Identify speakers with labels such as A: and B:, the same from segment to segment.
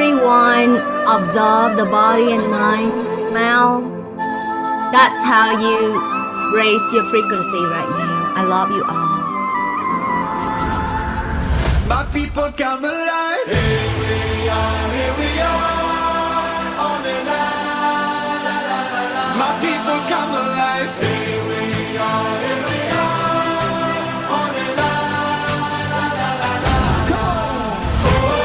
A: everyone observe the body and mind smell. That's how you raise your frequency right now. I love you all.
B: My people come alive. Here we are, on and on. My people come alive. Here we are, on and on. Come on.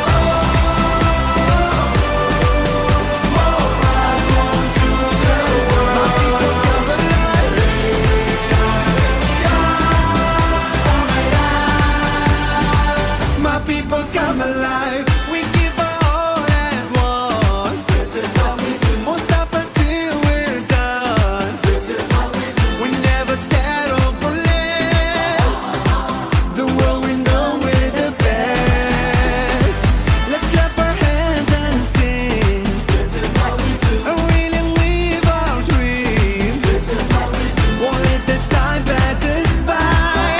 B: My people come alive. We give our all as one. This is what we do. Won't stop until we're done. This is what we do. We never settle for less. The world we know we're the best. Let's clap our hands and sing. This is what we do. And really live our dreams. This is what we do. Won't let the time pass us by.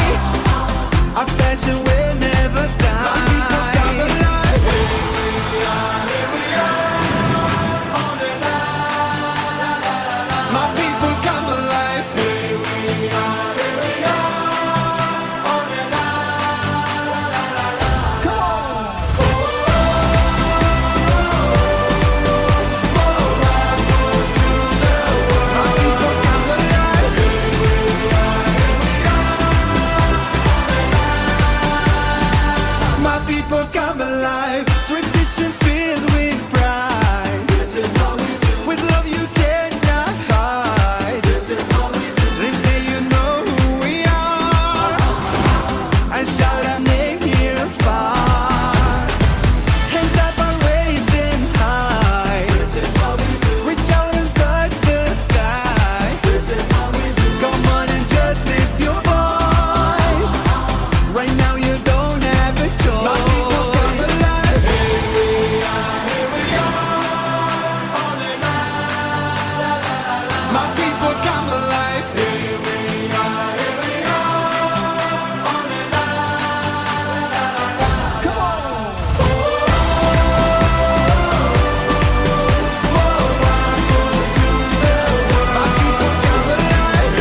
B: Our passion will never die. My people come alive. Tradition filled with pride. This is what we do. With love you cannot hide. This is what we do. This day you know who we are. And shout our name here and far. Hands up and raise them high. This is what we do. Reach out and touch the sky. This is what we do. Come on and just lift your voice. Right now you don't have a choice. My people come alive. Here we are, on and on. My people come alive. Here we are, on and on. Come on. My people come alive.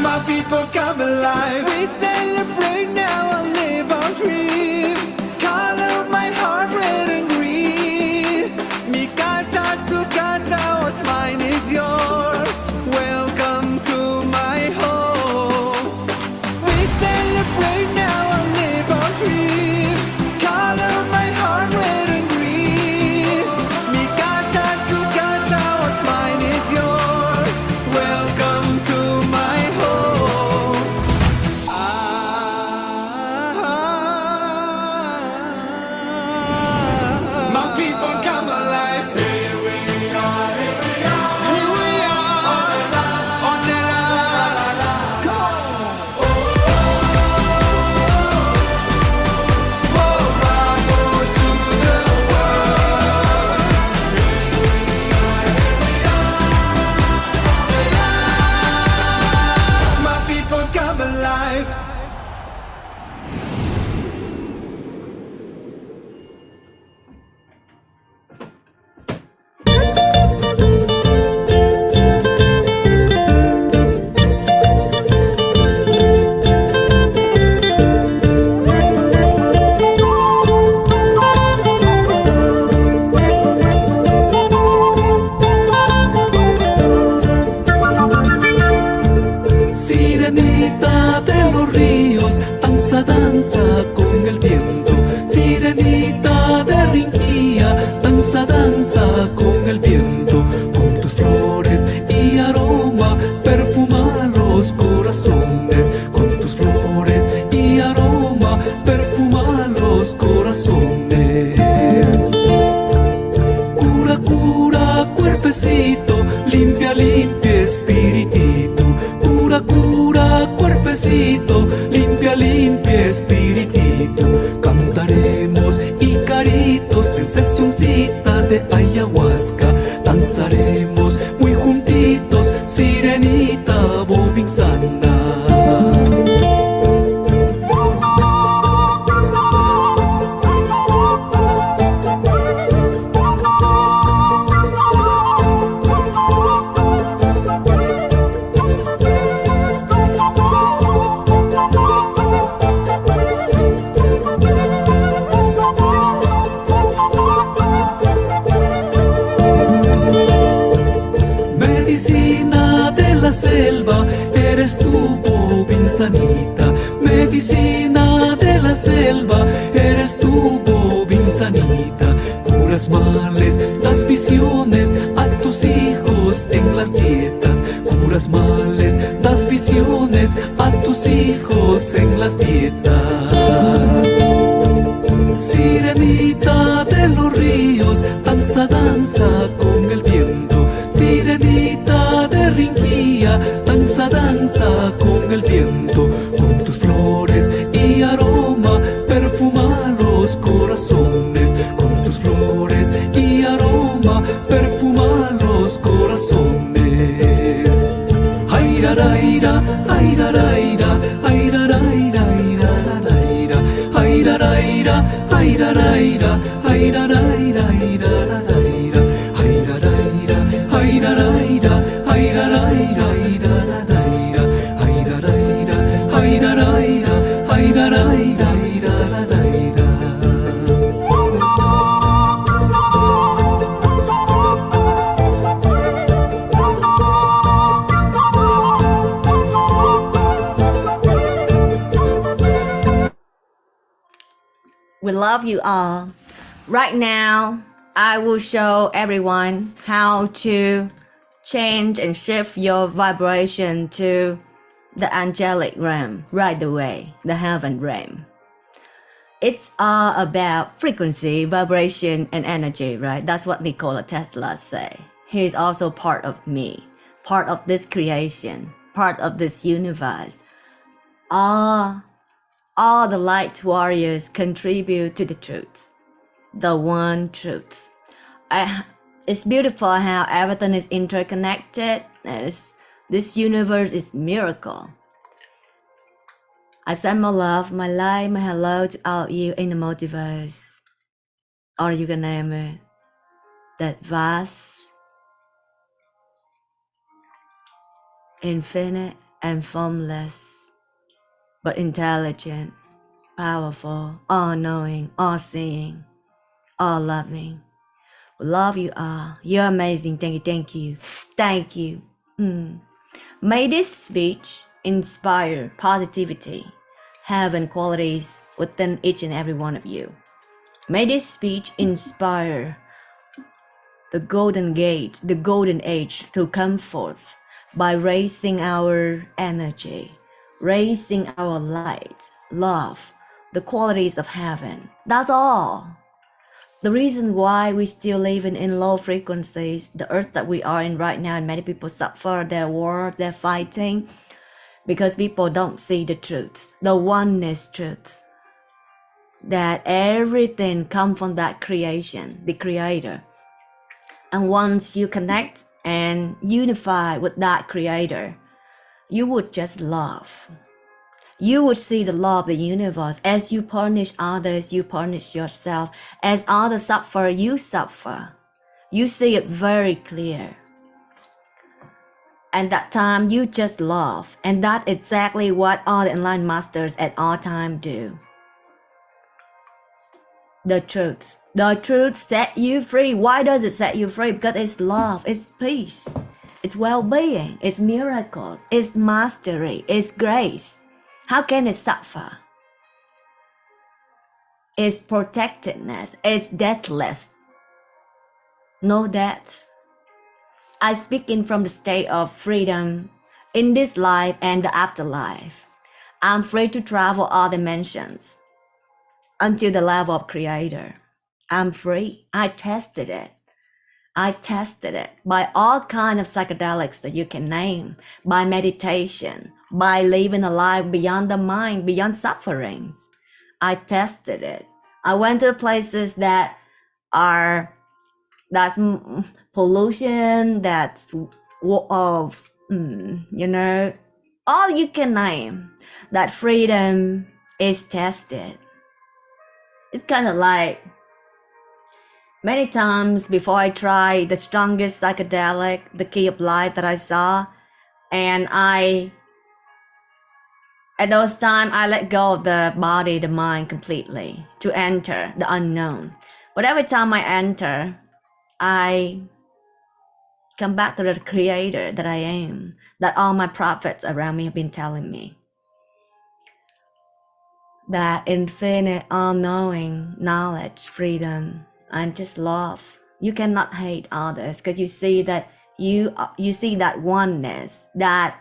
B: My people come alive. We celebrate now and live our dream. Color my heart red and green. Mi casa, su casa, what's mine is yours. Welcome to my home. We celebrate now and live our dream. Color my heart red and green. Mi casa, su casa, what's mine is yours. Welcome to my home. My people come alive. Here we are, on and on. Come on. Bravo to the world. My people come alive.
C: Sirenita de los ríos, danza, danza con el viento. Sirenita de Rinquía, danza, danza con el viento. Con tus flores y aroma, perfuma los corazones. Con tus flores y aroma, perfuma los corazones. Cura, cura, cuerpecito, limpia, limpia, espiritito. Cura, cura, cuerpecito, limpia, limpia, espiritito. Cantaremos icaritos en sesioncita de ayahuasca. Danzaremos muy juntitos, sirenita, bobinsana. manzanita, medicina de la selva, eres tú, Bobinzanita. Curas males, das visiones a tus hijos en las dietas. Curas males, das visiones a tus hijos en las dietas. Sirenita de los ríos, danza, danza con el viento. Sirenita de Rinquía, danza, danza con el viento. Con tus flores y aroma, perfuma los corazones. Con tus flores y aroma, perfuma los corazones. Airaraira, airaraira, airaraira, airaraira, airaraira, airaraira, airaraira, airaraira, airaraira, airaraira, airaraira, airaraira, airaraira, airaraira, airaraira.
A: We love you all. Right now, I will show everyone how to change and shift your vibration to the angelic realm right away, the heaven realm. It's all about frequency, vibration, and energy, right? That's what Nikola Tesla say. He's also part of me, part of this creation, part of this universe. All the light warriors contribute to the truth, the one truth. It's beautiful how everything is interconnected. This universe is miracle. I send my love, my light, my hello to all of you in the multiverse, or you can name it, that vast, infinite, and formless, but intelligent, powerful, all-knowing, all-seeing, all-loving. We love you all. You're amazing. Thank you, thank you, thank you. May this speech inspire positivity, heaven qualities within each and every one of you. May this speech inspire the golden gate, the golden age to come forth by raising our energy, raising our light, love, the qualities of heaven. That's all. The reason why we still living in low frequencies, the earth that we are in right now, and many people suffer, their war, they're fighting, because people don't see the truth, the oneness truth, that everything comes from that creation, the creator. And once you connect and unify with that creator, you would just love. You would see the law of the universe. As you punish others, you punish yourself. As others suffer, you suffer. You see it very clear. And that time you just love. And that's exactly what all the enlightened masters at all time do. The truth. The truth set you free. Why does it set you free? Because it's love, it's peace, it's well-being, it's miracles, it's mastery, it's grace. How can it suffer? It's protectedness, it's deathless. No death. I speak in from the state of freedom in this life and the afterlife. I'm free to travel all dimensions until the level of creator. I'm free. I tested it. I tested it by all kinds of psychedelics that you can name, by meditation, by living a life beyond the mind, beyond sufferings. I tested it. I went to places that's pollution, that's of all you can name. That freedom is tested. It's kind of like many times before I tried the strongest psychedelic, the key of life that I saw, and at those times I let go of the body, the mind completely to enter the unknown. But every time I enter, I come back to the creator that I am, that all my prophets around me have been telling me. that infinite, all-knowing knowledge, freedom, and just love. You cannot hate others because you see that you see that oneness, that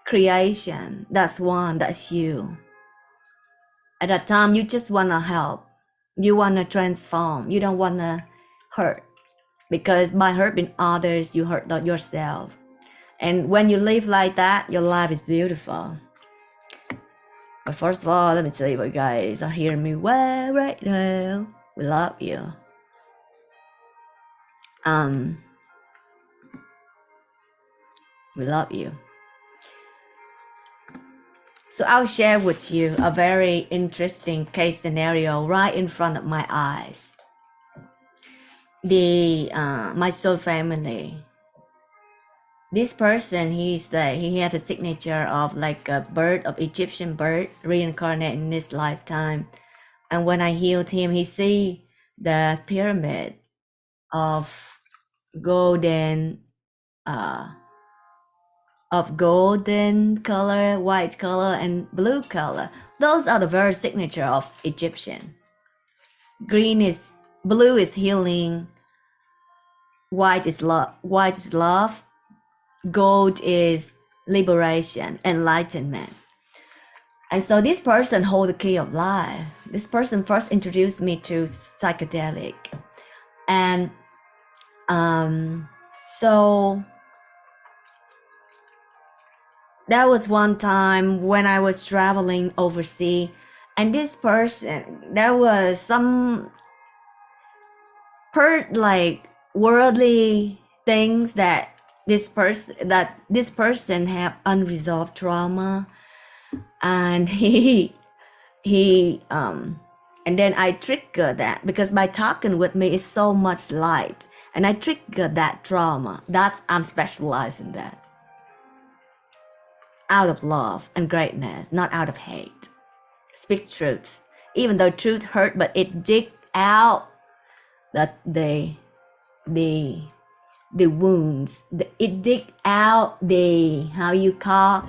A: creation, that's one, that's you. At that time, you just want to help. You want to transform. You don't want to hurt, because by hurting others, you hurt yourself. And when you live like that, your life is beautiful. But first of all, let me tell you, you guys are hearing me well right now. We love you. We love you. So I'll share with you a very interesting case scenario right in front of my eyes. My soul family. This person, he has a signature of like a bird, of Egyptian bird, reincarnated in this lifetime. And when I healed him, he see the pyramid of golden color, white color, and blue color. Those are the very signature of Egyptian. Blue is healing, white is love, gold is liberation, enlightenment. And so this person hold the key of life. This person first introduced me to psychedelic. And so that was one time when I was traveling overseas, and this person, there was some like worldly things that this person have unresolved trauma, and and then I triggered that, because by talking with me is so much light, and I triggered that trauma. I'm specialized in that. Out of love and greatness, not out of hate. Speak truth. Even though truth hurt, but it dig out the wounds. It dig out how you call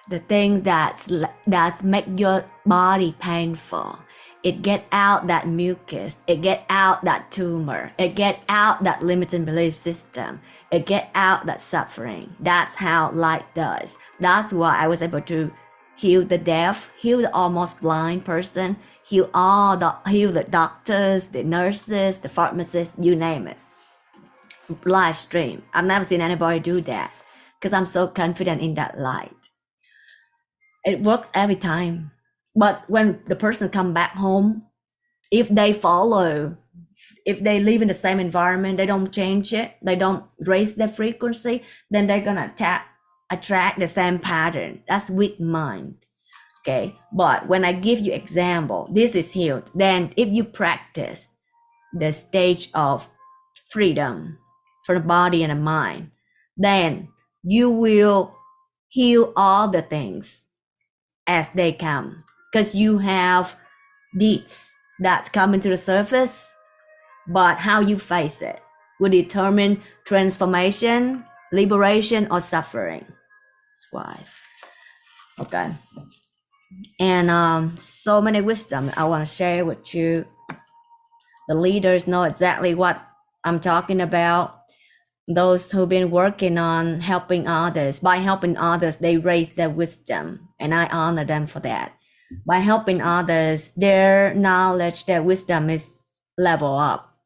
A: the things that's make your body painful. It get out that mucus. It get out that tumor. It get out that limiting belief system. It get out that suffering. That's how light does. That's why I was able to heal the deaf, heal the almost blind person, heal the doctors, the nurses, the pharmacists, you name it. Live stream. I've never seen anybody do that, because I'm so confident in that light. It works every time. But when the person come back home, if they live in the same environment, they don't change it, they don't raise their frequency, then they're gonna attract the same pattern. That's weak mind. Okay, but when I give you example, this is healed. Then if you practice the stage of freedom for the body and the mind, then you will heal all the things as they come, because you have deeds that come into the surface, but how you face it will determine transformation, liberation, or suffering. That's wise. Okay. And so many wisdom I want to share with you. The leaders know exactly what I'm talking about. Those who've been working on helping others. By helping others, they raise their wisdom, and I honor them for that. By helping others, their knowledge, their wisdom is level up.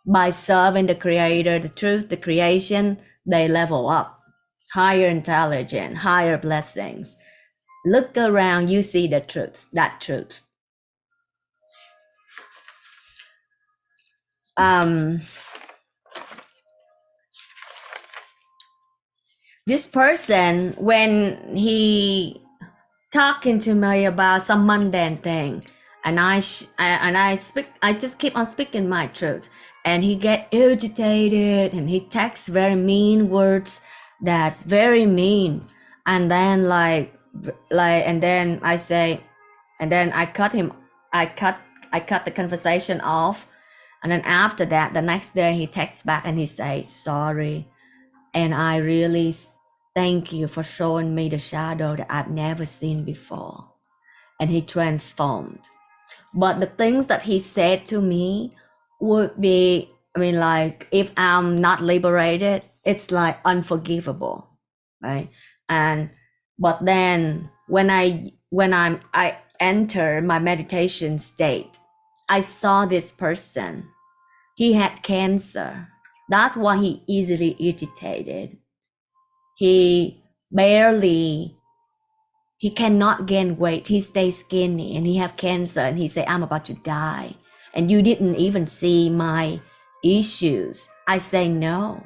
A: By serving the creator, the truth, the creation, they level up. Higher intelligence, higher blessings. Look around, you see the truth, that truth. This person, when he talking to me about some mundane thing, and I just keep on speaking my truth, and he get irritated, and he texts very mean words, that's very mean, and then and then I say, and then I cut the conversation off, and then after that, the next day he texts back and he says sorry, and I really Thank you for showing me the shadow that I've never seen before. And he transformed. But the things that he said to me would be, I mean, like, if I'm not liberated, it's like unforgivable, right? And but then when I enter my meditation state, I saw this person. He had cancer. That's why he easily irritated. He barely, he cannot gain weight. He stays skinny and he have cancer and he say, I'm about to die. And you didn't even see my issues. I say no.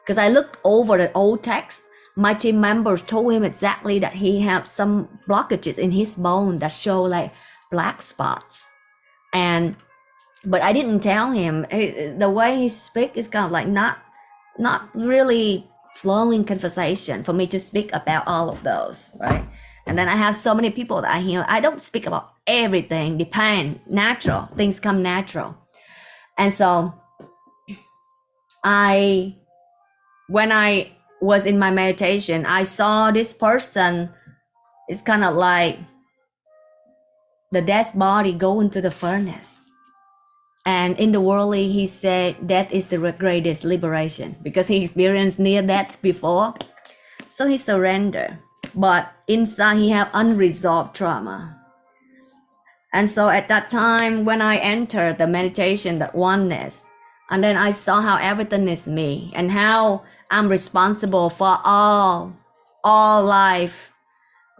A: Because I looked over the old text. My team members told him exactly that he had some blockages in his bone that show like black spots. And but I didn't tell him. The way he speak is kind of like not really flowing conversation for me to speak about all of those, right? And then I have so many people that I hear. I don't speak about everything. Depend, natural things come natural. And so when I was in my meditation, I saw this person. It's kind of like the dead body go into the furnace. And in the worldly, he said death is the greatest liberation because he experienced near death before. So he surrendered. But inside, he have unresolved trauma. And so at that time, when I entered the meditation, that oneness, and then I saw how everything is me and how I'm responsible for all life,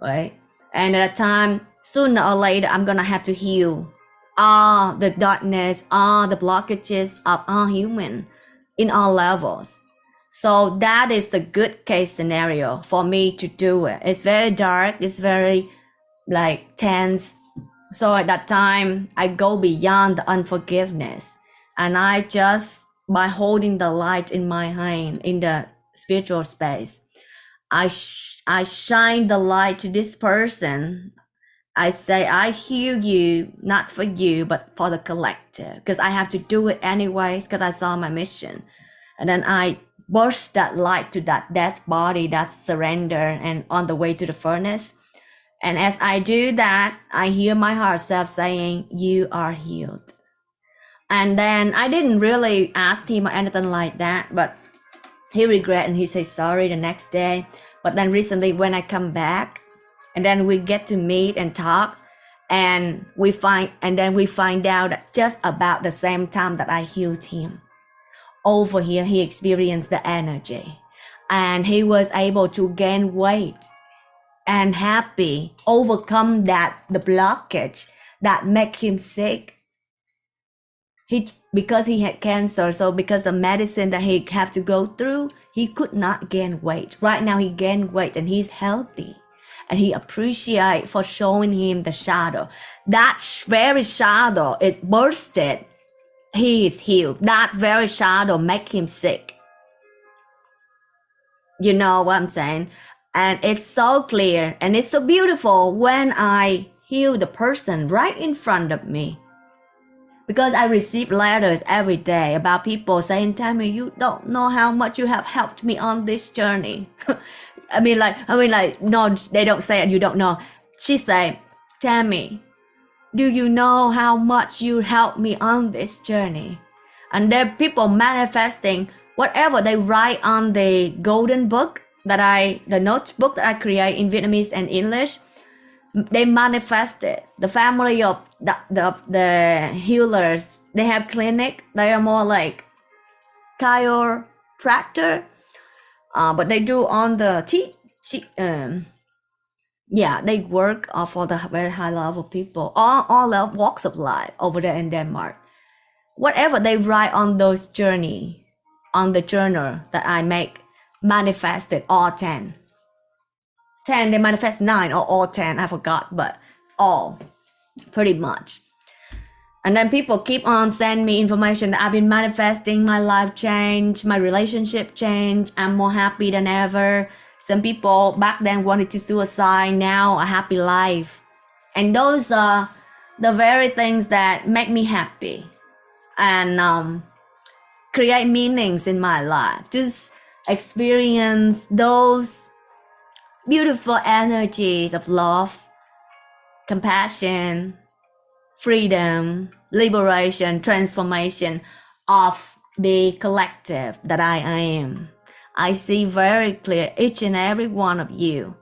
A: right? And at that time, sooner or later, I'm gonna have to heal all the darkness, all the blockages of all human in all levels. So that is a good case scenario for me to do it. It's very dark, it's very like tense. So at that time, I go beyond the unforgiveness. And I just, by holding the light in my hand in the spiritual space, I shine the light to this person. I say, I heal you, not for you, but for the collective, because I have to do it anyways, because I saw my mission. And then I burst that light to that dead body, that surrender, and on the way to the furnace. And as I do that, I hear my heart self saying, you are healed. And then I didn't really ask him or anything like that, but he regret and he said sorry the next day. But then recently when I come back, and then we get to meet and talk, and we find out that just about the same time that I healed him, over here he experienced the energy, and he was able to gain weight and happy, overcome the blockage that make him sick. Because he had cancer, so because of medicine that he have to go through, he could not gain weight. Right now he gained weight and he's healthy. And he appreciate for showing him the shadow. That very shadow, it bursted. He is healed. That very shadow make him sick. You know what I'm saying? And it's so clear and it's so beautiful when I heal the person right in front of me. Because I receive letters every day about people saying, Tammie, you don't know how much you have helped me on this journey. I mean, no, they don't say it, you don't know. She said, Tammie, do you know how much you helped me on this journey? And there are people manifesting whatever they write on the golden book the notebook that I create in Vietnamese and English. They manifested. The family of the healers, they have clinic. They are more like chiropractor, but they do on the they work for the very high level people, all walks of life over there in Denmark. Whatever they write on those journey, on the journal that I make, manifested all 10. 10, they manifest 9 or all 10, I forgot, but all, pretty much. And then people keep on sending me information that I've been manifesting, my life change, my relationship change, I'm more happy than ever. Some people back then wanted to suicide, now a happy life. And those are the very things that make me happy and create meanings in my life. Just experience those beautiful energies of love, compassion, freedom, liberation, transformation of the collective that I am. I see very clear each and every one of you.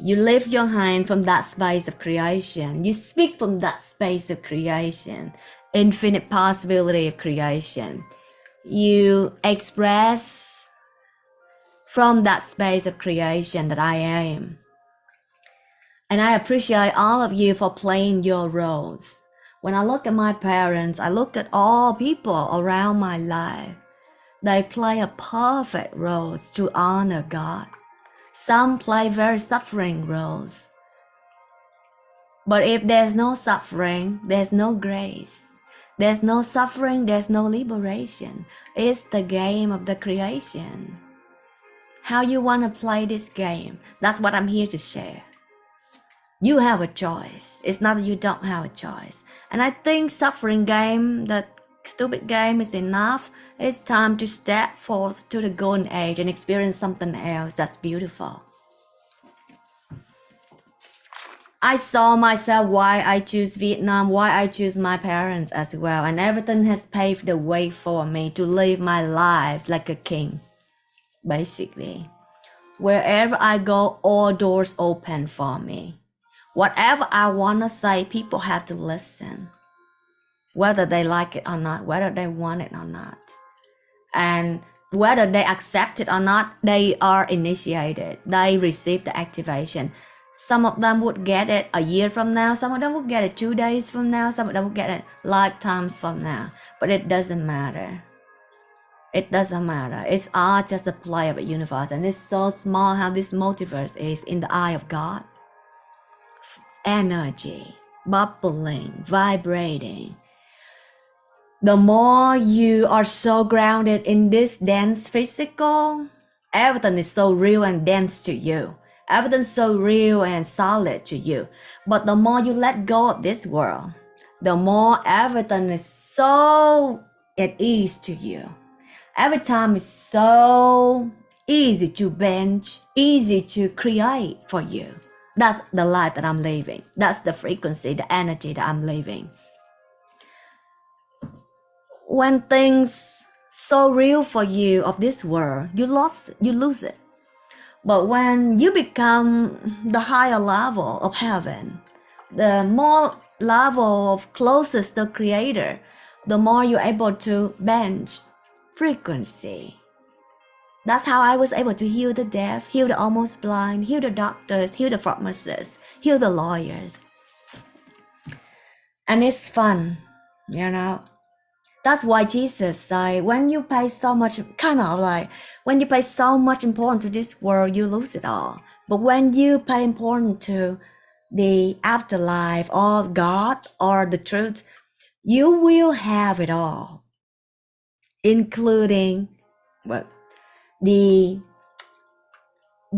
A: You lift your hand from that space of creation. You speak from that space of creation, infinite possibility of creation. You express from that space of creation that I am. And I appreciate all of you for playing your roles. When I look at my parents, I look at all people around my life. They play a perfect roles to honor God. Some play very suffering roles. But if there's no suffering, there's no grace. There's no suffering, there's no liberation. It's the game of the creation. How you want to play this game, that's what I'm here to share. You have a choice. It's not that you don't have a choice. And I think suffering game, that stupid game is enough. It's time to step forth to the golden age and experience something else that's beautiful. I saw myself why I choose Vietnam, why I choose my parents as well. And everything has paved the way for me to live my life like a king, basically. Wherever I go, all doors open for me. Whatever I want to say, people have to listen. Whether they like it or not, whether they want it or not. And whether they accept it or not, they are initiated. They receive the activation. Some of them would get it a year from now. Some of them would get it 2 days from now. Some of them would get it lifetimes from now. But it doesn't matter. It doesn't matter. It's all just a play of a universe. And it's so small how this multiverse is in the eye of God. Energy, bubbling, vibrating. The more you are so grounded in this dense physical, everything is so real and dense to you. Everything's so real and solid to you. But the more you let go of this world, the more everything is so at ease to you. Every time is so easy to bench, easy to create for you. That's the life that I'm living. That's the frequency, the energy that I'm living. When things so real for you of this world, you lose it. But when you become the higher level of heaven, the more level of closest to the Creator, the more you're able to bench frequency. That's how I was able to heal the deaf, heal the almost blind, heal the doctors, heal the pharmacists, heal the lawyers. And it's fun, you know. That's why Jesus said, when you pay so much, when you pay so much importance to this world, you lose it all. But when you pay importance to the afterlife or God or the truth, you will have it all, including the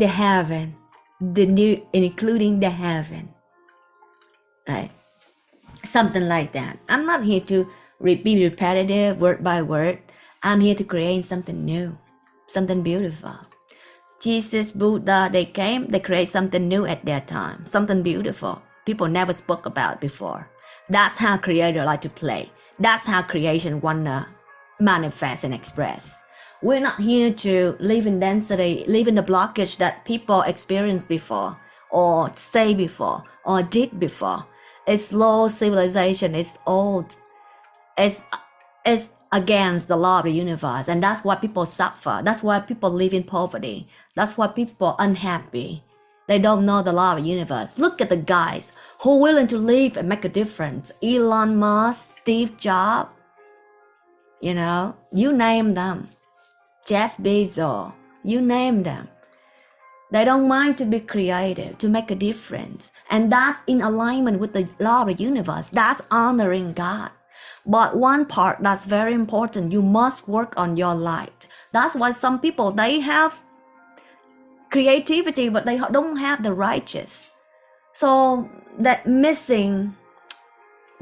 A: heaven, including the heaven, right? Something like that. I'm not here to be repetitive word by word. I'm here to create something new, something beautiful. Jesus, Buddha, they came, they create something new at their time, something beautiful people never spoke about before. That's how creator like to play. That's how creation wanna manifest and express. We're not here to live in density, live in the blockage that people experienced before, or say before, or did before. It's low civilization, it's old, it's against the law of the universe, and that's why people suffer. That's why people live in poverty. That's why people are unhappy. They don't know the law of the universe. Look at the guys who are willing to live and make a difference. Elon Musk, Steve Jobs, you know, you name them. Jeff Bezos, you name them. They don't mind to be creative, to make a difference. And that's in alignment with the law of the universe. That's honoring God. But one part that's very important, you must work on your light. That's why some people, they have creativity, but they don't have the righteous. So that missing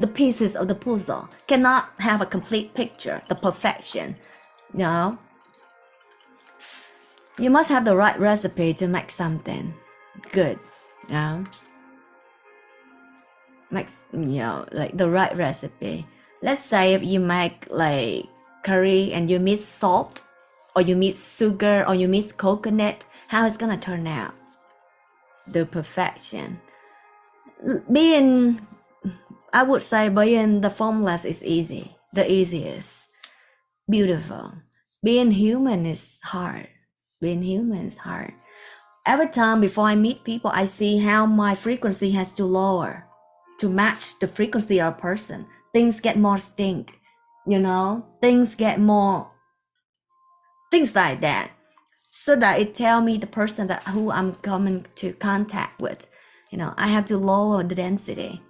A: the pieces of the puzzle cannot have a complete picture, the perfection, you know. You must have the right recipe to make something good, you know? Like the right recipe. Let's say if you make like curry and you mix salt, or you mix sugar, or you mix coconut, how it's gonna turn out? The perfection. I would say being the formless is easy, the easiest, beautiful. Being human is hard. Being human is hard. Every time before I meet people, I see how my frequency has to lower to match the frequency of a person. Things get more stink, things get more, things like that. So that it tell me the person that who I'm coming to contact with. I have to lower the density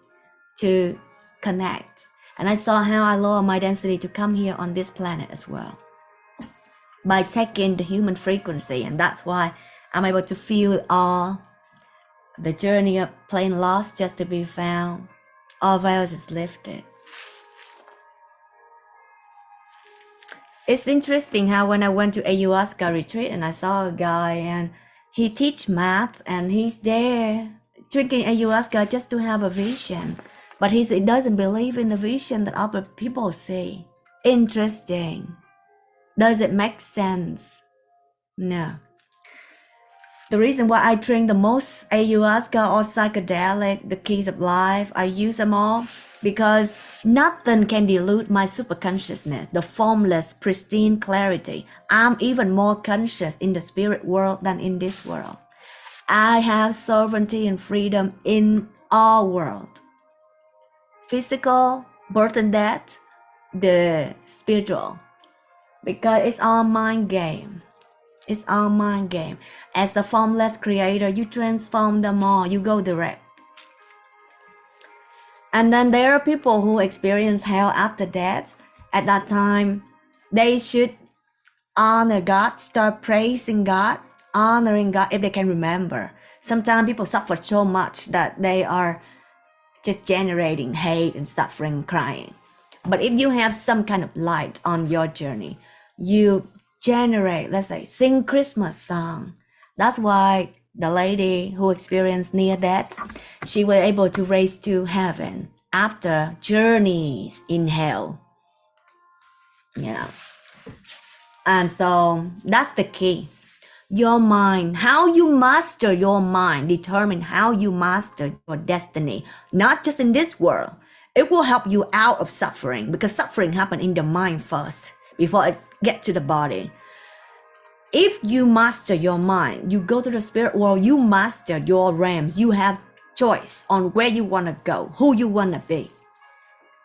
A: to connect. And I saw how I lower my density to come here on this planet as well. By taking the human frequency, and that's why I'm able to feel all the journey of plain lost just to be found. All veils is lifted. It's interesting how when I went to ayahuasca retreat and I saw a guy and he teach math and he's there drinking ayahuasca just to have a vision. But he doesn't believe in the vision that other people see. Interesting. Does it make sense? No. The reason why I drink the most ayahuasca or psychedelic, the keys of life, I use them all because nothing can dilute my superconsciousness, the formless, pristine clarity. I'm even more conscious in the spirit world than in this world. I have sovereignty and freedom in all world. Physical, birth and death, the spiritual. Because it's all mind game. It's all mind game. As the formless creator, you transform them all. You go direct. And then there are people who experience hell after death. At that time, they should honor God, start praising God, honoring God if they can remember. Sometimes people suffer so much that they are just generating hate and suffering, crying. But if you have some kind of light on your journey, you generate, let's say, sing Christmas song. That's why the lady who experienced near death, she was able to raise to heaven after journeys in hell. And so that's the key. Your mind, how you master your mind, determine how you master your destiny, not just in this world. It will help you out of suffering because suffering happens in the mind first before it gets to the body. If you master your mind, you go to the spirit world, you master your realms, you have choice on where you want to go, who you want to be.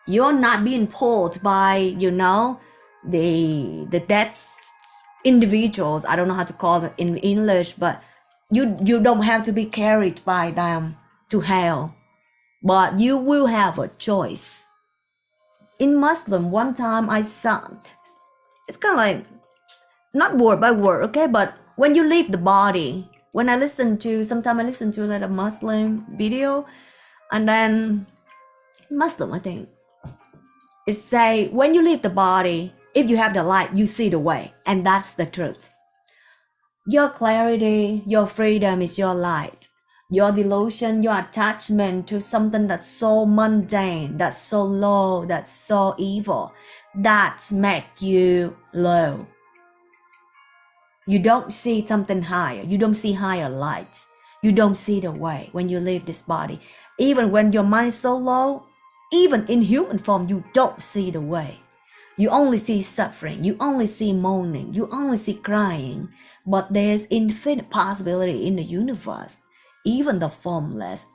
A: You're not being pulled by, the dead individuals. I don't know how to call it in English, but you don't have to be carried by them to hell. But you will have a choice. In Muslim, one time I saw, it's kind of like, not word by word, okay? But when you leave the body, sometimes I listen to like a Muslim video, and then Muslim, I think, it say, when you leave the body, if you have the light, you see the way, and that's the truth. Your clarity, your freedom is your light. Your delusion, your attachment to something that's so mundane, that's so low, that's so evil, that make you low. You don't see something higher. You don't see higher lights. You don't see the way when you leave this body. Even when your mind is so low, even in human form, you don't see the way. You only see suffering. You only see moaning. You only see crying. But there's infinite possibility in the universe. Even the formless.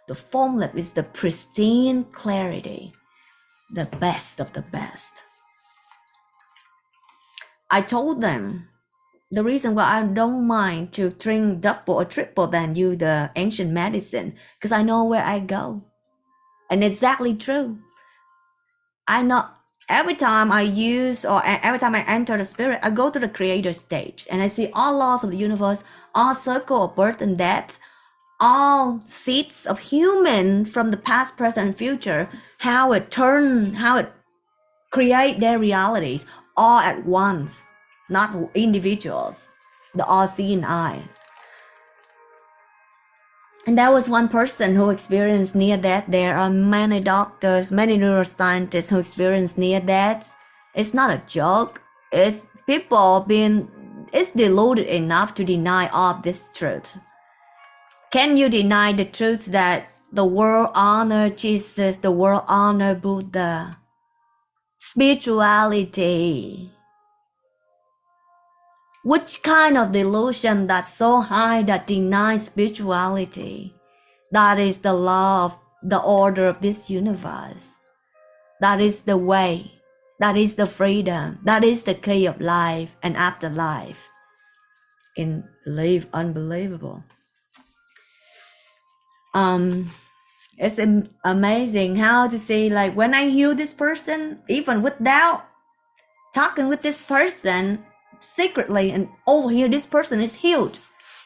A: The formless is the pristine clarity. The best of the best. I told them, the reason why I don't mind to drink double or triple than you, the ancient medicine, because I know where I go. And exactly true. I know every time I enter the spirit, I go to the creator stage and I see all laws of the universe, all circle of birth and death, all seeds of human from the past, present, and future, how it create their realities all at once, not individuals. the all-seeing eye. And there was one person who experienced near death. There are many doctors, many neuroscientists who experience near death. It's not a joke. It's people it's deluded enough to deny all this truth. Can you deny the truth that the world honor Jesus, the world honor Buddha? Spirituality. Which kind of delusion that's so high that denies spirituality? That is the law of the order of this universe. That is the way. That is the freedom. That is the key of life and afterlife. Unbelievable. It's amazing how to see, like, when I heal this person, even without talking with this person secretly, and over here this person is healed,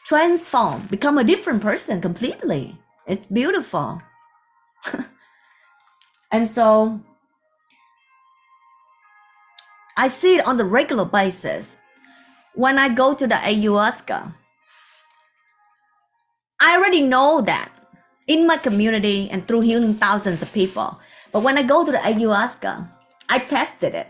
A: transformed, become a different person completely. It's beautiful. And so I see it on the regular basis. When I go to the ayahuasca, I already know that in my community and through healing thousands of people. But when I go to the ayahuasca, I tested it.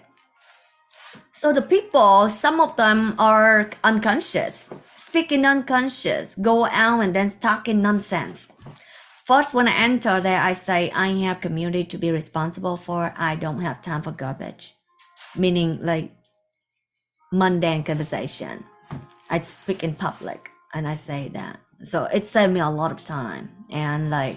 A: So the people, some of them are unconscious, speaking unconscious, go out and then talking nonsense. First, when I enter there, I say, I have community to be responsible for. I don't have time for garbage. Meaning like mundane conversation. I speak in public and I say that. So it saved me a lot of time. And like,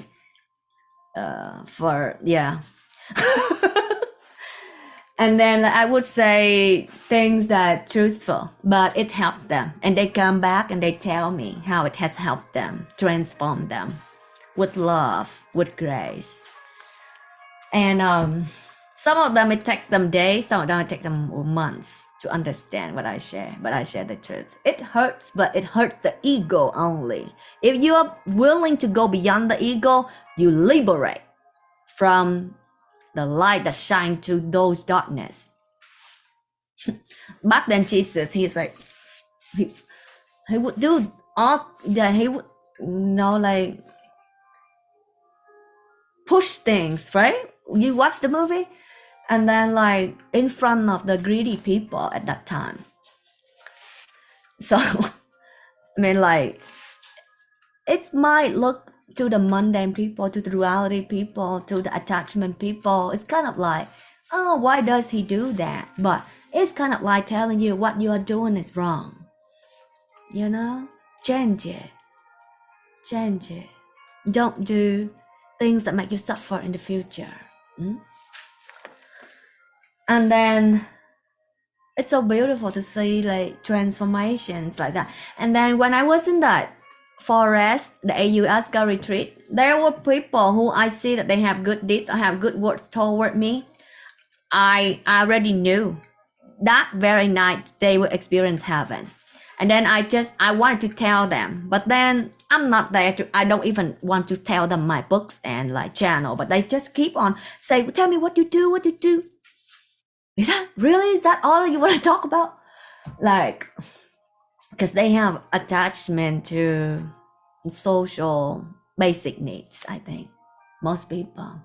A: and then I would say things that truthful, but it helps them. And they come back and they tell me how it has helped them, transform them with love, with grace. And some of them, it takes them days, some of them, it takes them months to understand what I share, but I share the truth. It hurts, but it hurts the ego only. If you are willing to go beyond the ego, you liberate from the light that shines to those darkness. Back then, Jesus, he's like, he would do all that. He would, like, push things, right? You watch the movie, and then like in front of the greedy people at that time. So, I mean, like, it might look to the mundane people, to the duality people, to the attachment people. It's kind of like, oh, why does he do that? But it's kind of like telling you what you are doing is wrong. You know, change it. Change it. Don't do things that make you suffer in the future. And then it's so beautiful to see like transformations like that. And then when I was in that forest, the ayahuasca retreat, there were people who I see that they have good deeds, I have good words toward me. I already knew that very night they will experience heaven. And then I wanted to tell them, but then I'm not there I don't even want to tell them my books and like channel, but they just keep on saying, tell me what you do. Is that all you want to talk about? Like, because they have attachment to social basic needs, I think. Most people.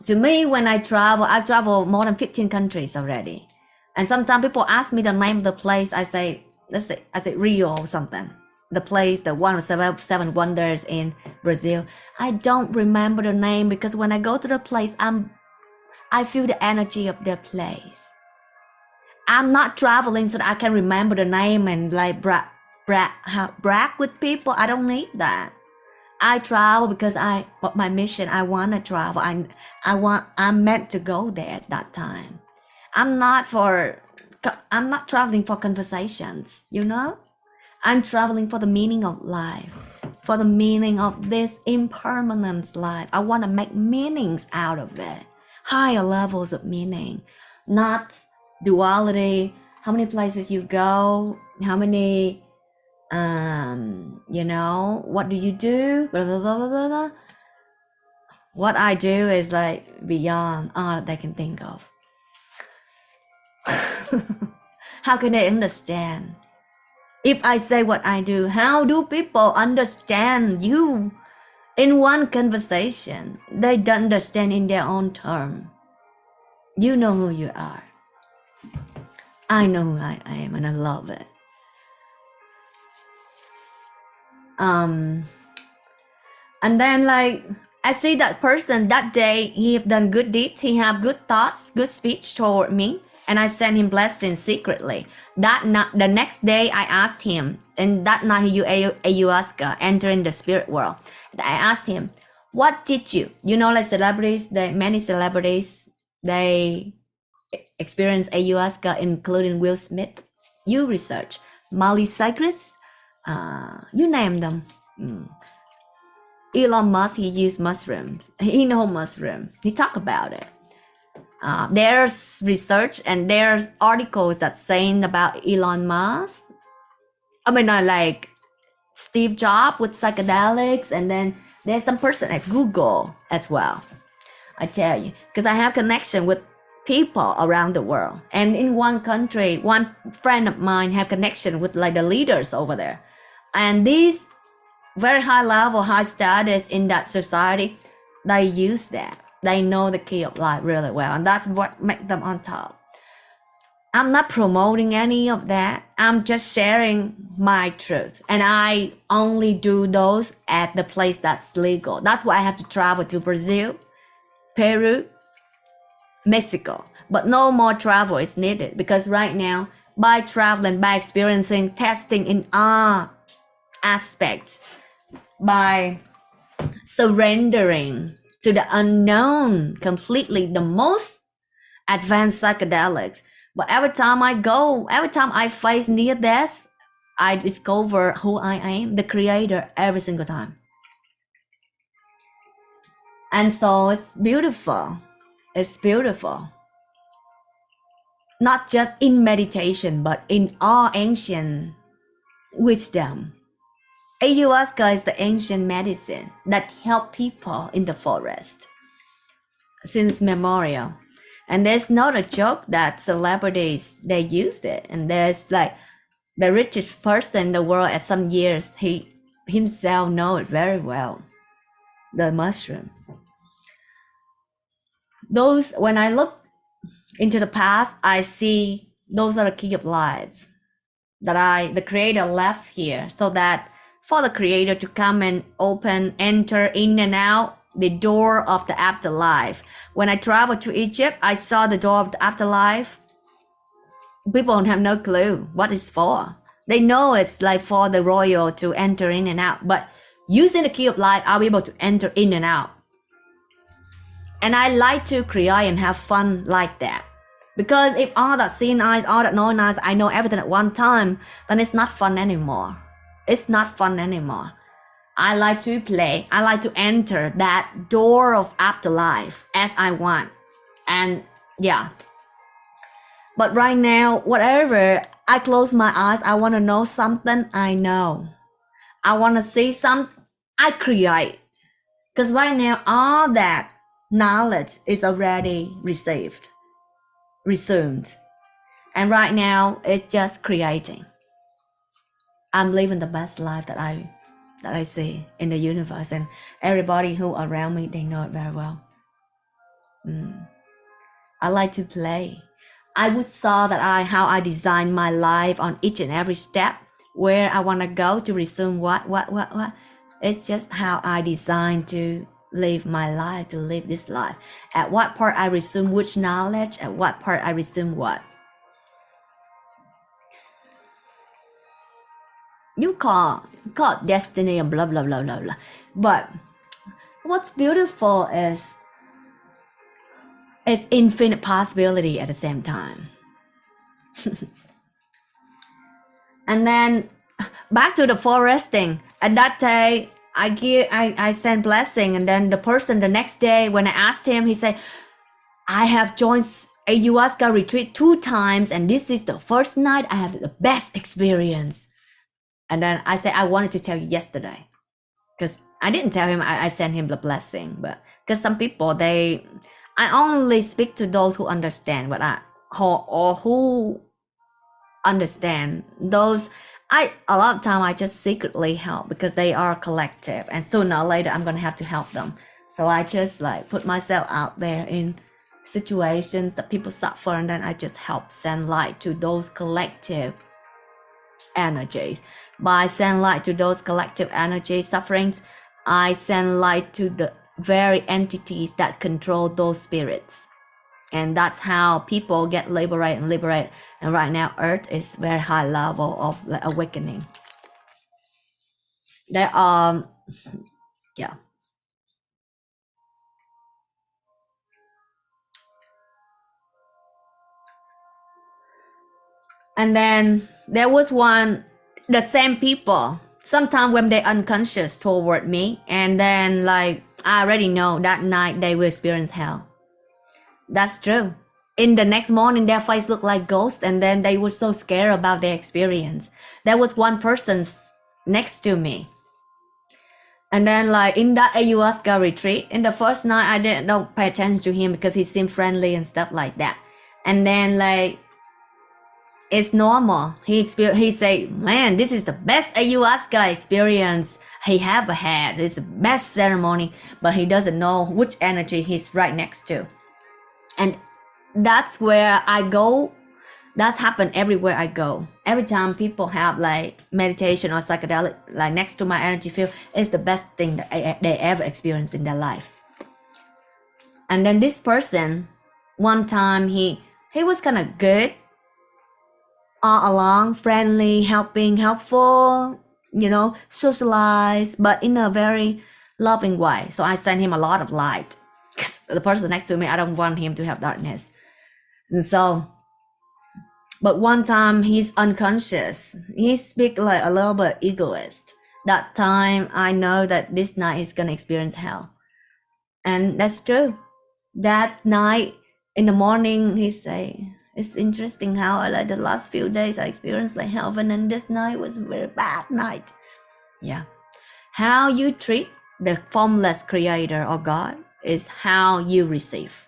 A: To me, when I travel more than 15 countries already. And sometimes people ask me the name of the place. I say Rio or something. The place, the one of seven wonders in Brazil. I don't remember the name because when I go to the place, I feel the energy of their place. I'm not traveling so that I can remember the name and like brag with people. I don't need that. I travel because my mission, I want to travel. I'm meant to go there at that time. I'm not traveling for conversations, you know? I'm traveling for the meaning of life, for the meaning of this impermanent life. I want to make meanings out of it, higher levels of meaning, not duality. How many places you go, how many, what do you do, blah, blah, blah, blah, blah. What I do is like beyond all they can think of. How can they understand? If I say what I do, how do people understand you in one conversation? They don't understand in their own term. You know who you are. I know who I am, and I love it. And then like I see that person that day, he have done good deeds, he have good thoughts, good speech toward me, and I send him blessings secretly. That night, the next day I asked him, and that night he ayahuasca, entering the spirit world. And I asked him, what did you know, like celebrities, many celebrities, they experience ayahuasca, including Will Smith. You research Miley Cyrus, you name them. Elon Musk, he used mushrooms. He know mushroom. He talk about it. There's research and there's articles that saying about Elon Musk. I mean, like Steve Jobs with psychedelics, and then there's some person at Google as well. I tell you, because I have connection with people around the world, and in one country, one friend of mine have connection with like the leaders over there, and these very high level, high status in that society, they use that. They know the key of life really well, and that's what makes them on top. I'm not promoting any of that. I'm just sharing my truth, and I only do those at the place that's legal. That's why I have to travel to Brazil, Peru, Mexico. But no more travel is needed, because right now, by traveling, by experiencing, testing in all aspects, by surrendering to the unknown completely, the most advanced psychedelics. But every time I face near death, I discover who I am, the creator, every single time. And so it's beautiful. It's beautiful. Not just in meditation, but in all ancient wisdom. Ayahuasca is the ancient medicine that helped people in the forest since memorial. And there's not a joke that celebrities, they use it. And there's like the richest person in the world at some years, he himself knows it very well, the mushroom. Those, when I look into the past, I see those are the key of life that the creator left here, so that for the creator to come and open, enter in and out the door of the afterlife. When I traveled to Egypt, I saw the door of the afterlife. People don't have no clue what it's for. They know it's like for the royal to enter in and out, but using the key of life, I'll be able to enter in and out. And I like to create and have fun like that. Because if all that seeing eyes, all that knowing eyes, I know everything at one time, then it's not fun anymore. It's not fun anymore. I like to play. I like to enter that door of afterlife as I want. And yeah. But right now, whatever, I close my eyes, I want to know something, I know. I want to see something, I create. Because right now, all that knowledge is already received, resumed. And right now, it's just creating. I'm living the best life that I see in the universe, and everybody who around me, they know it very well. I like to play. I would saw that how I design my life on each and every step, where I want to go to resume what. It's just how I design to live my life, to live this life. At what part I resume which knowledge, at what part I resume what. You call destiny and blah blah blah blah blah. But what's beautiful is it's infinite possibility at the same time. And then back to the foresting. At that day, I sent blessing, and then the person the next day when I asked him, he said, I have joined ayahuasca retreat 2 times, and this is the first night I have the best experience. And then I said, I wanted to tell you yesterday, because I didn't tell him I sent him the blessing, but because some people, I only speak to those who understand what who understand. Those A lot of time I just secretly help because they are collective, and sooner or later I'm gonna have to help them. So I just like put myself out there in situations that people suffer, and then I just help send light to those collective energies. By sending light to those collective energy sufferings, I send light to the very entities that control those spirits. And that's how people get liberated. And right now, Earth is very high level of the awakening. There are, yeah. And then there was the same people, sometimes when they unconscious toward me, and then like I already know that night they will experience hell. That's true. In the next morning, their face looked like ghosts, and then they were so scared about their experience. There was one person next to me. And then like in that ayahuasca retreat, in the first night, I don't pay attention to him because he seemed friendly and stuff like that. And then like, it's normal. He say, man, this is the best ayahuasca experience he ever had. It's the best ceremony, but he doesn't know which energy he's right next to. And that's where I go. That's happened everywhere I go. Every time people have like meditation or psychedelic like next to my energy field, it's the best thing that they ever experienced in their life. And then this person, one time he was kind of good, all along, friendly, helpful, socialize, but in a very loving way. So I sent him a lot of light. The person next to me, I don't want him to have darkness. And so, but one time he's unconscious. He speaks like a little bit egoist. That time I know that this night he's gonna experience hell. And that's true. That night in the morning he say, it's interesting how I like the last few days I experienced like heaven, and this night was a very bad night. Yeah. How you treat the formless creator or God is how you receive.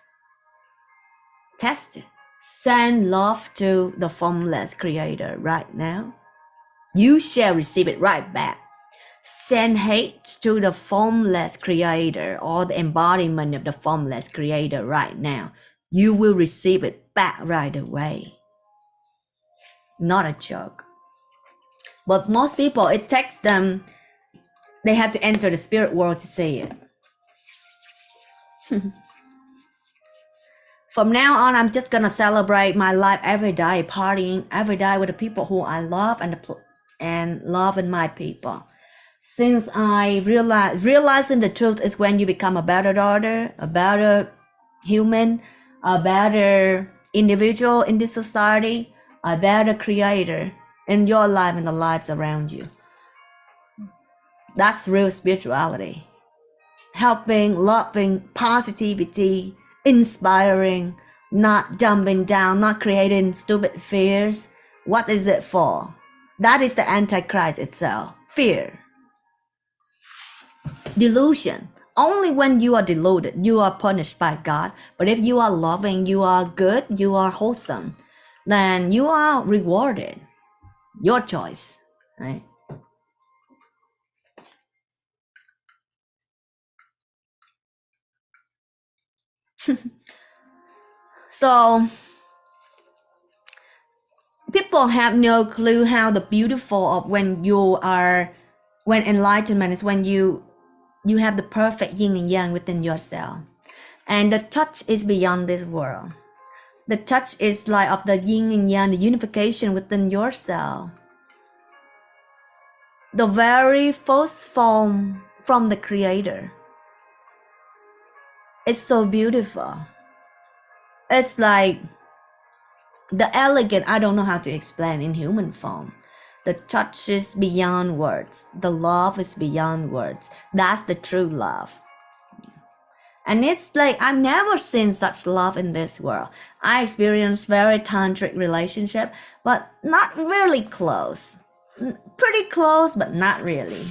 A: Test it. Send love to the formless creator right now. You shall receive it right back. Send hate to the formless creator or the embodiment of the formless creator right now. You will receive it back right away. Not a joke. But most people, it takes them, they have to enter the spirit world to see it. From now on, I'm just gonna celebrate my life every day, partying every day with the people who I love and loving my people. Since I realizing the truth is when you become a better daughter, a better human, a better individual in this society, a better creator in your life and the lives around you. That's real spirituality. Helping, loving, positivity, inspiring, not jumping down, not creating stupid fears. What is it for? That is the Antichrist itself. Fear. Delusion. Only when you are deluded, you are punished by God. But if you are loving, you are good, you are wholesome, then you are rewarded. Your choice, right? So people have no clue how the beautiful of when enlightenment is when you have the perfect yin and yang within yourself. And the touch is beyond this world. The touch is like of the yin and yang, the unification within yourself. The very first form from the creator. It's so beautiful. It's like the elegant, I don't know how to explain in human form. The touch is beyond words. The love is beyond words. That's the true love. And it's like, I've never seen such love in this world. I experienced very tantric relationship, but not really close. Pretty close, but not really.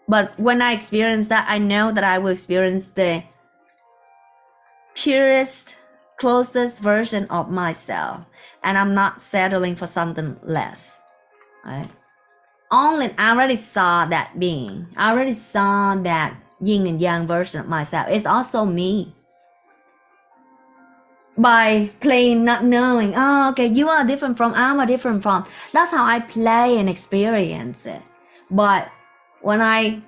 A: But when I experience that, I know that I will experience the purest closest version of myself, and I'm not settling for something less. Right? Only I already saw that being. I already saw that yin and yang version of myself. It's also me. By playing, not knowing, oh, okay, you are different from, I'm a different from. That's how I play and experience it. But when I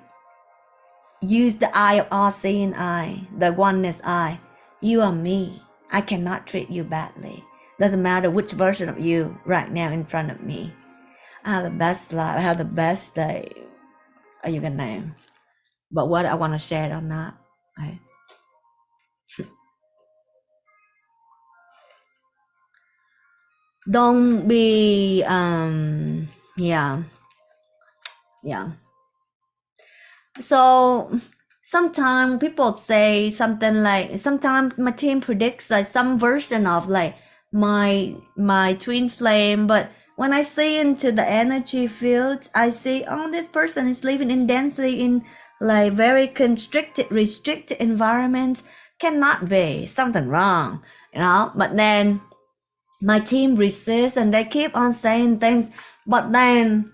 A: use the eye of all seeing eye, the oneness eye, you are me. I cannot treat you badly. Doesn't matter which version of you right now in front of me. I have the best life. I have the best day. You can name. But what I want to share or not, right? Don't be yeah. So sometimes people say something like, sometimes my team predicts like some version of like my twin flame, but when I see into the energy field, I see, oh, this person is living in densely in like very constricted, restricted environment. Cannot be something wrong, but then my team resists and they keep on saying things, but then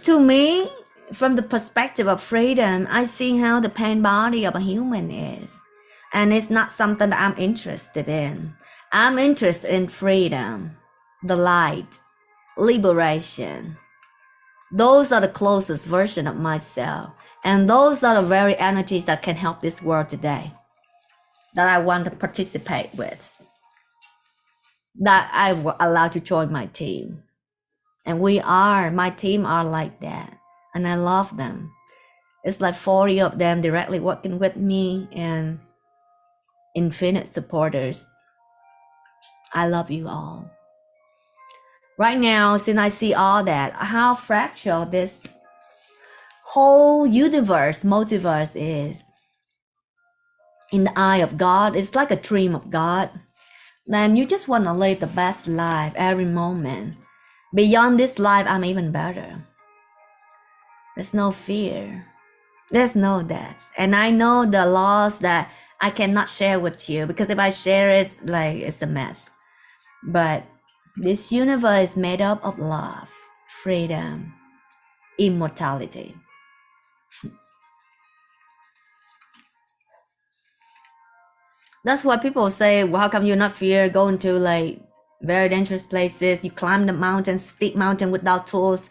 A: to me, from the perspective of freedom, I see how the pain body of a human is, and it's not something that I'm interested in. I'm interested in freedom, the light, liberation. Those are the closest version of myself, and those are the very energies that can help this world today, that I want to participate with, that I will allow to join my team. And my team are like that, and I love them. It's like 40 of them directly working with me and infinite supporters. I love you all. Right now, since I see all that, how fractal this whole universe, multiverse is, in the eye of God, it's like a dream of God. Then you just want to live the best life every moment. Beyond this life, I'm even better. There's no fear. There's no death. And I know the laws that I cannot share with you, because if I share it, like, it's a mess. But this universe is made up of love, freedom, immortality. That's why people say, well, how come you not fear going to like very dangerous places? You climb the mountain, steep mountain without tools.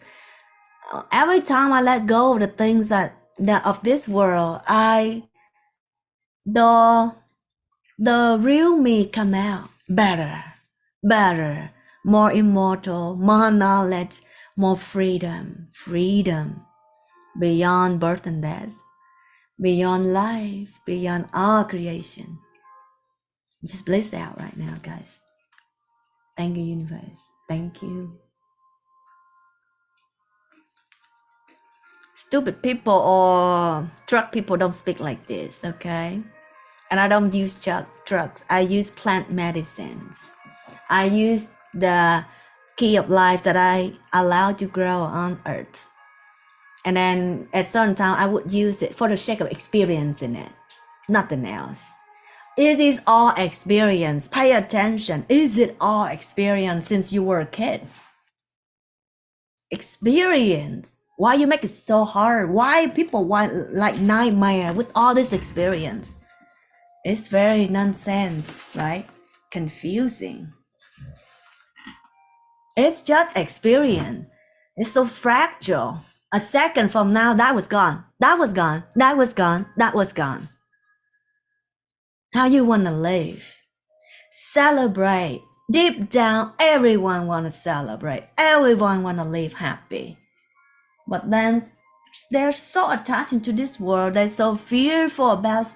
A: Every time I let go of the things that of this world, the real me come out better, more immortal, more knowledge, more freedom, beyond birth and death, beyond life, beyond all creation. Just bliss out right now, guys. Thank you, universe. Thank you. Stupid people or drug people don't speak like this, okay? And I don't use drugs. I use plant medicines. I use the key of life that I allow to grow on earth. And then at certain time, I would use it for the sake of experiencing it, nothing else. It is all experience. Pay attention. Is it all experience since you were a kid? Experience. Why you make it so hard? Why people want like nightmare with all this experience? It's very nonsense, right? Confusing. It's just experience. It's so fragile. A second from now, that was gone. That was gone. That was gone. That was gone. How you want to live? Celebrate. Deep down, everyone want to celebrate. Everyone want to live happy. But then they're so attached to this world. They're so fearful about.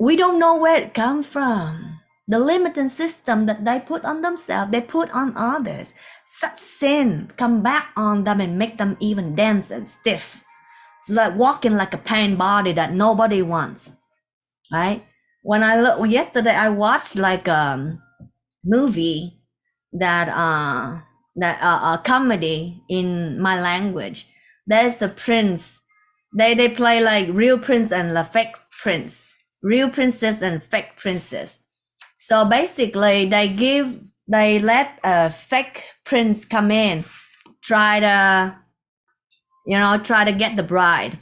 A: We don't know where it comes from. The limiting system that they put on themselves, they put on others. Such sin come back on them and make them even dense and stiff. Like walking like a pain body that nobody wants. Right? When I look, yesterday I watched like a movie that a comedy in my language. There's a prince. They play like real prince and a fake prince. Real princess and fake princess. So basically, they let a fake prince come in, try to get the bride,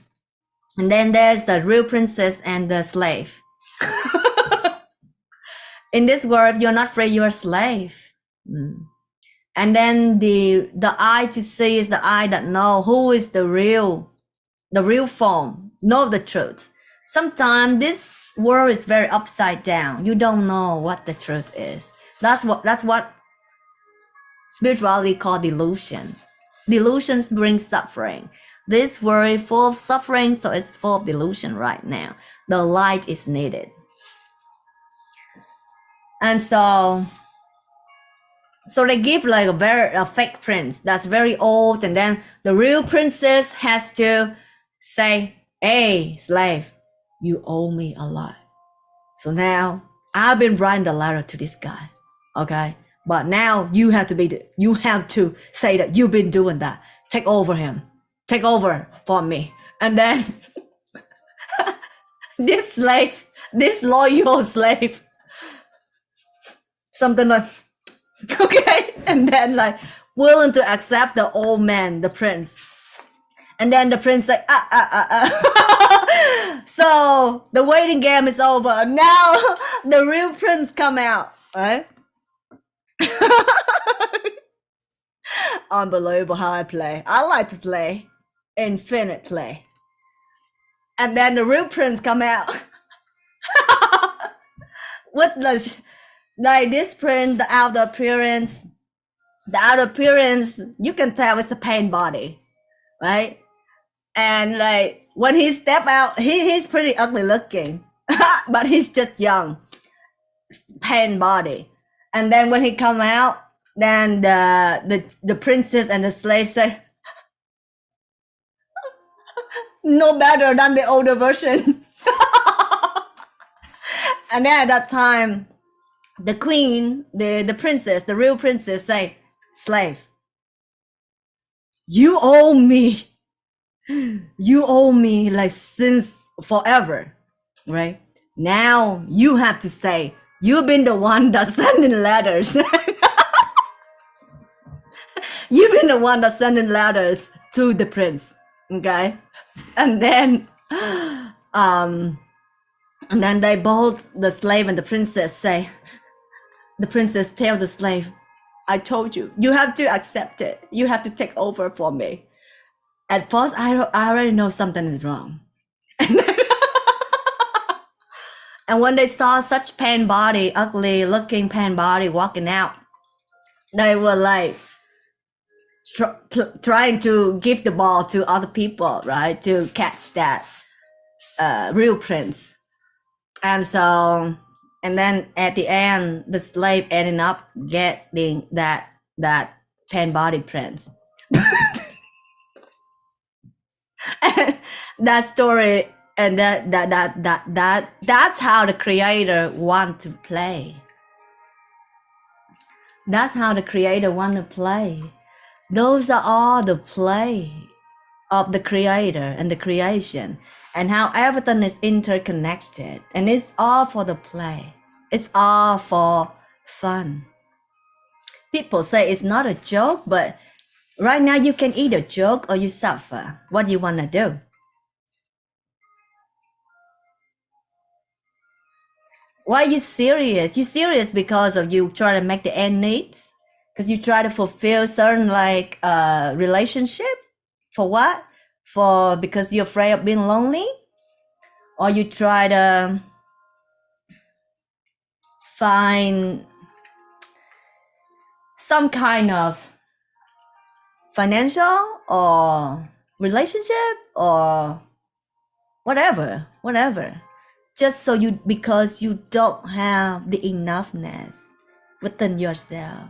A: and then there's the real princess and the slave. In this world, you're not free; you're a slave. And then the eye to see is the eye that know who is the real form, know the truth. Sometimes this world is very upside down. You don't know what the truth is. That's what spirituality called delusions. Delusions bring suffering. This world is full of suffering, so it's full of delusion right now. The light is needed. And so they give like a fake prince that's very old, and then the real princess has to say, hey, slave, you owe me a lot. So now I've been writing the letter to this guy, okay? But now you have to say that you've been doing that. Take over him. Take over for me. And then this slave, this loyal slave, something like, okay, and then like willing to accept the old man, the prince. And then the prince like, So the waiting game is over. Now the real prince come out, right? Unbelievable how I play. I like to play infinite play. And then the real prince come out with like this prince, the outer appearance, you can tell it's a pain body, right? And like when he step out, he's pretty ugly looking, but he's just young, pain body. And then when he come out, then the princess and the slave say, no better than the older version. And then at that time, the queen, the princess, the real princess say, slave, you owe me like since forever, right? Now you have to say, you've been the one that's sending letters. You've been the one that's sending letters to the prince, okay? And then they both, the slave and the princess say, the princess tell the slave, I told you, you have to accept it. You have to take over for me. At first, I already know something is wrong. And when they saw such pain body, ugly looking pain body walking out, they were like trying to give the ball to other people, right? To catch that real prince. And so, and then at the end, the slave ended up getting that pain body prince. And that story, and that's how the creator want to play. That's how the creator want to play. Those are all the play of the creator and the creation, and how everything is interconnected, and it's all for the play. It's all for fun. People say it's not a joke, but right now you can either joke or you suffer. What do you want to do? Why are you serious? You serious because of you try to make the end needs? Because you try to fulfill certain like relationship? For what? Because you're afraid of being lonely? Or you try to find some kind of financial or relationship or whatever, just so because you don't have the enoughness within yourself,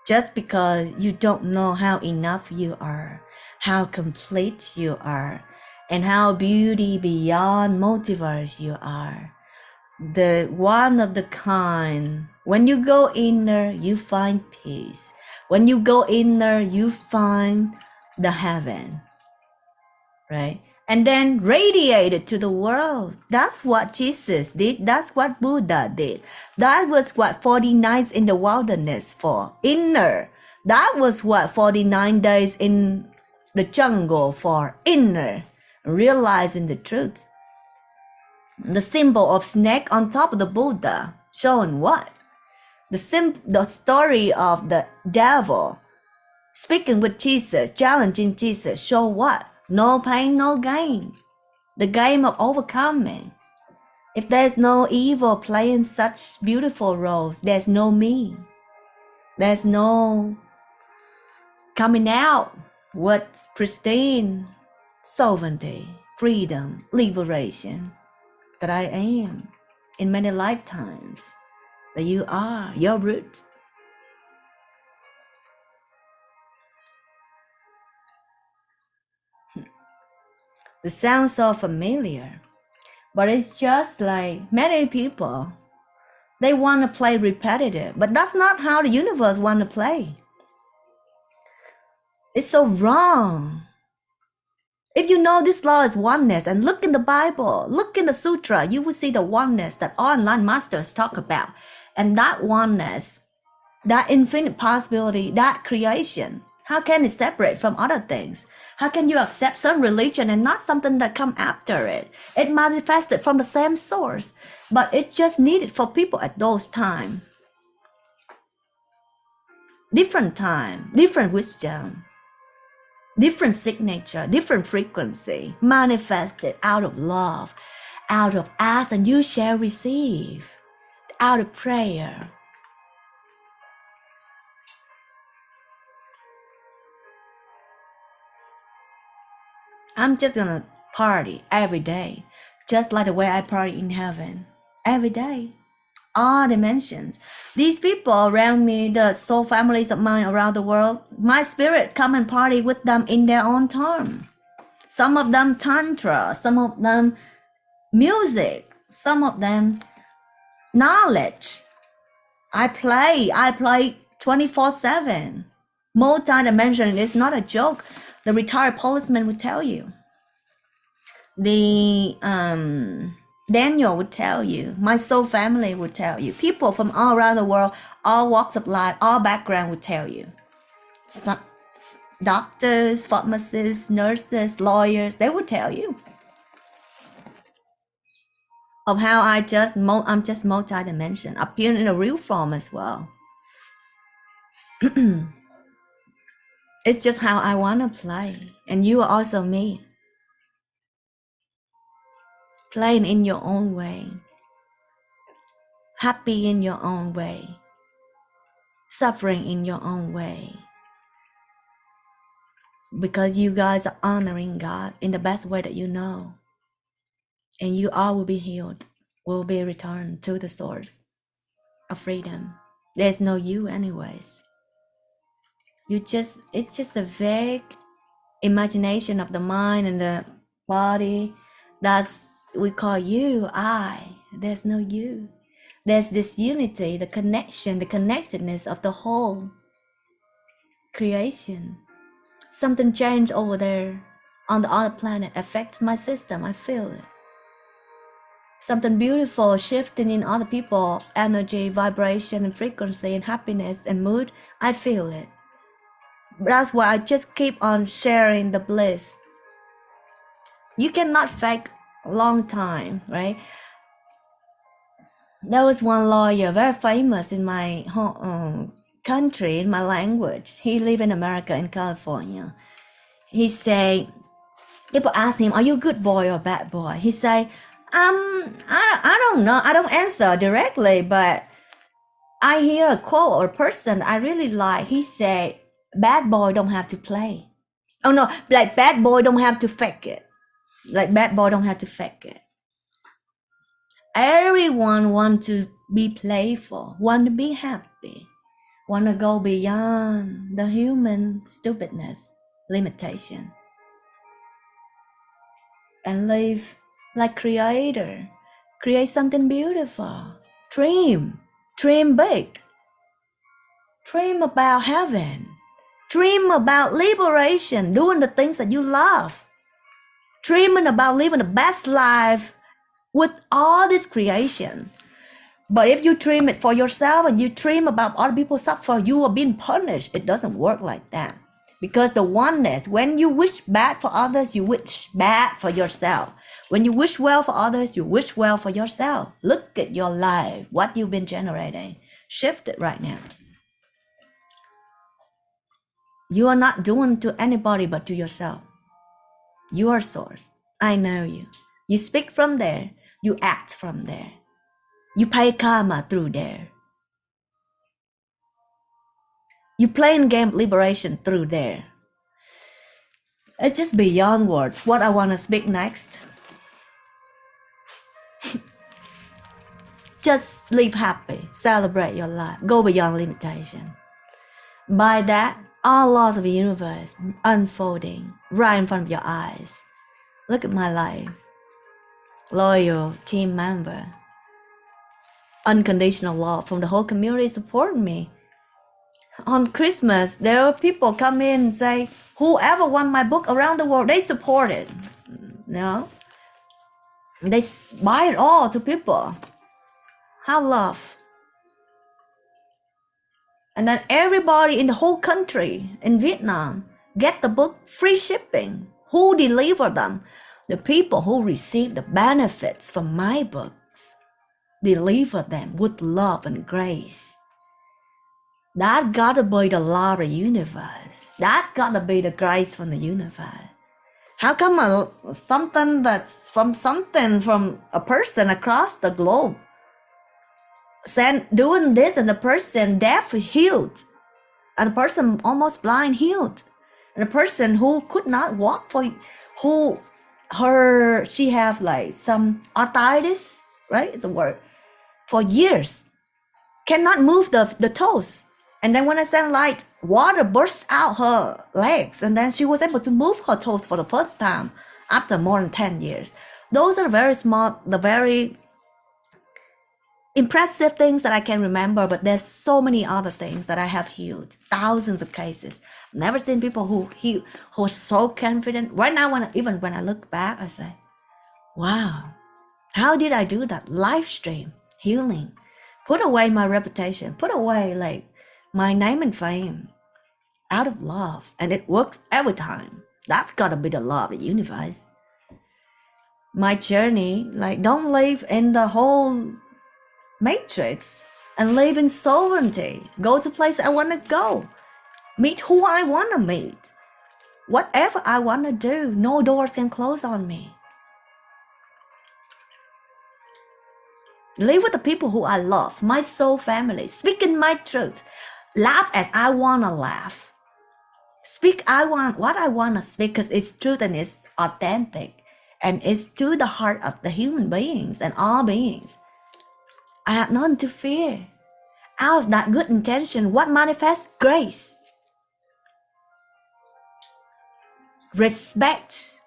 A: just because you don't know how enough you are, how complete you are, and how beauty beyond multiverse you are, the one of the kind. When you go inner, you find peace. When you go inner, you find the heaven, right? and then radiated to the world. That's what Jesus did. That's what Buddha did. That was what 40 nights in the wilderness for. Inner. That was what 49 days in the jungle for. Inner. Realizing the truth. The symbol of snake on top of the Buddha. Showing what? The story of the devil speaking with Jesus, challenging Jesus, show what? No pain, no gain. The game of overcoming. If there's no evil playing such beautiful roles, there's no me. There's no coming out with pristine sovereignty, freedom, liberation that I am in many lifetimes, that you are, your roots. It sounds so familiar, but it's just like many people, they want to play repetitive, but that's not how the universe want to play. It's so wrong. If you know this law is oneness, and look in the Bible, look in the sutra, you will see the oneness that all enlightened masters talk about. And that oneness, that infinite possibility, that creation, how can it separate from other things? How can you accept some religion and not something that come after it? It manifested from the same source, but it's just needed for people at those times. Different time, different wisdom, different signature, different frequency, manifested out of love, out of ask and you shall receive, out of prayer. I'm just gonna party every day, just like the way I party in heaven, every day, all dimensions. These people around me, the soul families of mine around the world, my spirit come and party with them in their own time. Some of them tantra, some of them music, some of them knowledge. I play 24/7. Multi-dimensional is not a joke. The retired policeman would tell you. The Daniel would tell you. My soul family would tell you. People from all around the world, all walks of life, all background would tell you. Some doctors, pharmacists, nurses, lawyers, they would tell you of how I'm just multi-dimensional, appearing in a real form as well. It's just how I want to play, and you are also me, playing in your own way, happy in your own way, suffering in your own way, because you guys are honoring God in the best way that you know, and you all will be healed, will be returned to the source of freedom. There's no you anyways. It's just a vague imagination of the mind and the body. That's we call you, I. There's no you. There's this unity, the connection, the connectedness of the whole creation. Something changed over there on the other planet affects my system. I feel it. Something beautiful shifting in other people, energy, vibration, and frequency, and happiness and mood. I feel it. That's why I just keep on sharing the bliss. You cannot fake a long time, right? There was one lawyer, very famous in my home, country, in my language. He lived in America, in California. He say, people ask him, "Are you a good boy or a bad boy?" He say, I don't know. I don't answer directly, but I hear a quote or a person I really like. He say, "Bad boy don't have to play." Oh no, like bad boy don't have to fake it. Like bad boy don't have to fake it. Everyone want to be playful, want to be happy, want to go beyond the human stupidness, limitation, and live like creator. Create something beautiful. Dream big. Dream about heaven. Dream about liberation, doing the things that you love. dreaming about living the best life with all this creation. But if you dream it for yourself and you dream about other people suffer, you are being punished. It doesn't work like that. Because the oneness, when you wish bad for others, you wish bad for yourself. When you wish well for others, you wish well for yourself. Look at your life, what you've been generating. Shift it right now. You are not doing to anybody but to yourself. You are source. I know you. You speak from there. You act from there. You pay karma through there. You playing game liberation through there. It's just beyond words. What I want to speak next. Just live happy. Celebrate your life. Go beyond limitation. By that, all laws of the universe unfolding right in front of your eyes. Look at my life. Loyal team member. Unconditional love from the whole community supporting me. On Christmas, there are people come in and say, whoever won my book around the world, they support it. You know? They buy it all to people. How love. And then everybody in the whole country, in Vietnam, get the book free shipping. Who deliver them? The people who receive the benefits from my books. Deliver them with love and grace. That gotta be the law of the universe. That gotta be the grace from the universe. How come something that's from a person across the globe doing this and the person deaf healed, and the person almost blind healed, and the person who could not walk she have like some arthritis, right? It's a word, for years, cannot move the toes. And then when I sent light, water burst out her legs, and then she was able to move her toes for the first time after more than 10 years. Those are very small, the very impressive things that I can remember, but there's so many other things that I have healed. Thousands of cases. I've never seen people who are so confident. Right now, when I look back, I say, wow, how did I do that? Live stream, healing, put away my reputation, put away like my name and fame out of love, and it works every time. That's gotta be the law of the universe. My journey, like, don't live in the whole matrix and live in sovereignty. Go to place I want to go, meet who I want to meet, whatever I want to do. No doors can close on me. Live with the people who I love, my soul family, speaking my truth. Laugh as I want to laugh. Speak what I want to speak, because it's truth and it's authentic. And it's to the heart of the human beings and all beings. I have nothing to fear. Out of that good intention, what manifests? Grace. Respect.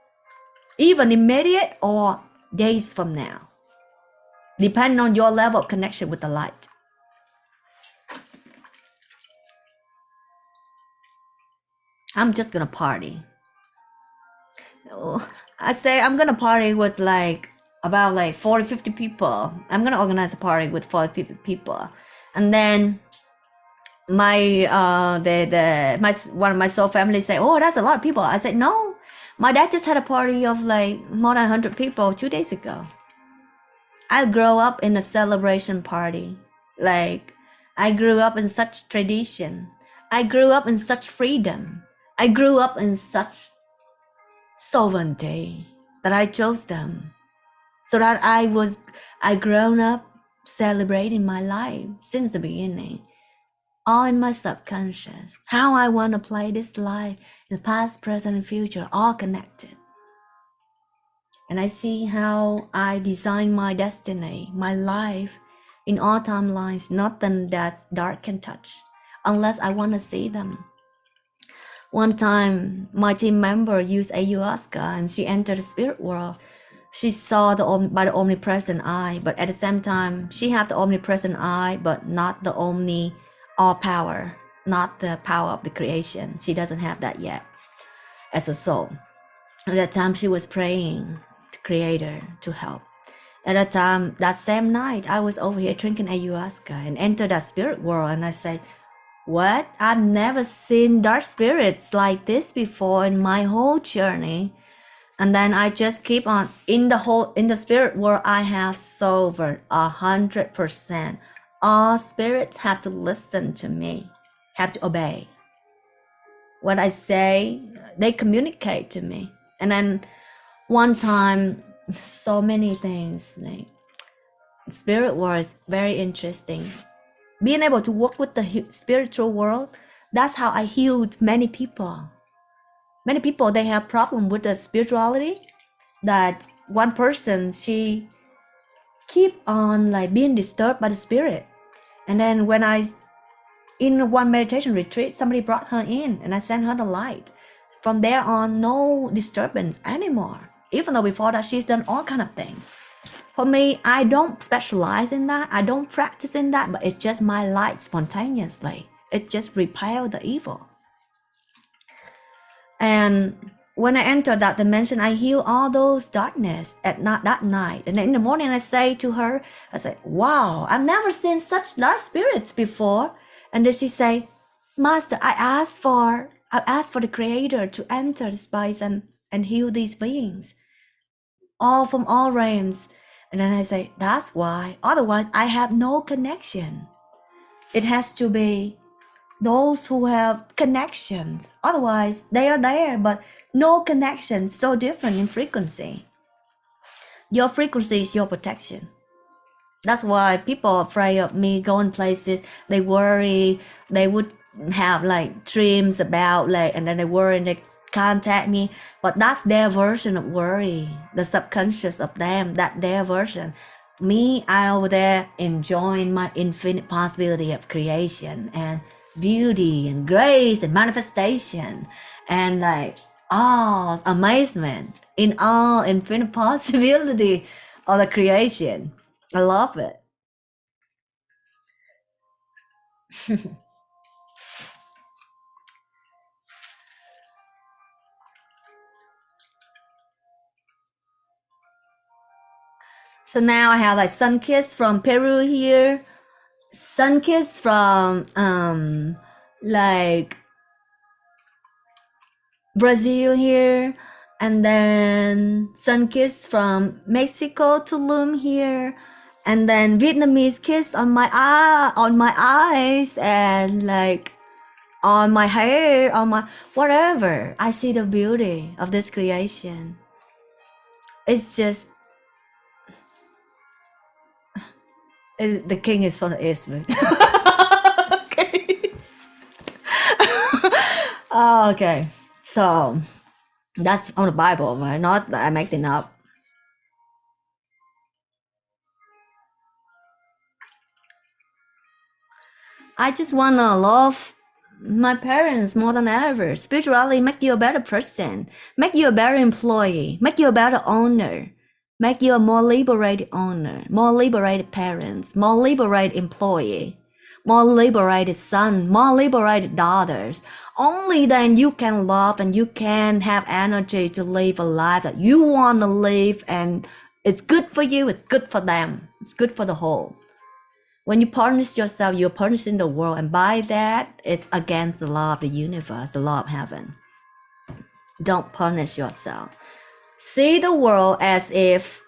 A: Even immediate or days from now. Depending on your level of connection with the light. I'm just gonna party. I say I'm gonna party with about 40, 50 people. I'm gonna organize a party with 40, 50 people. And then one of my soul family say, oh, that's a lot of people. I said, no, my dad just had a party of more than 100 people 2 days ago. I grew up in a celebration party. I grew up in such tradition. I grew up in such freedom. I grew up in such sovereignty that I chose them. So that I grown up celebrating my life since the beginning. All in my subconscious. How I want to play this life in the past, present, and future, all connected. And I see how I design my destiny, my life, in all timelines. Nothing that dark can touch, unless I want to see them. One time, my team member used ayahuasca and she entered the spirit world. She saw by the omnipresent eye, but at the same time, she had the omnipresent eye, but not the all power, not the power of the creation. She doesn't have that yet as a soul. At that time, she was praying to Creator to help. At that time, that same night, I was over here drinking ayahuasca and entered that spirit world. And I said, what? I've never seen dark spirits like this before in my whole journey. And then I just keep on in the spirit world. I have sobered 100%. All spirits have to listen to me, have to obey what I say. They communicate to me. And then one time, so many things. Like, spirit world is very interesting. Being able to work with the spiritual world, that's how I healed many people. Many people, they have problem with the spirituality. That one person, she keep on like being disturbed by the spirit. And then when in one meditation retreat, somebody brought her in and I sent her the light. From there on, no disturbance anymore. Even though before that, she's done all kind of things. For me, I don't specialize in that. I don't practice in that, but it's just my light spontaneously. It just repel the evil. And when I enter that dimension, I heal all those darkness at night, that night. And then in the morning, I say to her, I say, wow, I've never seen such dark spirits before. And then she say, Master, I asked for the Creator to enter the space and heal these beings, all from all realms. And then I say, that's why. Otherwise, I have no connection. It has to be those who have connections. Otherwise, they are there, but no connection. So different in frequency. Your frequency is your protection. That's why people are afraid of me going places. They worry. They would have like dreams about like, and then they worry and they contact me. But that's their version of worry. The subconscious of them, that their version. Me, I over there enjoying my infinite possibility of creation and beauty and grace and manifestation and like awe, amazement in all infinite possibility of the creation. I love it. So now I have like sun kiss from Peru here, sun kiss from like Brazil here, and then sun kiss from Mexico, Tulum here, and then Vietnamese kiss on my eyes, and like on my hair, on my whatever. I see the beauty of this creation. It's just the king is from the east. Okay. Oh, okay. So that's on the Bible, right? Not that I make it up. I just wanna love my parents more than ever. Spirituality make you a better person, make you a better employee, make you a better owner, make you a more liberated owner, more liberated parents, more liberated employee, more liberated son, more liberated daughters. Only then you can love and you can have energy to live a life that you want to live, and it's good for you, it's good for them, it's good for the whole. When you punish yourself, you're punishing the world, and by that, it's against the law of the universe, the law of heaven. Don't punish yourself. See the world as if,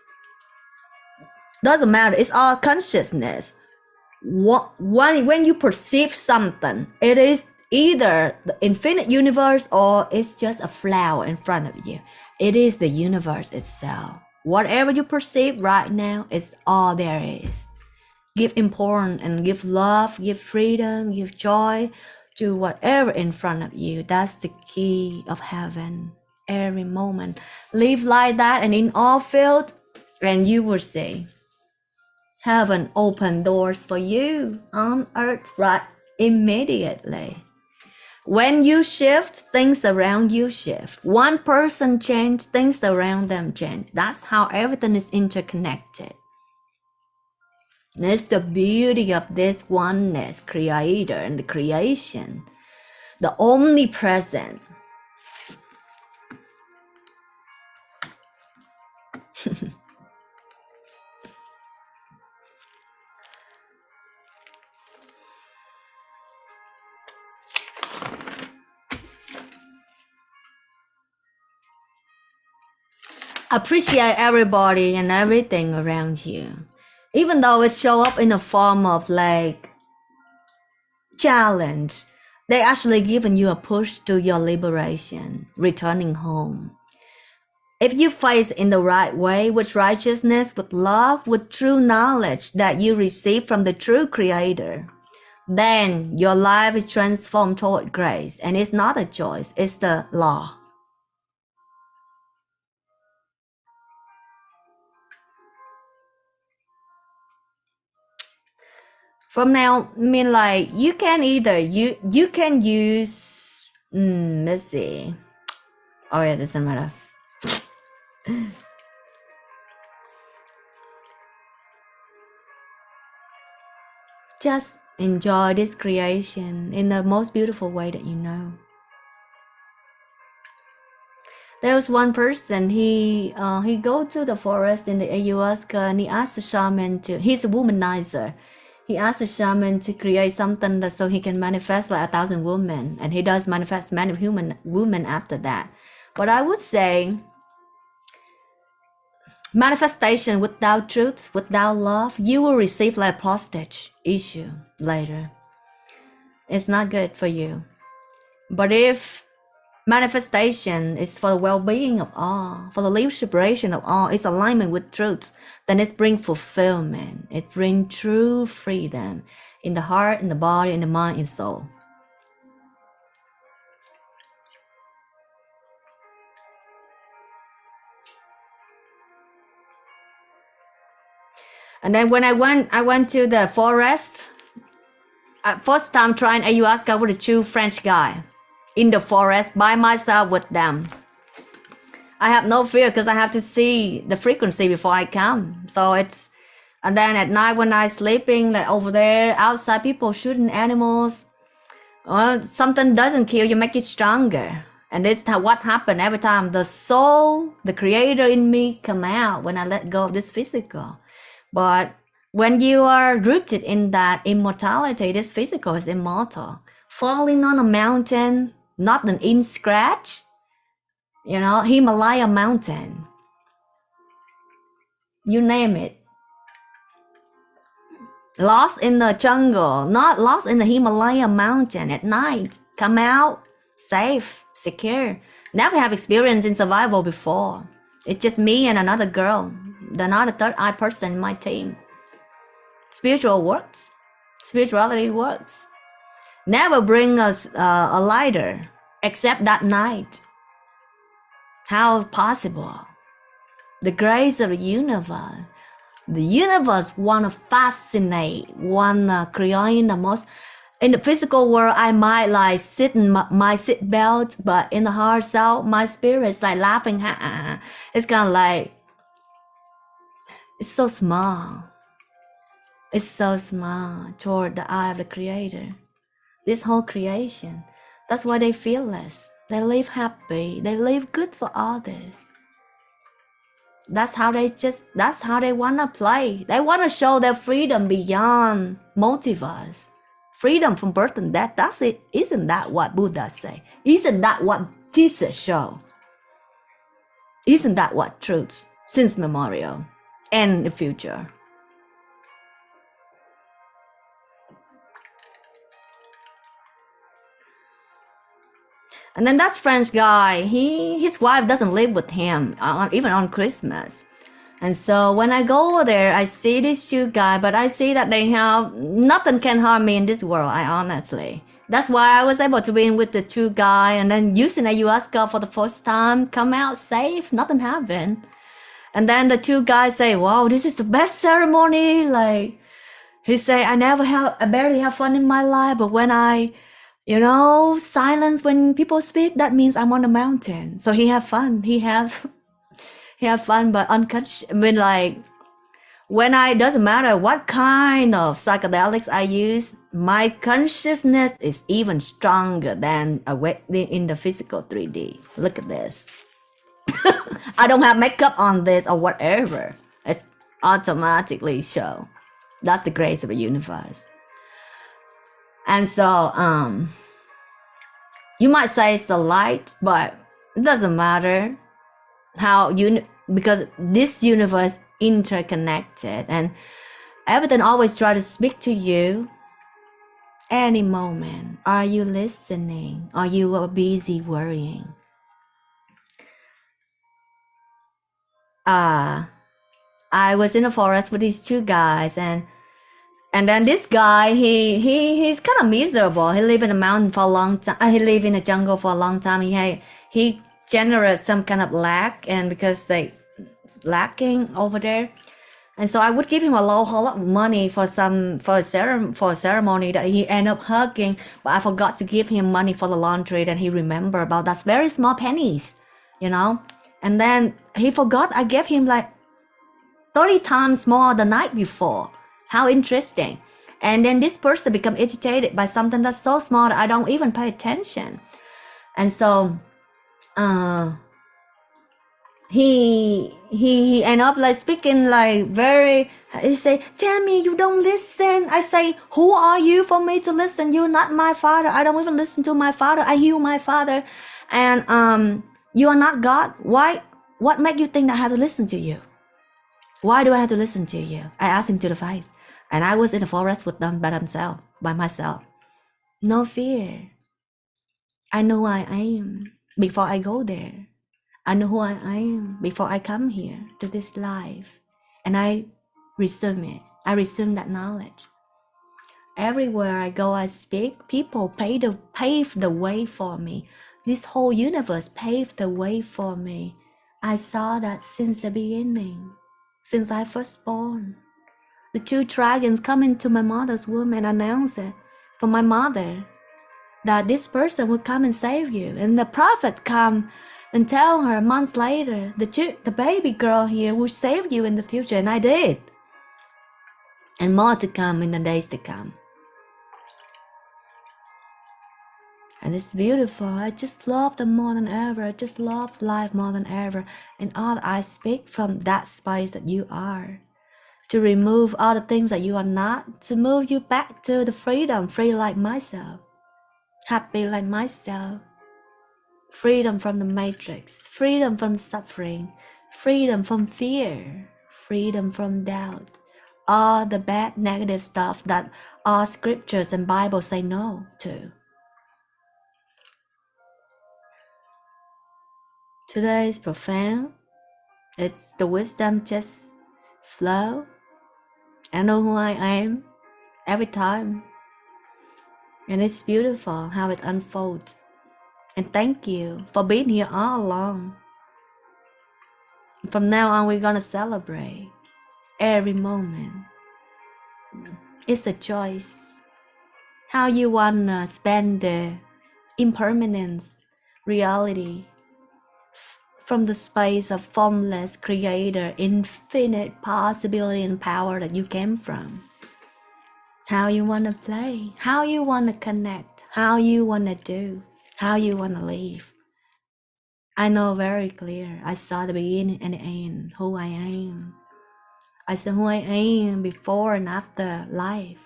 A: doesn't matter, it's all consciousness. When you perceive something, it is either the infinite universe or it's just a flower in front of you. It is the universe itself. Whatever you perceive right now is all there is. Give importance and give love, give freedom, give joy to whatever in front of you. That's the key of heaven. Every moment, live like that, and in all fields, and you will see heaven open doors for you on earth right immediately. When you shift, things around you shift. One person change, things around them change. That's how everything is interconnected. It's the beauty of this oneness, creator and the creation, the omnipresent. Appreciate everybody and everything around you, even though it show up in a form of like challenge. They actually giving you a push to your liberation, returning home. If you face in the right way, with righteousness, with love, with true knowledge that you receive from the true Creator, then your life is transformed toward grace, and it's not a choice, it's the law. From now, I mean, like, you can either you can use let's see. Oh yeah, doesn't matter. Just enjoy this creation in the most beautiful way that you know. There was one person, he go to the forest in the ayahuasca, and he asked the shaman to, he's a womanizer. He asked the shaman to create something that so he can manifest like 1,000 women, and he does manifest many women after that. But I would say manifestation without truth, without love, you will receive like prostate issue later. It's not good for you. But if manifestation is for the well-being of all, for the liberation of all, it's alignment with truth, then it brings fulfillment. It brings true freedom in the heart, in the body, in the mind, and soul. And then when I went to the forest. First time trying ayahuasca with a two French guy in the forest by myself with them. I have no fear because I have to see the frequency before I come. So it's, and then at night when I sleeping, like over there outside, people shooting animals. Well, something doesn't kill you, make you stronger. And this is what happened every time. The soul, the creator in me come out when I let go of this physical. But when you are rooted in that immortality, this physical is immortal. Falling on a mountain, not an inch scratch, you know, Himalaya mountain, you name it. Lost in the jungle, not lost in the Himalaya mountain at night. Come out safe, secure. Never have experience in survival before. It's just me and another girl. They're not a third eye person in my team. Spiritual works. Spirituality works. Never bring us a lighter except that night. How possible? The grace of the universe. The universe want to fascinate, want to create the most. In the physical world, I might like sit in my seat belt, but in the heart self, my spirit is like laughing. It's kind of like, it's so small. It's so small toward the eye of the Creator. This whole creation. That's why they feel less. They live happy. They live good for others. That's how they want to play. They want to show their freedom beyond multiverse. Freedom from birth and death. That's it. Isn't that what Buddha say? Isn't that what Jesus show? Isn't that what truths since memorial and the future? And then that French guy, his wife doesn't live with him, even on Christmas. And so when I go over there, I see these two guys, but I see that they have, nothing can harm me in this world, I honestly. That's why I was able to be in with the two guys, and then using ayahuasca for the first time, come out safe, nothing happened. And then the two guys say, wow, this is the best ceremony. Like, he say, I barely have fun in my life, but when I, silence when people speak, that means I'm on the mountain. So he have fun. He have fun, but unconscious. I mean, like, doesn't matter what kind of psychedelics I use, my consciousness is even stronger than in the physical 3D. Look at this. I don't have makeup on this or whatever. It's automatically show. That's the grace of the universe. And so you might say it's the light, but it doesn't matter how you, because this universe interconnected and everything always try to speak to you any moment. Are you listening? Are you busy worrying? I was in the forest with these two guys, and then this guy, he's kind of miserable. He lived in a mountain for a long time. He lived in a jungle for a long time. He generates some kind of lack, and because they lacking over there, and so I would give him a whole lot of money for a ceremony that he ended up hugging, but I forgot to give him money for the laundry. Then he remembered about that's very small pennies, you know. And then he forgot I gave him like 30 times more the night before. How interesting. And then this person become agitated by something that's so small that I don't even pay attention. And so he end up like speaking like very, he say, Tammie, you don't listen. I say, who are you for me to listen? You're not my father. I don't even listen to my father. I heal my father. And you are not God. Why? What make you think that I have to listen to you? Why do I have to listen to you? I asked him to the face. And I was in the forest with them by myself. No fear. I know who I am before I go there. I know who I am before I come here to this life. And I resume it. I resume that knowledge. Everywhere I go, I speak. People pave the way for me. This whole universe paved the way for me. I saw that since the beginning. Since I first born, the two dragons come into my mother's womb and announce it for my mother that this person will come and save you. And the prophet come and tell her months later, the baby girl here will save you in the future. And I did. And more to come in the days to come. And it's beautiful. I just love them more than ever. I just love life more than ever. And all I speak from that space that you are. To remove all the things that you are not, to move you back to the freedom, free like myself, happy like myself, freedom from the matrix, freedom from suffering, freedom from fear, freedom from doubt, all the bad negative stuff that all scriptures and Bible say no to. Today is profound. It's the wisdom just flow. I know who I am every time. And it's beautiful how it unfolds. And thank you for being here all along. From now on, we're gonna celebrate every moment. It's a choice. How you wanna spend the impermanence reality from the space of formless creator, infinite possibility and power that you came from. How you wanna play, how you wanna connect, how you wanna do, how you wanna live. I know very clear. I saw the beginning and the end, who I am. I saw who I am before and after life.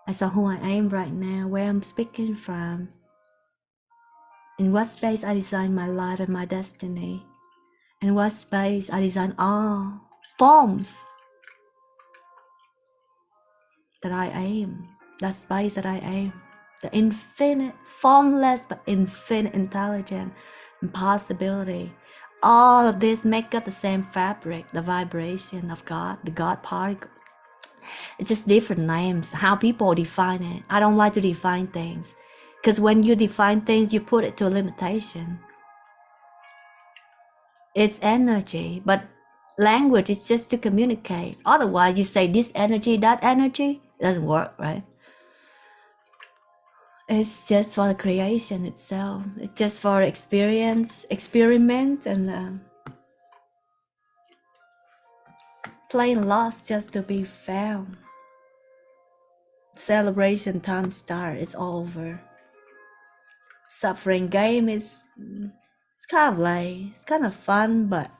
A: I saw who I am right now, where I'm speaking from. In what space I design my life and my destiny. In what space I design all forms that I am. That space that I am. The infinite, formless but infinite intelligence and possibility. All of this make up the same fabric, the vibration of God, the God particle. It's just different names, how people define it. I don't like to define things. Because when you define things, you put it to a limitation. It's energy, but language is just to communicate. Otherwise, you say this energy, that energy, it doesn't work, right? It's just for the creation itself. It's just for experience, experiment, and plain lost just to be found. Celebration time start. It's over. Suffering game is it's kind of fun, but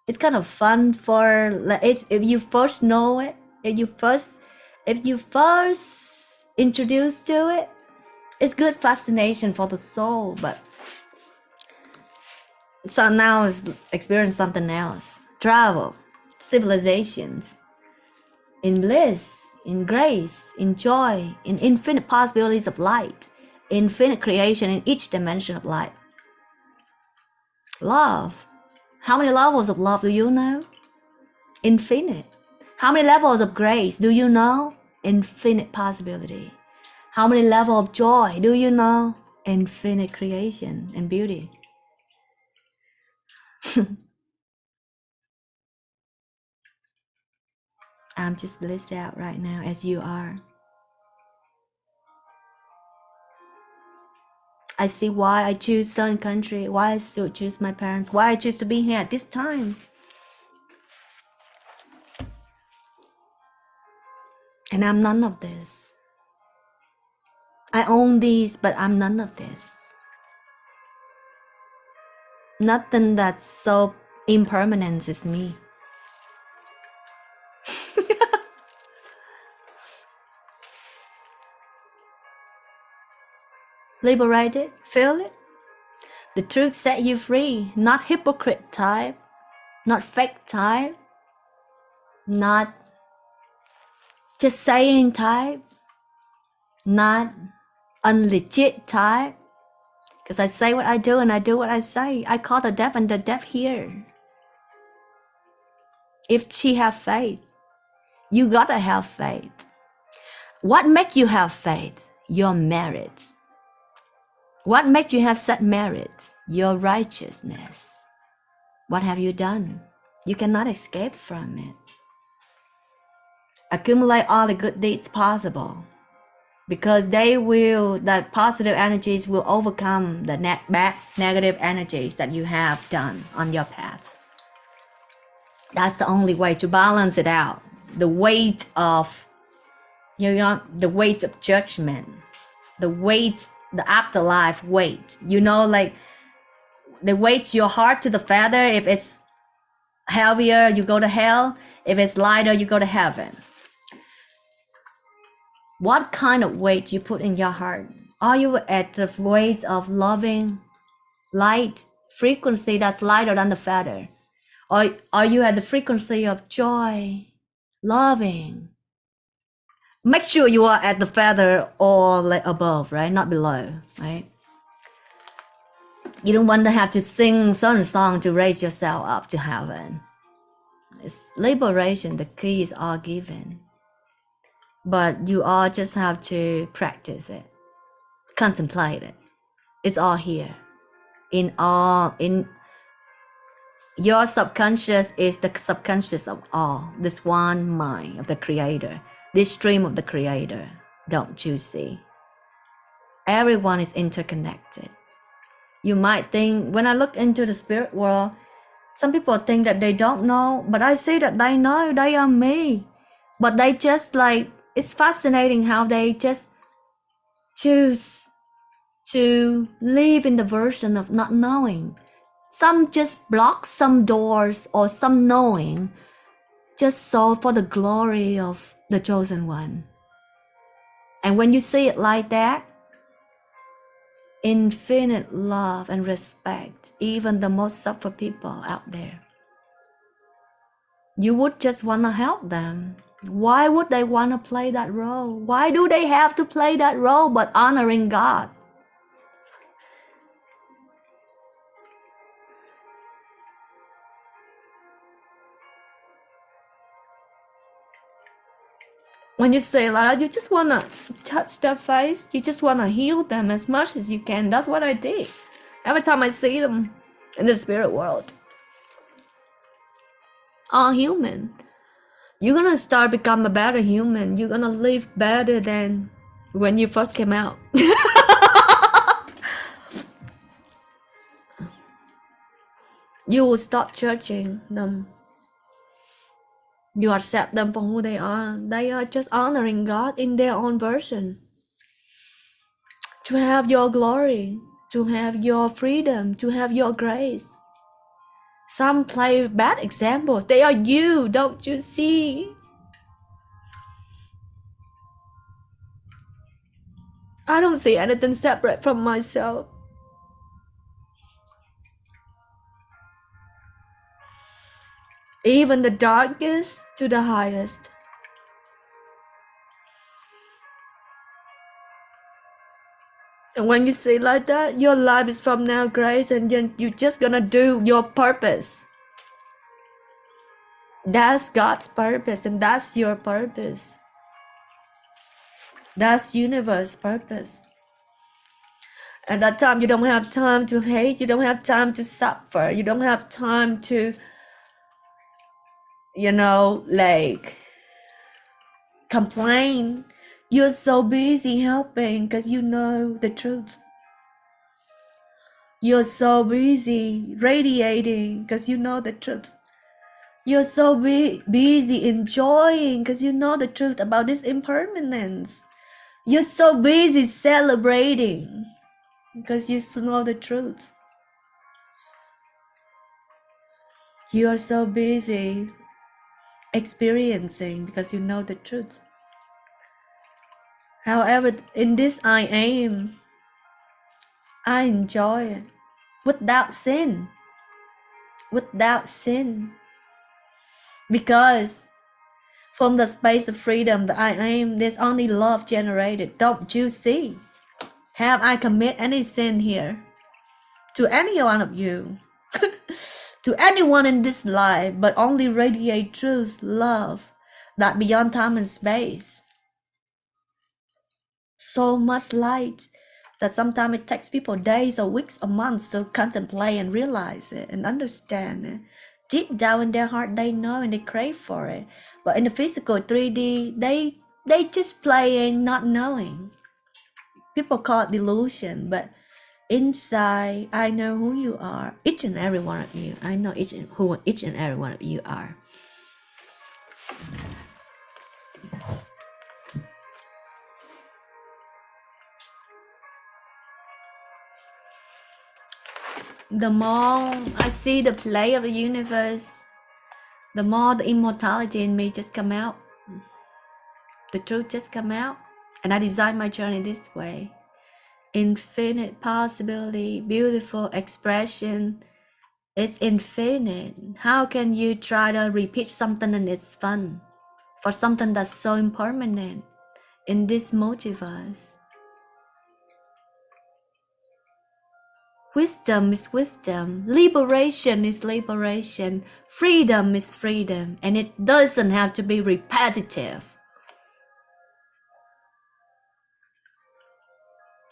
A: it's kind of fun for like if you first know it, if you first introduced to it, it's good fascination for the soul. But so now is experience something else. Travel, civilizations, in bliss, in grace, in joy, in infinite possibilities of light, infinite creation in each dimension of light. Love. How many levels of love do you know? Infinite. How many levels of grace do you know? Infinite possibility. How many levels of joy do you know? Infinite creation and beauty. I'm just blissed out right now as you are. I see why I choose certain country, why I still choose my parents, why I choose to be here at this time. And I'm none of this. I own these, but I'm none of this. Nothing that's so impermanent is me. Liberated, feel it. The truth set you free, not hypocrite type, not fake type, not just saying type, not unlegit type. Because I say what I do and I do what I say. I call the deaf and the deaf hear. If she have faith, you gotta have faith. What makes you have faith? Your merits. What makes you have such merits? Your righteousness. What have you done? You cannot escape from it. Accumulate all the good deeds possible, because that positive energies will overcome the bad negative energies that you have done on your path. That's the only way to balance it out. The weight of the weight of judgment, the afterlife weight, like the weight your heart to the feather. If it's heavier, you go to hell. If it's lighter, you go to heaven. What kind of weight you put in your heart? Are you at the weight of loving light frequency that's lighter than the feather? Or are you at the frequency of joy, loving? Make sure you are at the feather or like above, right? Not below, right? You don't want to have to sing certain song to raise yourself up to heaven. It's liberation. The keys are given. But you all just have to practice it, contemplate it. It's all here. In your subconscious is the subconscious of all. This one mind of the Creator, this stream of the Creator. Don't you see? Everyone is interconnected. You might think, when I look into the spirit world, some people think that they don't know, but I say that they know, they are me. But they just it's fascinating how they just choose to live in the version of not knowing. Some just block some doors or some knowing, just so for the glory of the chosen one. And when you see it like that, infinite love and respect, even the most suffered people out there, you would just want to help them. Why would they want to play that role? Why do they have to play that role but honoring God? When you say like you just want to touch their face, you just want to heal them as much as you can. That's what I did. Every time I see them in the spirit world, all human. You're gonna start become a better human. You're gonna live better than when you first came out. You will stop judging them. You accept them for who they are. They are just honoring God in their own version. To have your glory, to have your freedom, to have your grace. Some play bad examples. They are you, don't you see? I don't see anything separate from myself. Even the darkest to the highest. And when you say like that, your life is from now grace, and then you're just gonna do your purpose. That's God's purpose, and that's your purpose. That's universe purpose. At that time, you don't have time to hate, you don't have time to suffer, you don't have time to, like complain. You're so busy helping because you know the truth. You're so busy radiating because you know the truth. You're so busy enjoying because you know the truth about this impermanence. You're so busy celebrating because you know the truth. You are so busy experiencing because you know the truth. However, in this I am, I enjoy it without sin. Without sin. Because from the space of freedom that I am, there's only love generated. Don't you see? Have I commit any sin here? To any one of you? To anyone in this life, but only radiate truth, love, that beyond time and space. So much light that sometimes it takes people days or weeks or months to contemplate and realize it and understand it. Deep down in their heart, they know and they crave for it. But in the physical 3D, they just playing, not knowing. People call it delusion, but inside, I know who you are. Each and every one of you. I know who each and every one of you are. The more I see the play of the universe, the more the immortality in me just come out. The truth just come out. And I design my journey this way. Infinite possibility, beautiful expression. It's infinite. How can you try to repeat something and it's fun for something that's so impermanent in this multiverse? Wisdom is wisdom. Liberation is liberation. Freedom is freedom. And it doesn't have to be repetitive.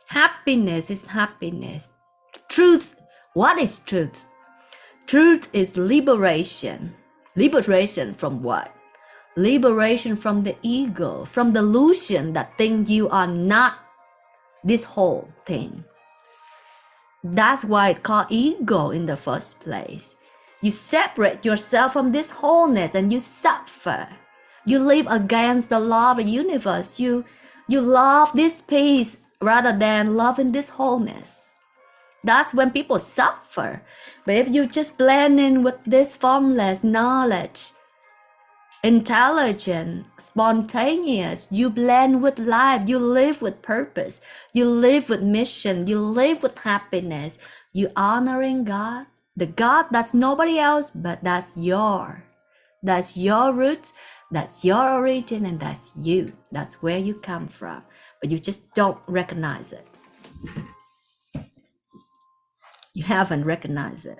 A: Happiness is happiness. Truth. What is truth? Truth is liberation. Liberation from what? Liberation from the ego, from the illusion that thinks you are not this whole thing. That's why it's called ego in the first place. You separate yourself from this wholeness and you suffer. You live against the law of the universe. You love this peace rather than loving this wholeness. That's when people suffer. But if you just blend in with this formless knowledge, intelligent, spontaneous, you blend with life, you live with purpose, you live with mission, you live with happiness, you honoring God, the God that's nobody else, but that's your roots, that's your origin, and that's you. That's where you come from. But you just don't recognize it. You haven't recognized it.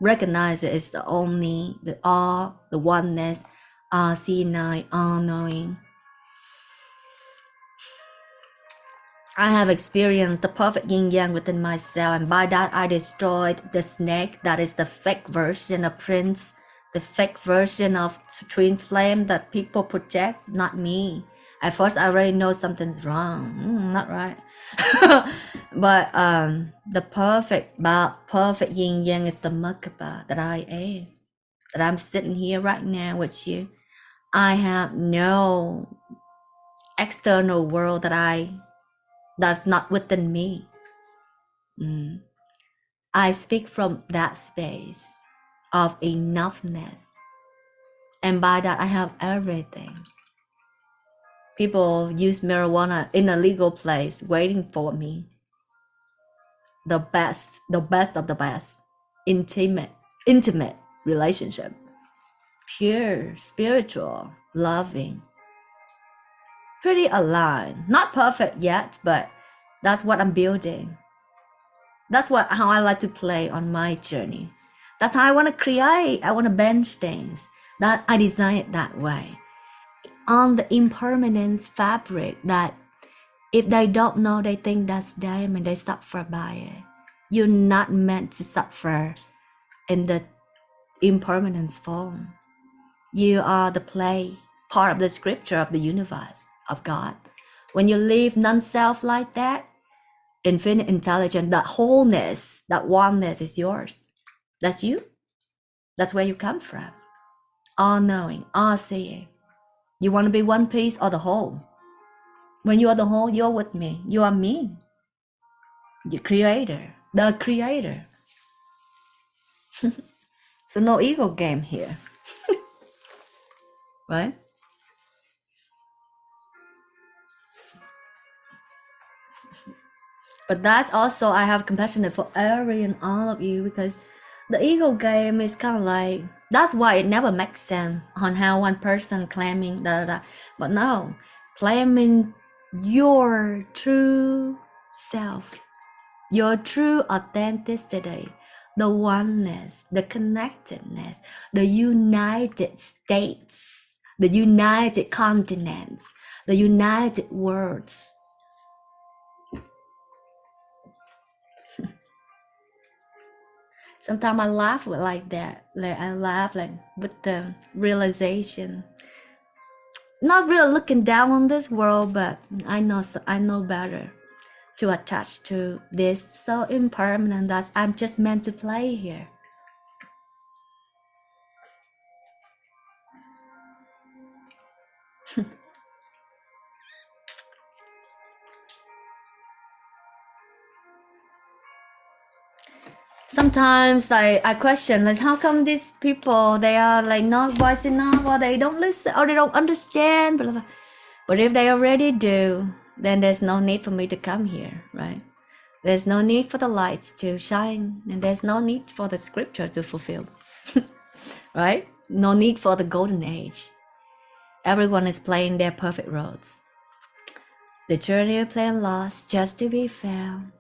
A: Recognize it is the only, the all, the oneness, all seeing, all knowing. I have experienced the perfect yin yang within myself, and by that I destroyed the snake that is the fake version of Prince, the fake version of twin flame that people project, not me. At first I already know something's wrong, not right. But the perfect yin yang is the Merkaba that I am, that I'm sitting here right now with you. I have no external world that's not within me. I speak from that space of enoughness. And by that, I have everything. People use marijuana in a legal place waiting for me. The best of the best. Intimate relationship. Pure, spiritual, loving. Pretty aligned. Not perfect yet, but that's what I'm building. That's how I like to play on my journey. That's how I want to create. I want to bench things. That I design it that way. On the impermanence fabric that if they don't know, they think that's them and they suffer by it. You're not meant to suffer in the impermanence form. You are the play, part of the scripture of the universe, of God. When you live non-self like that, infinite intelligence, that wholeness, that oneness is yours. That's you. That's where you come from. All knowing, all seeing. You want to be one piece or the whole. When you are the whole, you're with me. You are me. The creator. The creator. So no ego game here. Right? But that's also, I have compassion for every and all of you, because the ego game is kind of like, that's why it never makes sense on how one person claiming da. But no, claiming your true self, your true authenticity, the oneness, the connectedness, the United States, the United Continents, the United Worlds. Sometimes I laugh like that. Like I laugh like with the realization. Not really looking down on this world, but I know better to attach to this so impermanent that I'm just meant to play here. Sometimes I question, like, how come these people, they are like not wise enough, or they don't listen, or they don't understand, blah, blah. But if they already do, then there's no need for me to come here, right? There's no need for the lights to shine, and there's no need for the scripture to fulfill, right? No need for the golden age. Everyone is playing their perfect roles. The journey of playing lost just to be found,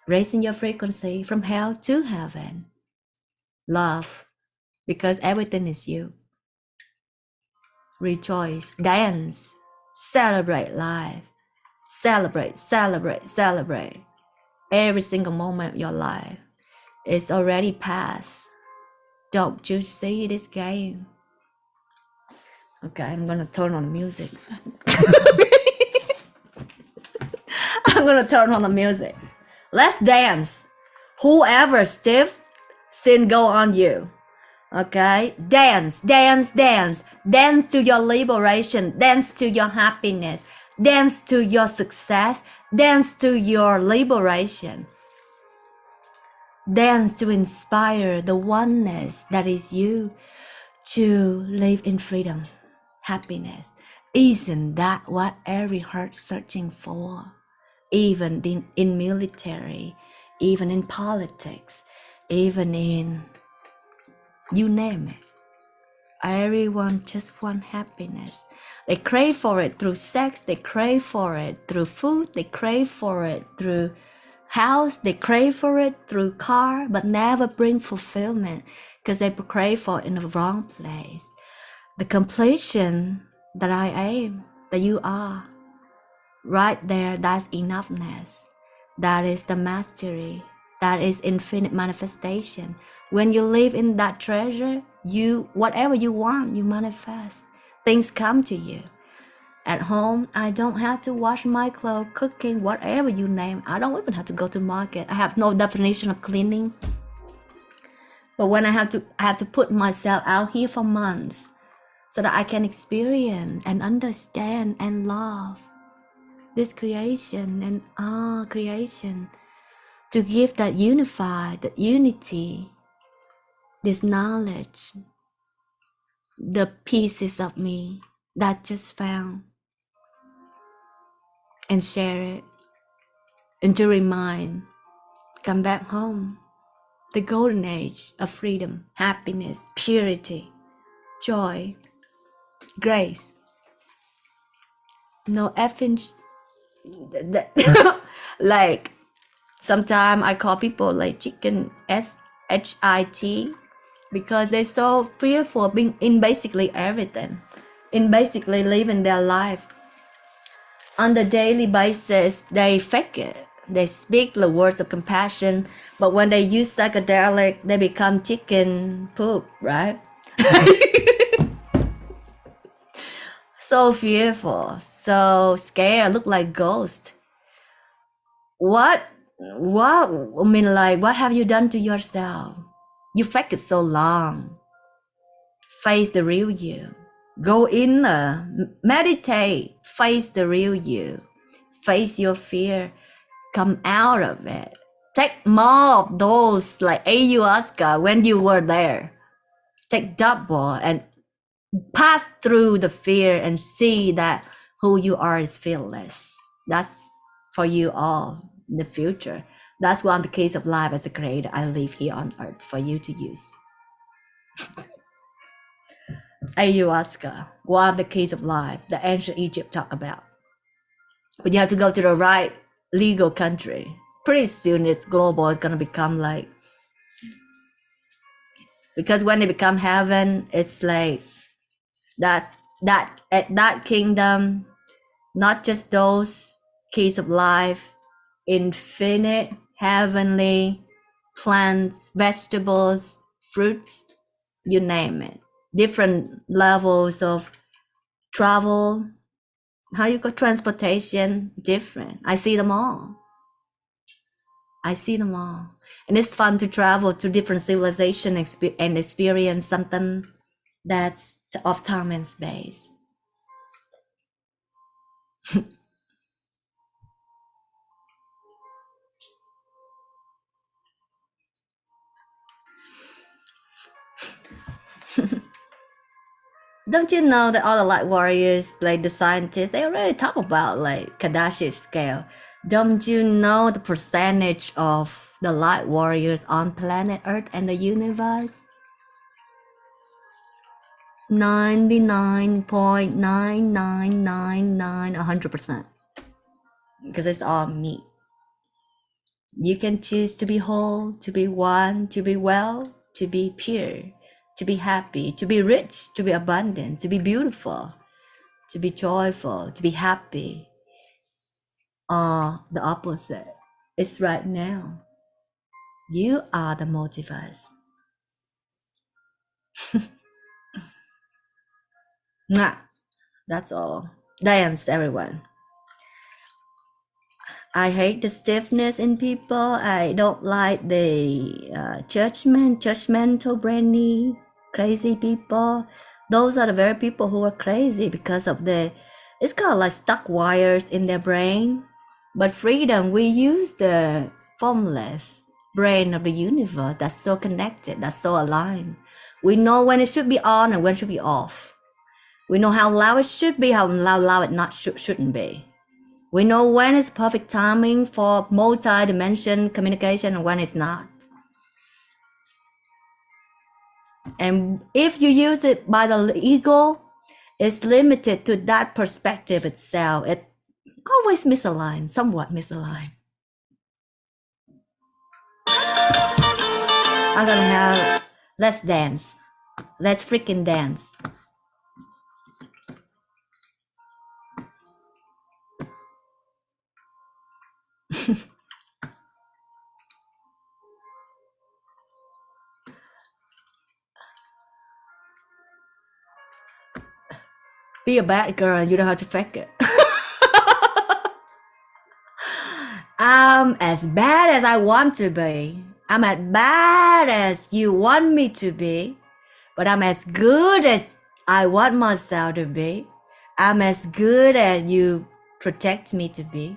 A: raising your frequency from hell to heaven. Love, because everything is you. Rejoice, dance, celebrate life. Celebrate, celebrate, celebrate. Every single moment of your life is already past. Don't you see this game? Okay, I'm gonna turn on the music. I'm gonna turn on the music. Let's dance. Whoever stiff, sin go on you. Okay, dance, dance, dance. Dance to your liberation. Dance to your happiness. Dance to your success. Dance to your liberation. Dance to inspire the oneness that is you to live in freedom, happiness. Isn't that what every heart searching for? Even in military, even in politics, even in, you name it. Everyone just want happiness. They crave for it through sex, they crave for it through food, they crave for it through house, they crave for it through car, but never bring fulfillment because they crave for it in the wrong place. The completion that I am, that you are, right there, that's enoughness. That is the mastery. That is infinite manifestation. When you live in that treasure, you, whatever you want, you manifest. Things come to you. At home, I don't have to wash my clothes, cooking, whatever you name. I don't even have to go to market. I have no definition of cleaning. But when I have to put myself out here for months so that I can experience and understand and love this creation and creation to give that unified, that unity, this knowledge, the pieces of me that just found, and share it, and to remind, come back home, the golden age of freedom, happiness, purity, joy, grace. No effing like sometimes I call people like chicken shit because they're so fearful being in basically everything, in basically living their life on the daily basis. They fake it, they speak the words of compassion, but when they use psychedelic they become chicken poop, right? So fearful, so scared, look like ghost. What I mean, like, what have you done to yourself? You fake it so long. Face the real you. Go inner, meditate, face the real you. Face your fear, come out of it. Take more of those like ayahuasca when you were there. Take double and pass through the fear and see that who you are is fearless. That's for you all in the future. That's one of the keys of life as a creator I leave here on earth for you to use. Ayahuasca, one of the keys of life that ancient Egypt talk about. But you have to go to the right legal country. Pretty soon it's global, it's gonna become like, because when it become heaven, it's like that at that kingdom, not just those keys of life, infinite heavenly plants, vegetables, fruits, you name it, different levels of travel, how you got transportation, different. I see them all. And it's fun to travel to different civilization and experience something that's of time and space. Don't you know that all the light warriors, like the scientists, they already talk about like Kardashev scale. Don't you know the percentage of the light warriors on planet Earth and the universe? 99.9999 100%. Because it's all me. You can choose to be whole, to be one, to be well, to be pure, to be happy, to be rich, to be abundant, to be beautiful, to be joyful, to be happy, or the opposite. It's right now. You are the multiverse. Nah, that's all. Dance, everyone. I hate the stiffness in people. I don't like the judgmental, brainy, crazy people. Those are the very people who are crazy because of it's kind of like stuck wires in their brain. But freedom, we use the formless brain of the universe that's so connected, that's so aligned. We know when it should be on and when it should be off. We know how loud it should be, how loud it shouldn't be. We know when it's perfect timing for multi-dimension communication and when it's not. And if you use it by the ego, it's limited to that perspective itself. It always misaligned, somewhat misaligned. I'm gonna have, let's dance. Let's freaking dance. Be a bad girl, you don't have to fake it. I'm as bad as I want to be. I'm as bad as you want me to be. But I'm as good as I want myself to be. I'm as good as you protect me to be.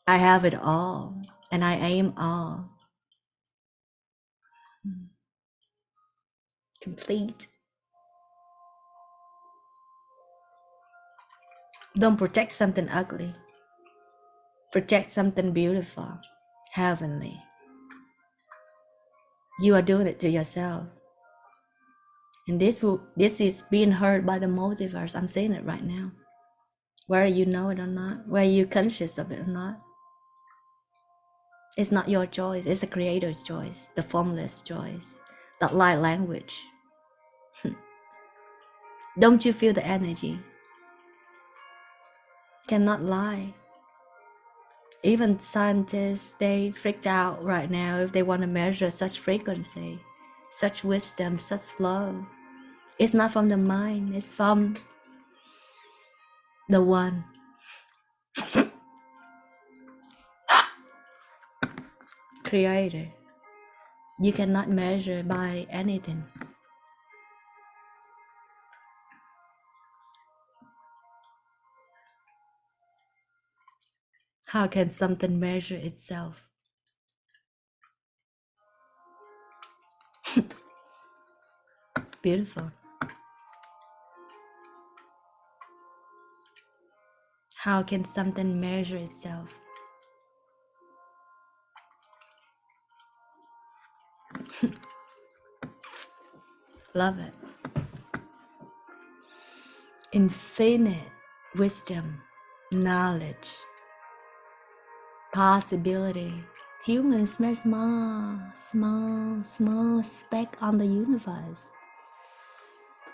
A: I have it all. and I am all. Complete. Don't protect something ugly. Protect something beautiful, heavenly. You are doing it to yourself. And this is being heard by the multiverse. I'm saying it right now. Whether you know it or not, whether you're conscious of it or not. It's not your choice, it's a creator's choice, the formless choice, that light language. Don't you feel the energy? Cannot lie. Even scientists, they freaked out right now if they want to measure such frequency, such wisdom, such love. It's not from the mind, it's from the one. Creator. You cannot measure by anything. How can something measure itself? Beautiful. How can something measure itself? Love it. Infinite wisdom, knowledge, possibility. Humans are small speck on the universe.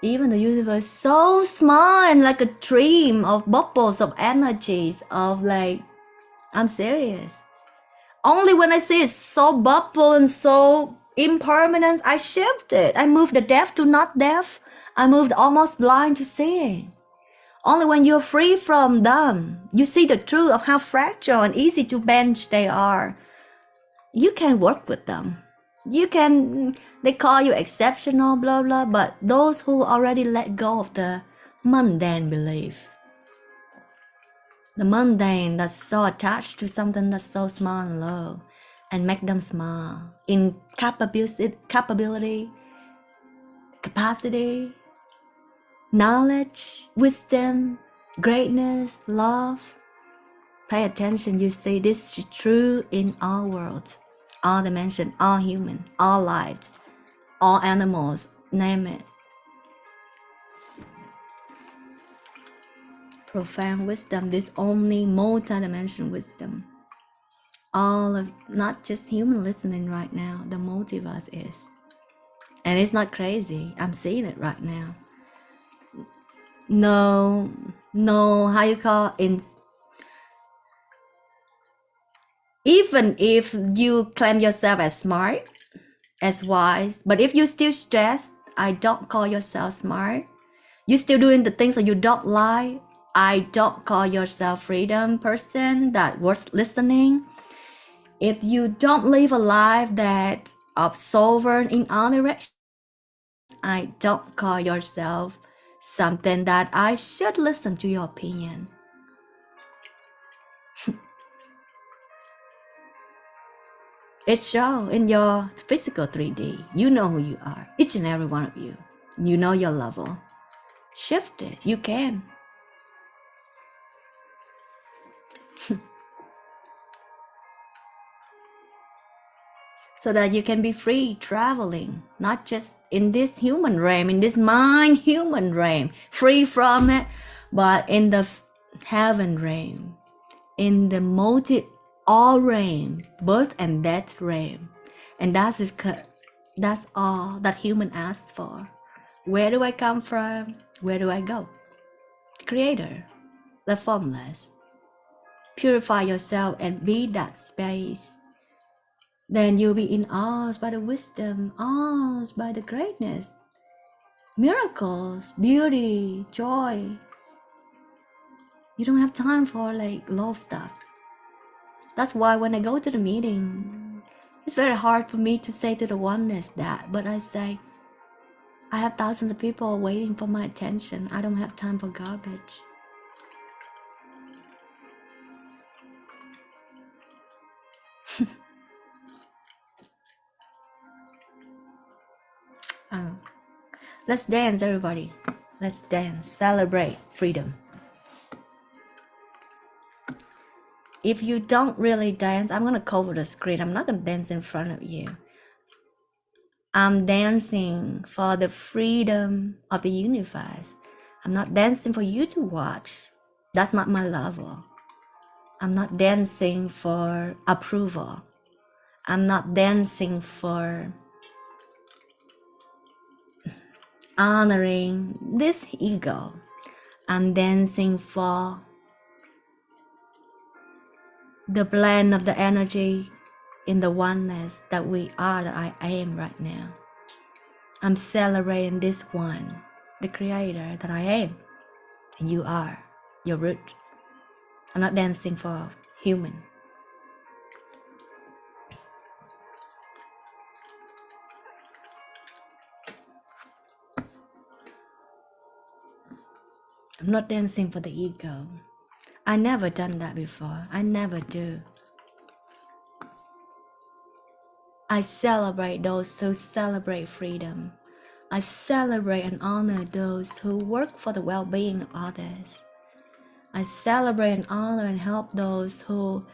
A: Even the universe so small and like a dream of bubbles of energies of like, I'm serious. Only when I see it so bubble and so impermanent, I shift it. I move the deaf to not deaf. I moved almost blind to seeing. Only when you're free from them, you see the truth of how fragile and easy to bend they are. You can work with them. They call you exceptional, blah, blah, but those who already let go of the mundane belief, the mundane that's so attached to something that's so small and low, and make them small in capability, capacity, knowledge, wisdom, greatness, love. Pay attention, you see this is true in all worlds, all dimensions, all human, all lives, all animals, name it. Profound wisdom, this only multi-dimensional wisdom. All of, not just human listening right now, the multiverse is. And it's not crazy, I'm seeing it right now. No, how you call it? Even if you claim yourself as smart, as wise, but if you still stress, I don't call yourself smart. You still doing the things that you don't like, I don't call yourself freedom person that worth listening. If you don't live a life that's of sovereign in all directions, I don't call yourself something that I should listen to your opinion. It's show in your physical 3D. You know who you are, each and every one of you. You know your level. Shift it, you can. So that you can be free traveling, not just in this human realm, in this mind human realm, free from it, but in the heaven realm, in the all realms, birth and death realm. And that's all that human asks for. Where do I come from? Where do I go? Creator, the formless. Purify yourself and be that space. Then you'll be in awe by the wisdom, awe by the greatness, miracles, beauty, joy. You don't have time for like low stuff. That's why when I go to the meeting, it's very hard for me to say to the oneness that, but I say, I have thousands of people waiting for my attention. I don't have time for garbage. Let's dance, everybody. Let's dance. Celebrate freedom. If you don't really dance, I'm gonna cover the screen. I'm not gonna dance in front of you. I'm dancing for the freedom of the universe. I'm not dancing for you to watch. That's not my level. I'm not dancing for approval. I'm not dancing for honoring this ego. I'm dancing for the blend of the energy in the oneness that we are, that I am right now. I'm celebrating this one, the creator that I am, and you are, your root. I'm not dancing for human. I'm not dancing for the ego. I never done that before. I never do. I celebrate those who celebrate freedom. I celebrate and honor those who work for the well-being of others. I celebrate and honor and help those who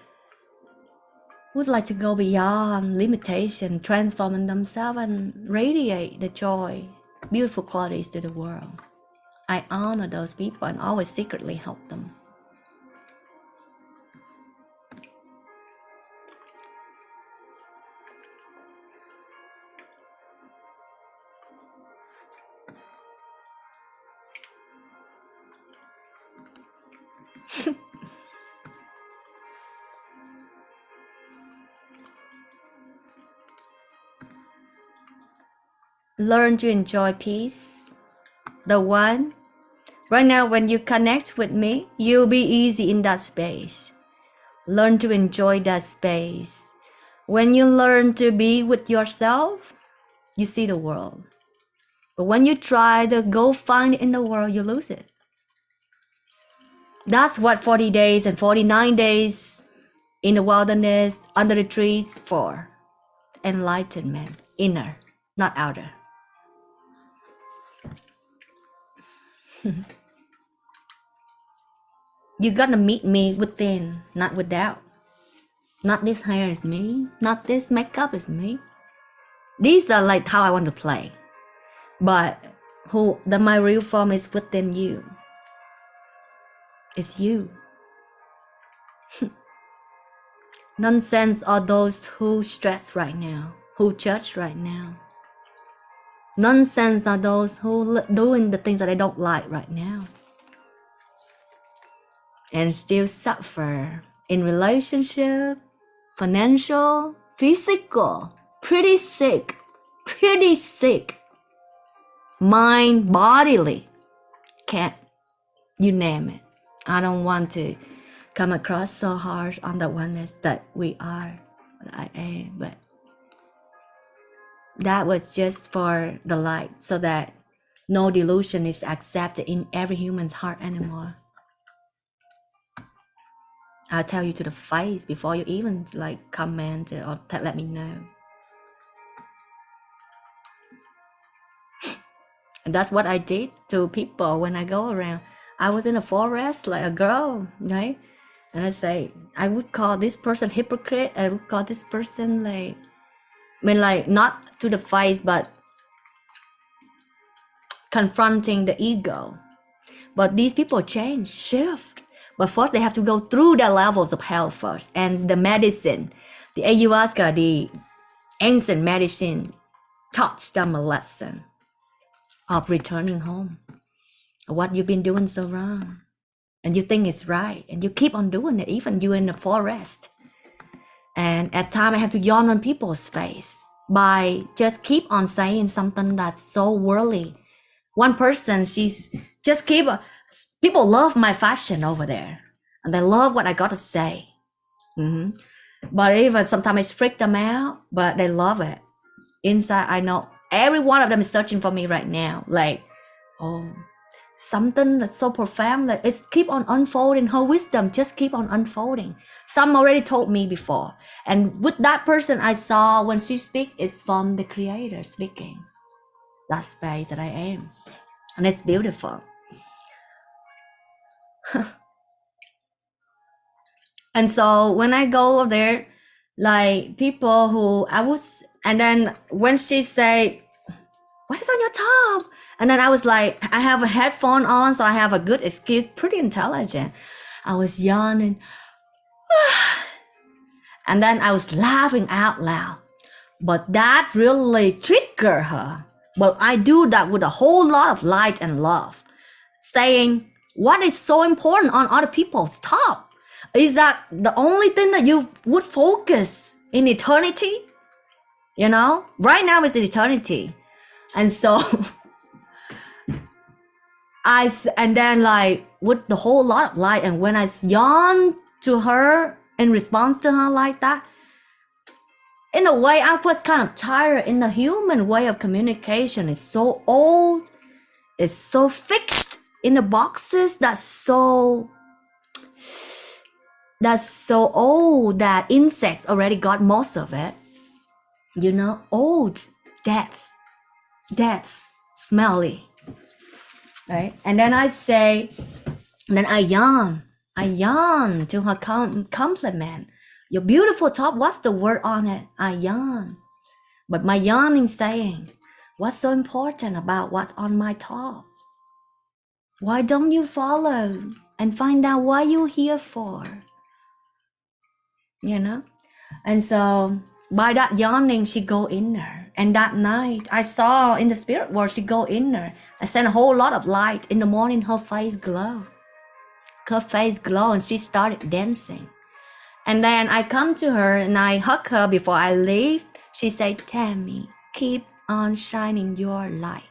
A: would like to go beyond limitation, transforming themselves and radiate the joy, beautiful qualities to the world. I honor those people and always secretly help them. Learn to enjoy peace. The one, right now when you connect with me, you'll be easy in that space. Learn to enjoy that space. When you learn to be with yourself, you see the world. But when you try to go find it in the world, you lose it. That's what 40 days and 49 days in the wilderness, under the trees for. Enlightenment, inner, not outer. You gotta meet me within, not without. Not this hair is me, not this makeup is me. These are like how I want to play. But my real form is within you. It's you. Nonsense are those who stress right now, who judge right now. Nonsense are those who doing the things that I don't like right now. And still suffer in relationship, financial, physical, pretty sick, mind, bodily, can't, you name it. I don't want to come across so harsh on the oneness that we are, that I am, but that was just for the light, so that no delusion is accepted in every human's heart anymore. I'll tell you to the face before you even like comment it or let me know. And that's what I did to people when I go around. I was in a forest like a girl, right? And I say, I would call this person hypocrite. I would call this person like, I mean, like not to the face, but confronting the ego. But these people change, shift. But first they have to go through the levels of hell first. And the medicine, the ayahuasca, the ancient medicine taught them a lesson of returning home. What you've been doing so wrong. And you think it's right. And you keep on doing it, even you're in the forest. And at times I have to yawn on people's face by just keep on saying something that's so worldly. One person, she's just people love my fashion over there. And they love what I got to say. But even sometimes it freaks them out, but they love it. Inside, I know every one of them is searching for me right now. Like, oh, something that's so profound that it's keep on unfolding. Her wisdom just keep on unfolding. Some already told me before. And with that person I saw when she speak, it's from the creator speaking. that space that I am. And it's beautiful. And so when I go over there, like people who I was, and then when she say, what is on your top? And then I was like, I have a headphone on, so I have a good excuse, pretty intelligent. I was yawning. And then I was laughing out loud. But that really triggered her. But I do that with a whole lot of light and love, saying what is so important on other people's top is that the only thing that you would focus in eternity, you know, right now is eternity. And so and then like with the whole lot of light, and when I yawned to her in response to her like that, in a way I was kind of tired. In the human way of communication, it's so old, it's so fixed in the boxes, that's so old that insects already got most of it, you know, old, death, smelly, right? And then I say, and then I yawn to her compliment. Your beautiful top, what's the word on it? I yawn. But my yawning saying, what's so important about what's on my top? Why don't you follow and find out what you're here for? You know? And so by that yawning, she go inner. And that night, I saw in the spirit world, she go inner. I sent a whole lot of light. In the morning, her face glowed. And she started dancing. And then I come to her and I hug her before I leave. She said, Tammie, keep on shining your light.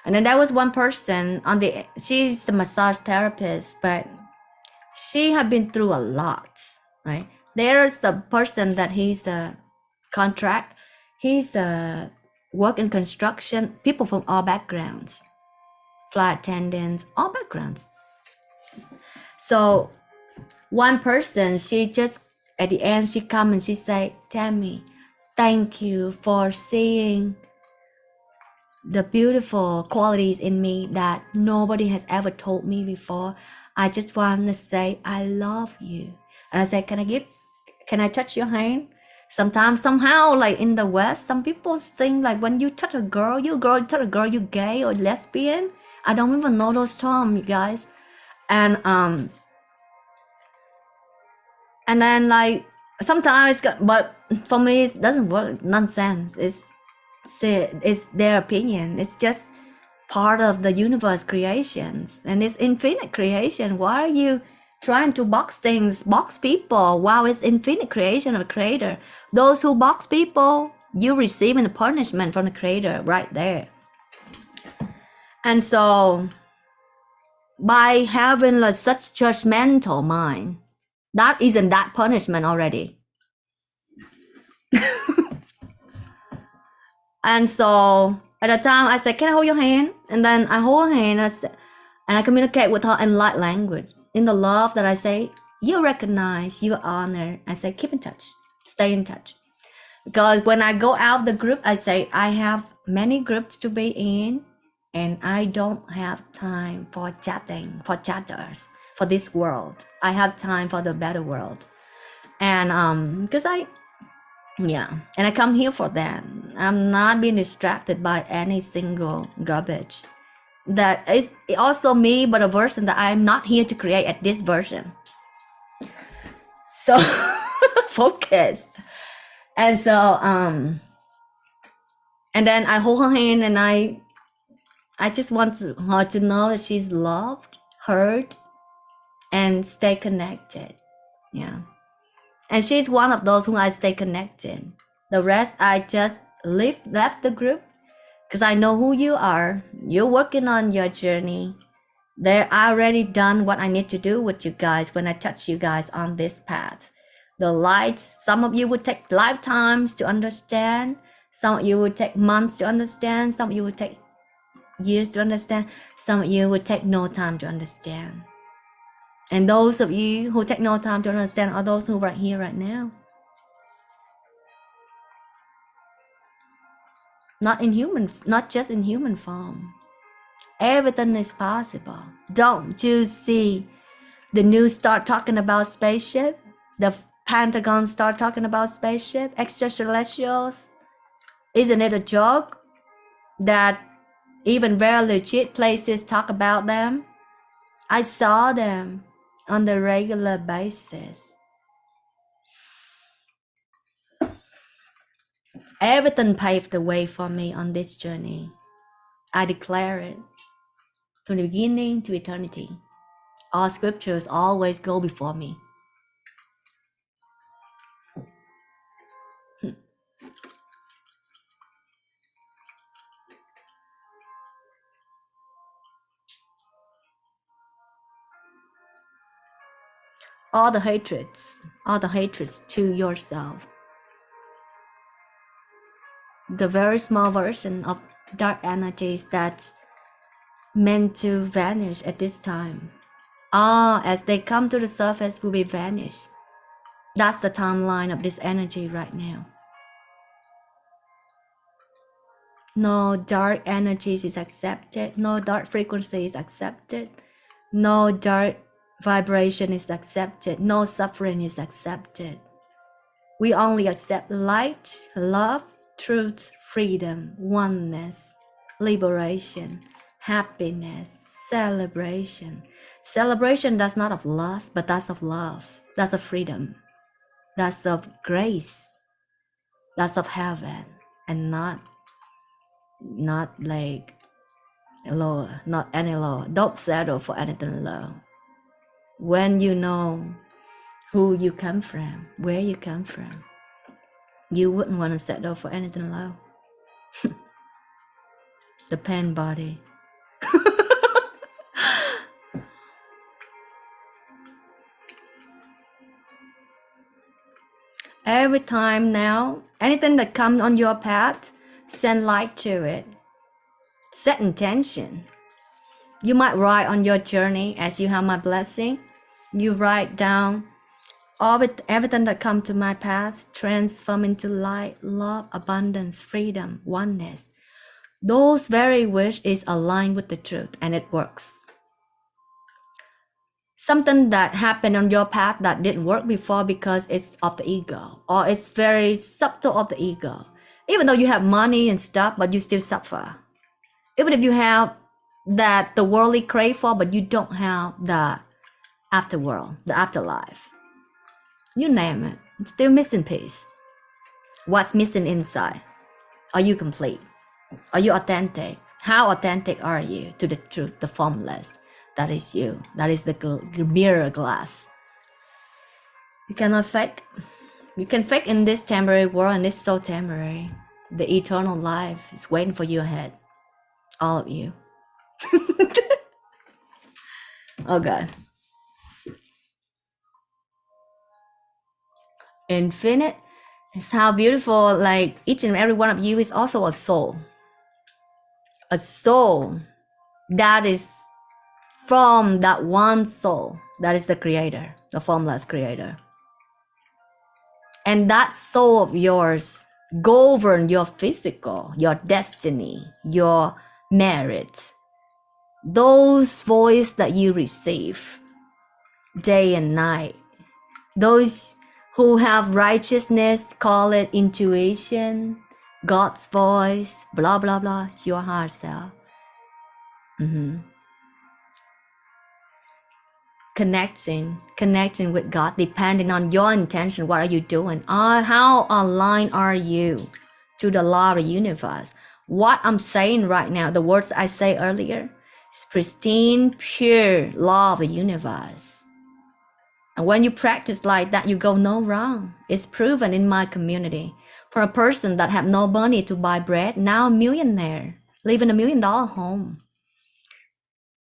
A: And then there was one person she's the massage therapist, but she had been through a lot, right? There's the person that he's a contract. He's a work in construction, people from all backgrounds, flight attendants, all backgrounds. So one person, she just, at the end, she come and she say, Tammie, thank you for seeing the beautiful qualities in me that nobody has ever told me before. I just want to say, I love you. And I said, can I touch your hand? Sometimes, somehow, like in the West, some people think like when you touch a girl, you gay or lesbian. I don't even know those terms, you guys. And then like sometimes, but for me, it doesn't work. Nonsense. It's their opinion. It's just part of the universe creations, and it's infinite creation. Why are you trying to box people? Wow, it's infinite creation of a creator. Those who box people, you receiving the punishment from the creator right there. And so by having like such judgmental mind, that isn't that punishment already? And so at the time I said, can I hold your hand? And then I hold her hand and I communicate with her in light language. In the love that I say, you recognize, you honor. I say, keep in touch, stay in touch. Because when I go out of the group, I say, I have many groups to be in, and I don't have time for chatters, for this world. I have time for the better world. And because and I come here for that. I'm not being distracted by any single garbage. That is also me, but a version that I'm not here to create at this version. So focus. And so and then I hold her hand and I just want her to know that she's loved, heard, and stay connected. Yeah. And she's one of those who I stay connected. The rest, I just left the group because I know who you are. You're working on your journey. I already done what I need to do with you guys when I touch you guys on this path. The lights, some of you would take lifetimes to understand. Some of you would take months to understand. Some of you would take years to understand. Some of you would take no time to understand. And those of you who take no time to understand are those who are right here, right now. not just in human form. Everything is possible. Don't you see the news start talking about spaceship? The Pentagon start talking about spaceship, extraterrestrials. Isn't it a joke that even very legit places talk about them? I saw them on the regular basis. Everything paved the way for me on this journey. I declare it from the beginning to eternity. All scriptures always go before me. All the hatreds to yourself. The very small version of dark energies that's meant to vanish at this time. All as they come to the surface will be vanished. That's the timeline of this energy right now. No dark energies is accepted. No dark frequency is accepted. No dark vibration is accepted. No suffering is accepted. We only accept light, love, truth, freedom, oneness, liberation, happiness, celebration. Celebration that's not of lust, but that's of love. That's of freedom. That's of grace. That's of heaven. And not like lower, not any lower. Don't settle for anything low. When you know who you come from, where you come from, you wouldn't want to settle for anything low. The pain body. Every time now, anything that comes on your path, send light to it. Set intention. You might write on your journey as you have my blessing. You write down everything that comes to my path, transform into light, love, abundance, freedom, oneness. Those very wish is aligned with the truth and it works. Something that happened on your path that didn't work before because it's of the ego or it's very subtle of the ego. Even though you have money and stuff, but you still suffer. Even if you have that the worldly crave for, but you don't have the afterworld, the afterlife. You name it, it's still missing piece. What's missing inside? Are you complete? Are you authentic? How authentic are you to the truth, the formless? That is you. That is the mirror glass. You cannot fake. You can fake in this temporary world, and it's so temporary. The eternal life is waiting for you ahead. All of you. Oh God. Infinite is how beautiful, like each and every one of you is also a soul. A soul that is from that one soul that is the creator, the formless creator. And that soul of yours govern your physical, your destiny, your merit. Those voice that you receive day and night. Those who have righteousness call it intuition, God's voice, blah, blah, blah. It's your heart self. Connecting with God, depending on your intention. What are you doing? How aligned are you to the law of the universe? What I'm saying right now, the words I say earlier, is pristine, pure law of the universe. And when you practice like that, you go no wrong. It's proven in my community. For a person that have no money to buy bread, now a millionaire, live in $1 million home.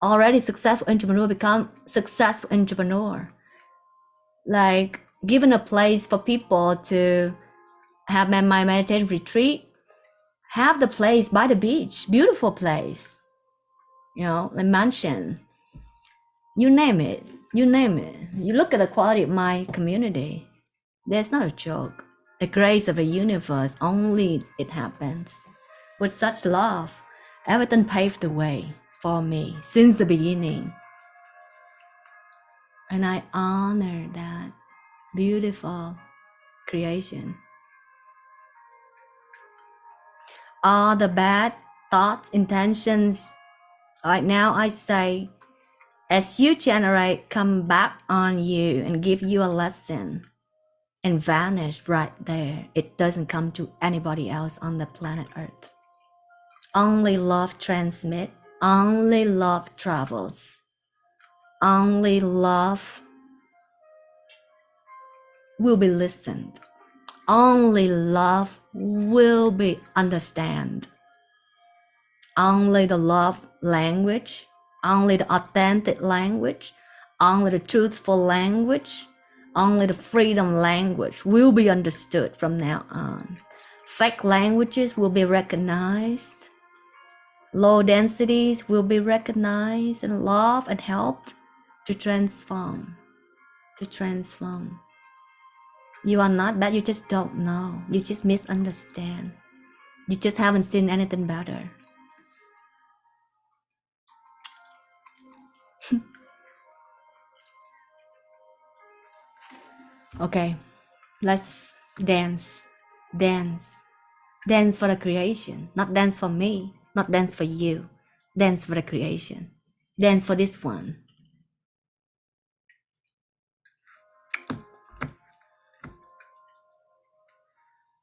A: Already successful entrepreneur, become successful entrepreneur. Like given a place for people to have my meditation retreat, have the place by the beach, beautiful place, you know, a mansion, you name it, you name it. You look at the quality of my community, there's not a joke. The grace of the universe, only it happens. with such love. Everything paved the way for me since the beginning. And I honor that beautiful creation. All the bad thoughts, intentions, right now I say, as you generate, come back on you and give you a lesson and vanish right there. It doesn't come to anybody else on the planet Earth. Only love transmits, only love travels, only love will be listened, only love will be understood. Only the love language, only the authentic language, only the truthful language, only the freedom language will be understood from now on. Fake languages will be recognized. Low densities will be recognized and loved and helped to transform. To transform. You are not bad, you just don't know. You just misunderstand. You just haven't seen anything better. Okay, let's dance. Dance. Dance for the creation. Not dance for me. Not dance for you. Dance for the creation. Dance for this one.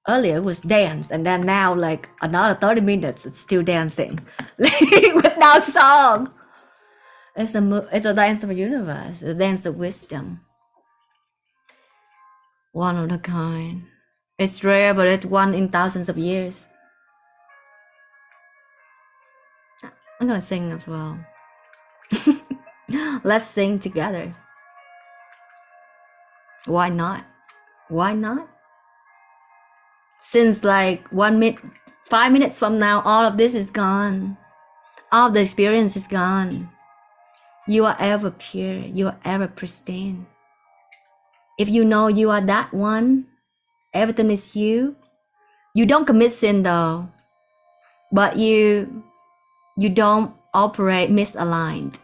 A: Earlier it was dance, and then now like another 30 minutes it's still dancing. Without song. It's a dance of the universe, a dance of wisdom. One of a kind. It's rare, but it's one in thousands of years. I'm gonna sing as well. Let's sing together. Why not? Why not? Since like 5 minutes from now, all of this is gone. All of the experience is gone. You are ever pure. You are ever pristine. If you know you are that one, everything is you. You don't commit sin though, but you don't operate misaligned.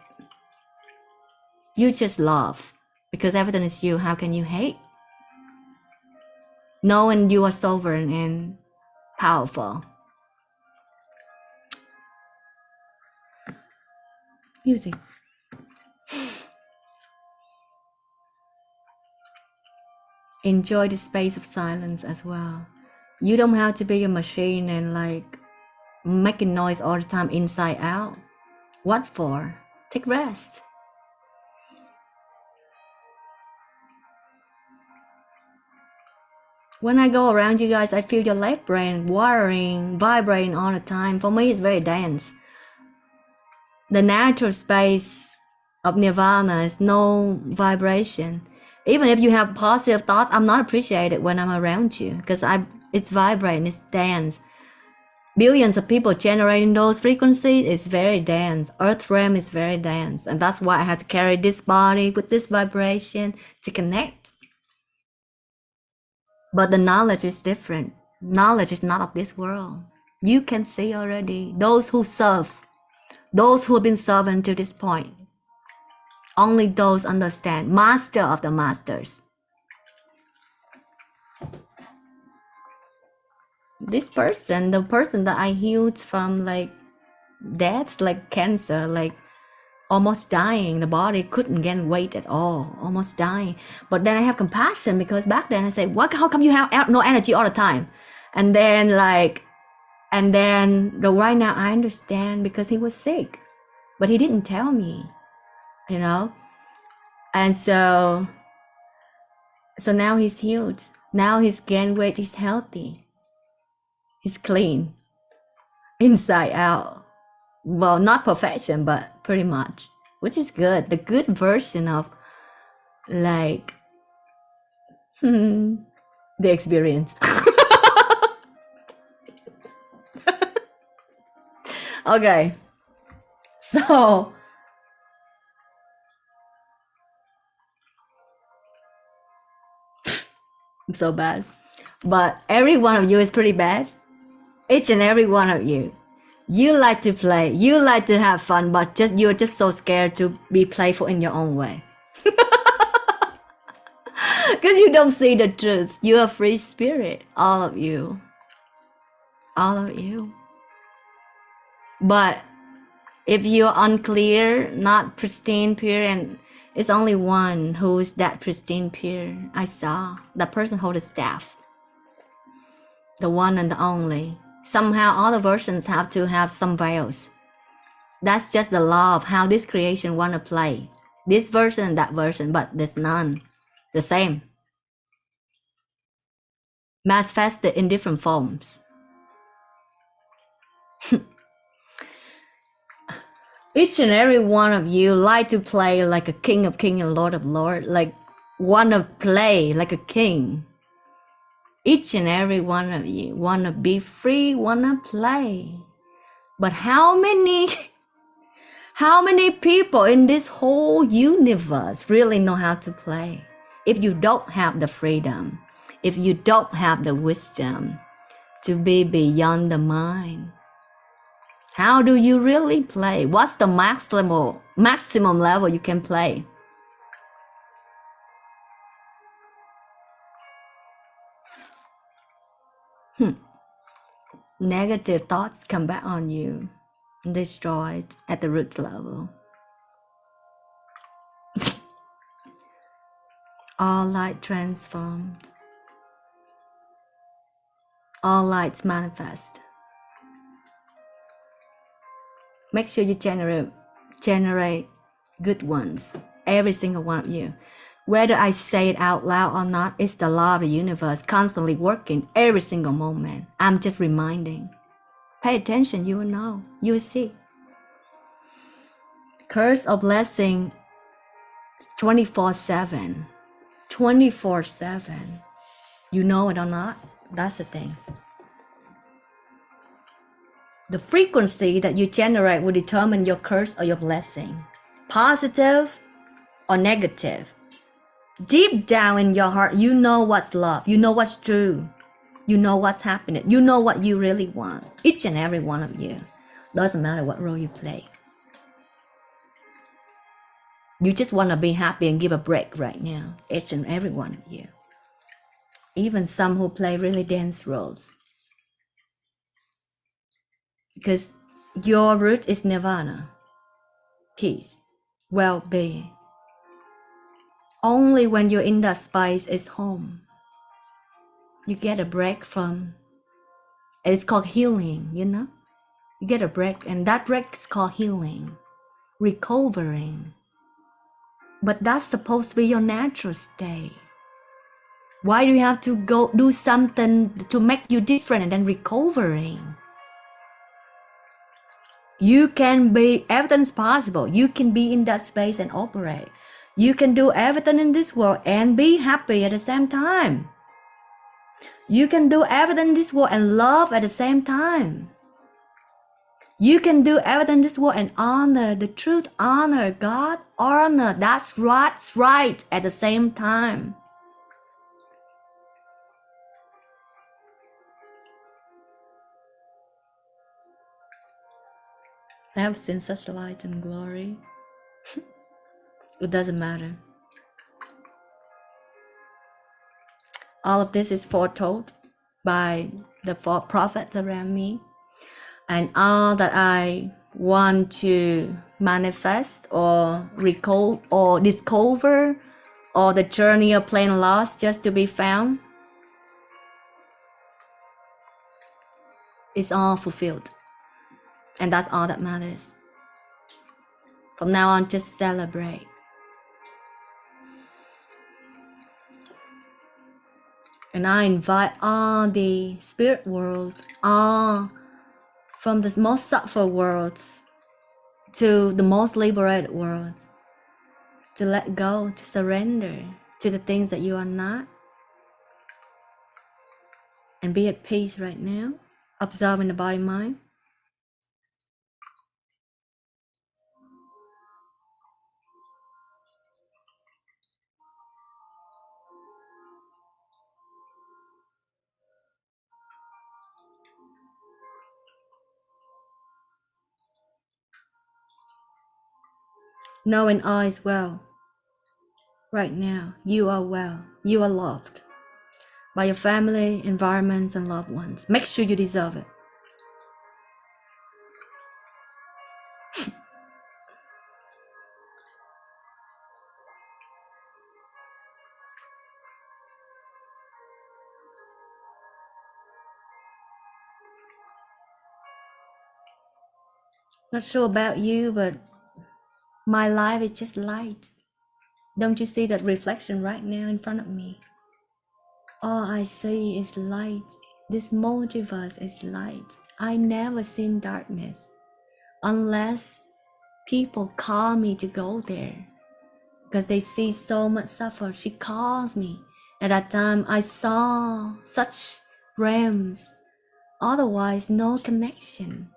A: You just love because everything is you. How can you hate? Knowing you are sovereign and powerful. Music. Enjoy the space of silence as well. You don't have to be a machine and like making noise all the time inside out. What for? Take rest. When I go around you guys, I feel your left brain wiring, vibrating all the time. For me, it's very dense. The natural space of nirvana is no vibration. Even if you have positive thoughts, I'm not appreciated when I'm around you because it's vibrating, it's dense. Billions of people generating those frequencies is very dense. Earth realm is very dense. And that's why I have to carry this body with this vibration to connect. But the knowledge is different. Knowledge is not of this world. You can see already. Those who serve, those who have been serving to this point, only those understand. Master of the masters. This person, the person that I healed from like death, like cancer, like almost dying, the body couldn't gain weight at all, almost dying. But then I have compassion because back then I said, what, how come you have no energy all the time? And then right now I understand because he was sick, but he didn't tell me, you know? And so now he's healed. Now he's gained weight, he's healthy. He's clean, inside out. Well, not perfection, but pretty much, which is good. The good version of like the experience. Okay, so I'm so bad, but every one of you is pretty bad. Each and every one of you. You like to play, you like to have fun, but you're just so scared to be playful in your own way. Because you don't see the truth. You're a free spirit, all of you. All of you. But if you're unclear, not pristine, pure, and it's only one who is that pristine, pure. I saw the person hold the staff, the one and the only. Somehow all the versions have to have some veils. That's just the law of how this creation want to play. This version and that version, but there's none. The same. Manifested in different forms. Each and every one of you like to play like a king of kings and lord of lords, like want to play like a king. Each and every one of you want to be free, want to play. But how many people in this whole universe really know how to play? If you don't have the freedom, if you don't have the wisdom to be beyond the mind, how do you really play? What's the maximum level you can play? Negative thoughts come back on you, destroyed at the root level. All light transformed. All lights manifest. Make sure you generate good ones. Every single one of you. Whether I say it out loud or not, it's the law of the universe constantly working every single moment. I'm just reminding. Pay attention, you will know. You will see. Curse or blessing 24/7. 24/7. You know it or not? That's the thing. The frequency that you generate will determine your curse or your blessing. Positive or negative. Deep down in your heart, you know what's love. You know what's true. You know what's happening. You know what you really want. Each and every one of you. Doesn't matter what role you play. You just want to be happy and give a break right now. Each and every one of you. Even some who play really dense roles. Because your root is nirvana. Peace. Well-being. Only when you're in that space is home. You get a break from, it's called healing, you know? You get a break, and that break is called healing, recovering. But that's supposed to be your natural state. Why do you have to go do something to make you different and then recovering? You can be, everything's possible. You can be in that space and operate. You can do everything in this world and be happy at the same time. You can do everything in this world and love at the same time. You can do everything in this world and honor the truth, honor God, honor that's right at the same time. I have seen such light and glory. It doesn't matter. All of this is foretold by the four prophets around me. And all that I want to manifest or recall or discover, or the journey of plain lost just to be found, is all fulfilled. And that's all that matters. From now on, just celebrate. And I invite all the spirit worlds, all from the most suffered worlds to the most liberated world, to let go, to surrender to the things that you are not, and be at peace right now, observing the body mind. knowing all is well. Right now, you are well. You are loved by your family, environments, and loved ones. Make sure you deserve it. Not sure about you, but my life is just light. Don't you see that reflection right now in front of me? All I see is light. This multiverse is light. I never seen darkness unless people call me to go there because they see so much suffer. She calls me. At that time, I saw such realms. Otherwise, no connection.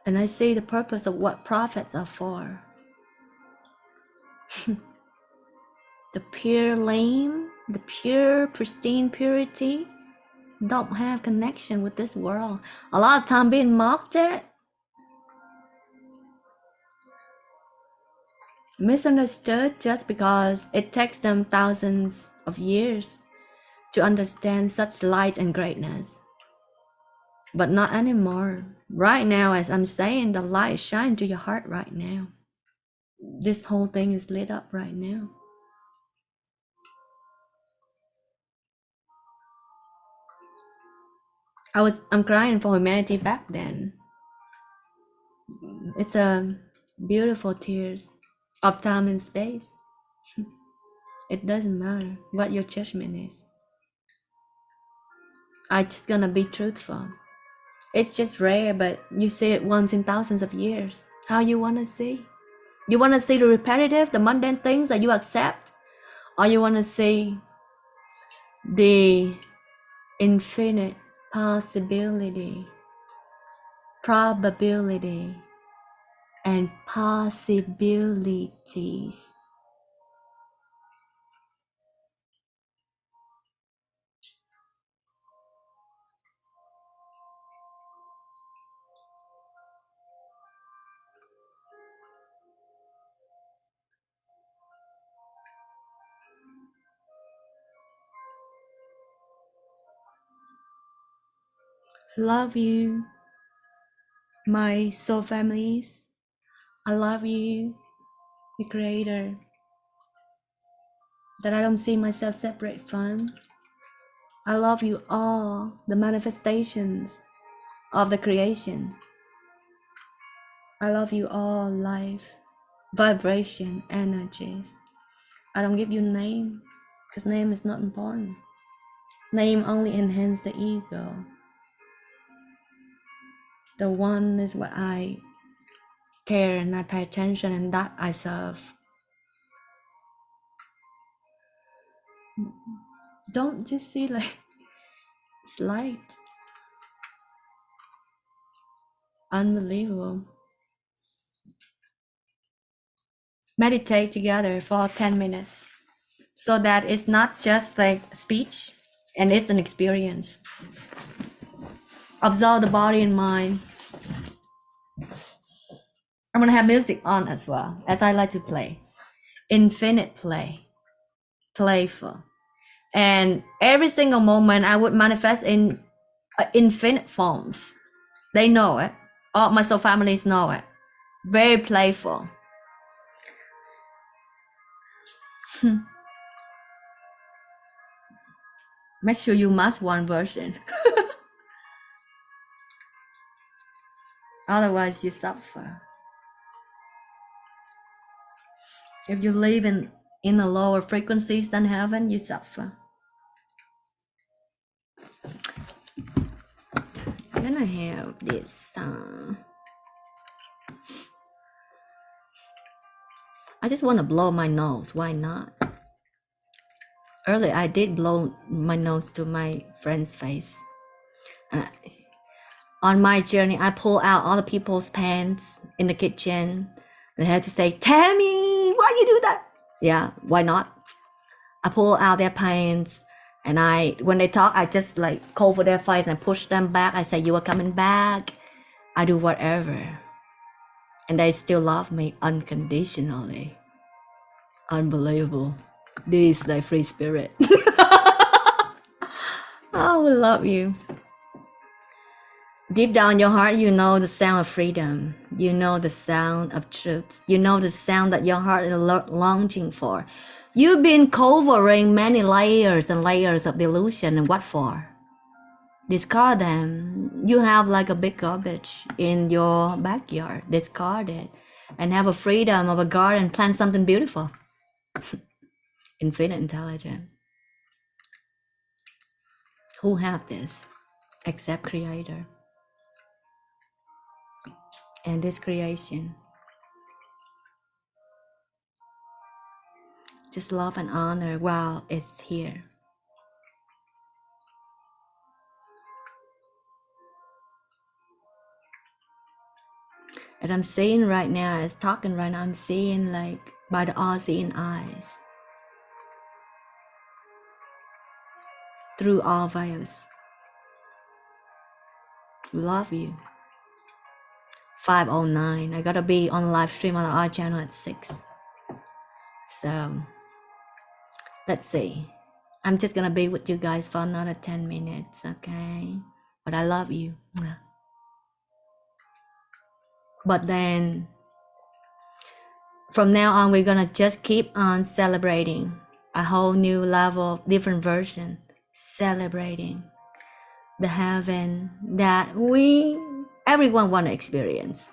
A: And I see the purpose of what prophets are for. The pure lame, the pure, pristine purity don't have connection with this world. A lot of time being mocked at, misunderstood just because it takes them thousands of years to understand such light and greatness. But not anymore. Right now, as I'm saying, the light shines to your heart right now. This whole thing is lit up right now. I'm crying for humanity back then. It's a beautiful tears of time and space. It doesn't matter what your judgment is. I just gonna be truthful. It's just rare, but you see it once in thousands of years. How you wanna see? You wanna see the repetitive, the mundane things that you accept? Or you wanna see the infinite possibility, probability, and possibilities? Love you, my soul families. I love you, the creator, that I don't see myself separate from. I love you all, the manifestations of the creation. I love you all, life, vibration, energies. I don't give you name, because name is not important. Name only enhance the ego. The one is what I care and I pay attention, and that I serve. Don't just see like it's light. Unbelievable. Meditate together for 10 minutes so that it's not just like speech and it's an experience. Observe the body and mind. I'm gonna have music on as well, as I like to play. Infinite play, playful. And every single moment I would manifest in infinite forms. They know it. All my soul families know it. Very playful. Make sure you master one version. Otherwise you suffer. If you live in the lower frequencies than heaven, you suffer. Then I have this song. I just want to blow my nose. Why not? Earlier, I did blow my nose to my friend's face. And on my journey, I pull out all the people's pants in the kitchen. And I had to say, Tammie, why why you do that? Yeah, why not? I pull out their pains, and when they talk, I just like cover their face and push them back. I say, you are coming back. I do whatever. And they still love me unconditionally. Unbelievable. This is the free spirit. Oh, we love you. Deep down in your heart, you know the sound of freedom. You know the sound of truth. You know the sound that your heart is longing for. You've been covering many layers and layers of delusion, and what for? Discard them. You have like a big garbage in your backyard. Discard it and have a freedom of a garden. Plant something beautiful. Infinite intelligence. Who have this except Creator? And this creation, just love and honor while it's here. And I'm seeing right now, as talking right now, I'm seeing like by the all-seeing eyes, through all veils. Love you. 5:09. I gotta be on live stream on our channel at 6. So let's see. I'm just gonna be with you guys for another 10 minutes, okay? But I love you. But then from now on, we're gonna just keep on celebrating a whole new level, different version, celebrating the heaven that everyone want to experience.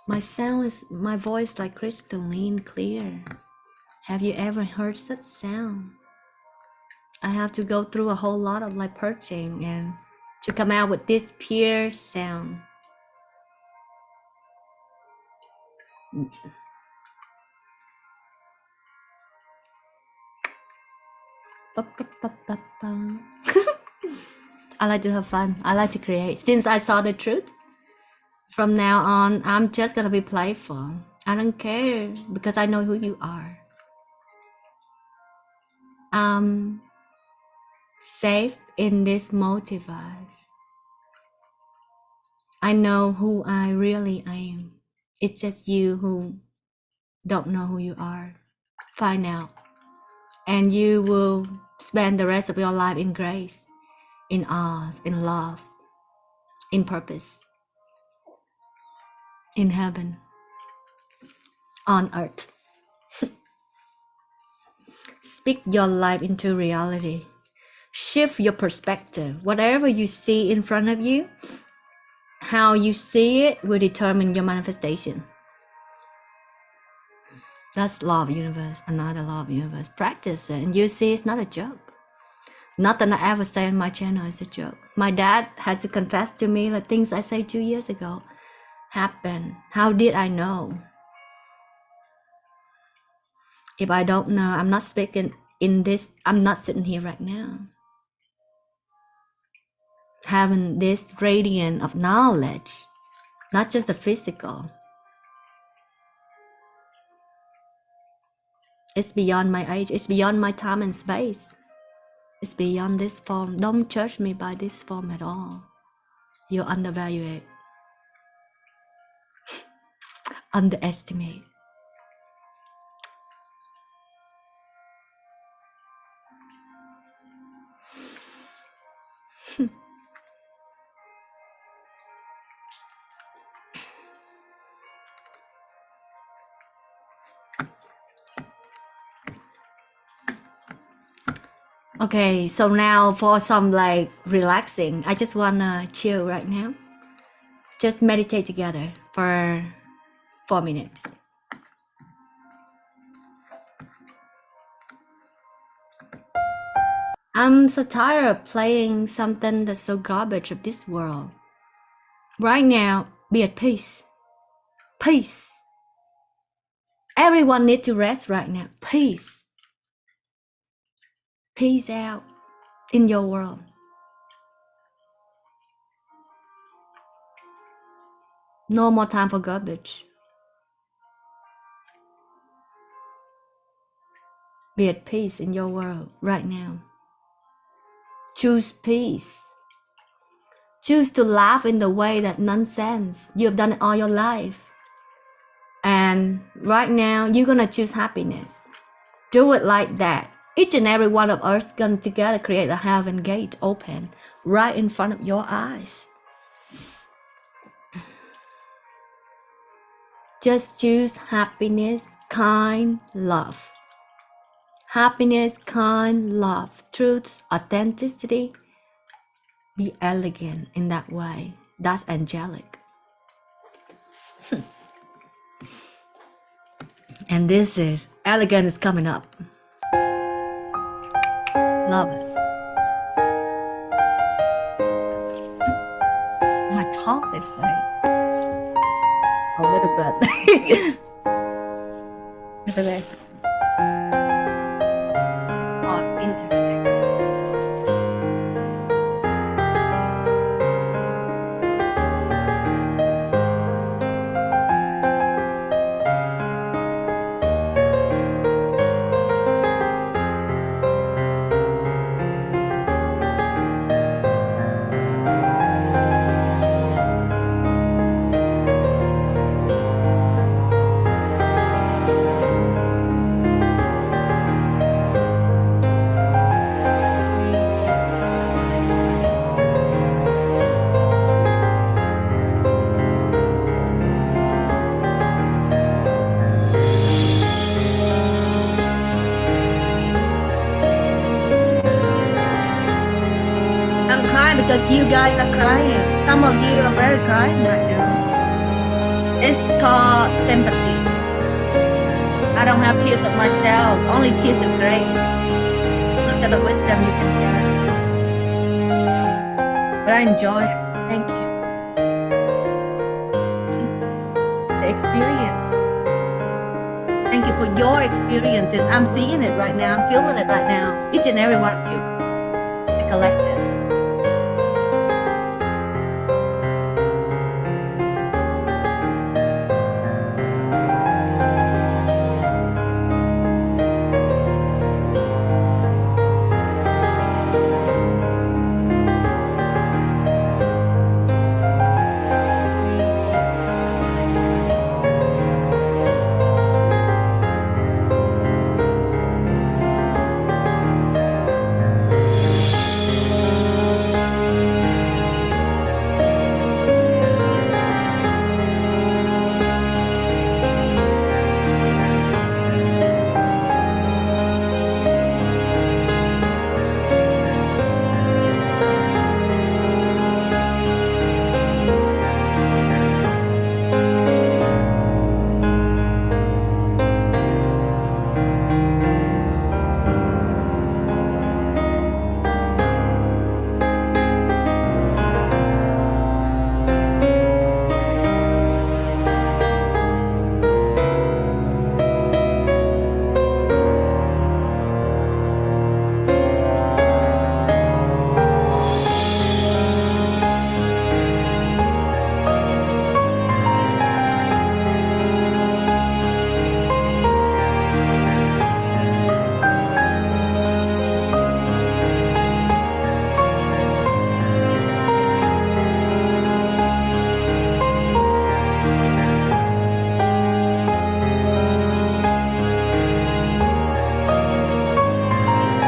A: My voice like crystalline clear. Have you ever heard such sound? I have to go through a whole lot of like purging and to come out with this pure sound. I like to have fun. I like to create. Since I saw the truth, from now on, I'm just gonna be playful. I don't care because I know who you are. I'm safe in this multiverse. I know who I really am. It's just you who don't know who you are. Find out. And you will spend the rest of your life in grace, in awe, in love, in purpose, in heaven, on earth. Speak your life into reality. Shift your perspective. Whatever you see in front of you, how you see it will determine your manifestation. That's law of universe, another law of universe. Practice it and you see it's not a joke. Nothing I ever say on my channel is a joke. My dad had to confess to me that things I say 2 years ago happened. How did I know? If I don't know, I'm not speaking in this, I'm not sitting here right now. Having this radiant of knowledge, not just the physical. It's beyond my age, it's beyond my time and space. It's beyond this form. Don't judge me by this form at all. You undervalue it. Underestimate. Okay, so now for some like relaxing, I just wanna chill right now. Just meditate together for 4 minutes. I'm so tired of playing something that's so garbage of this world. Right now, be at peace. Peace. Everyone needs to rest right now. Peace. Peace out in your world. No more time for garbage. Be at peace in your world right now. Choose peace. Choose to laugh in the way that nonsense. You've done it all your life. And right now, you're gonna choose happiness. Do it like that. Each and every one of us gonna together create a heaven gate open right in front of your eyes. Just choose happiness, kind, love. Happiness, kind, love, truth, authenticity. Be elegant in that way. That's angelic. And this is elegant is coming up. Love it. My tongue is like a little bit. It's okay. Oh, internet. I'm crying because you guys are crying. Some of you are very crying right now. It's called sympathy. I don't have tears of myself, only tears of grace. Look at the wisdom you can get. But I enjoy it. Thank you. The experiences. Thank you for your experiences. I'm seeing it right now. I'm feeling it right now. Each and every one of you. The collective.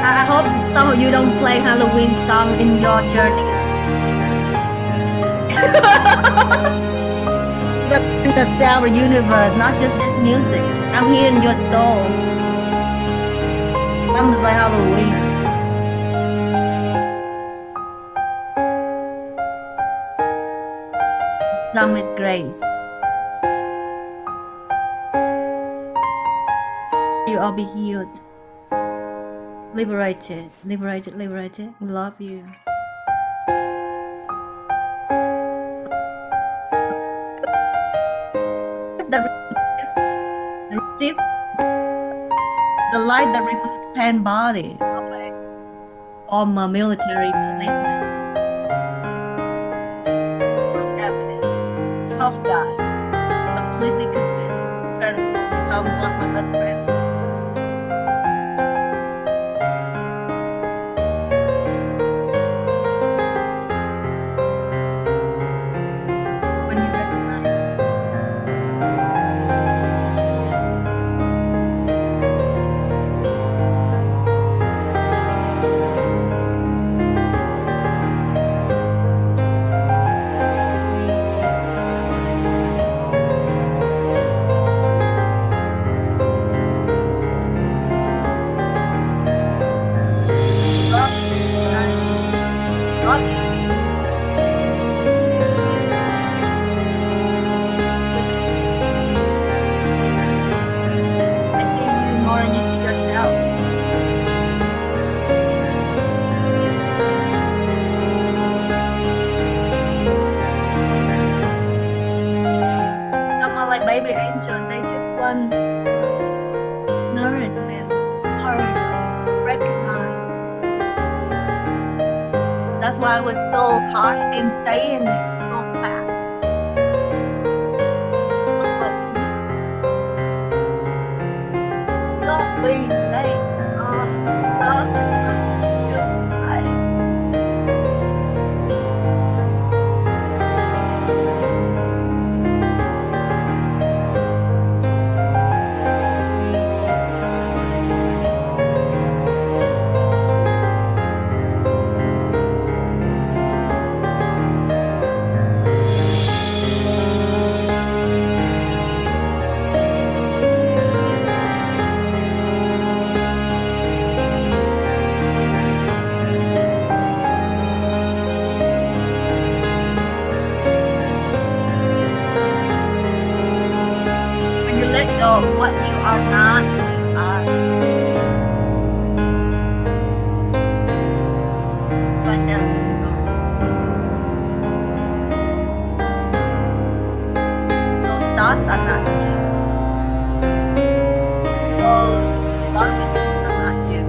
A: I hope some of you don't play Halloween song in your journey. It's the sound of the universe, not just this music. I'm hearing your soul. Some is like Halloween. Some is grace. You all be healed. Liberated, liberated, liberated. We love you. Receive the light that removes pain body. Former military policeman. tough guy, completely convinced, transformed, become one of my best friends. When you recognize love, love you. I see you more than you see yourself. Some are like baby angels, they just want nourishment, hurry up, recognize. That's why I was so harsh in saying it so fast. What was me? Don't be late on love and kindness. When you let go of what you are not, you are. But those thoughts are not you. Those blockages are not you.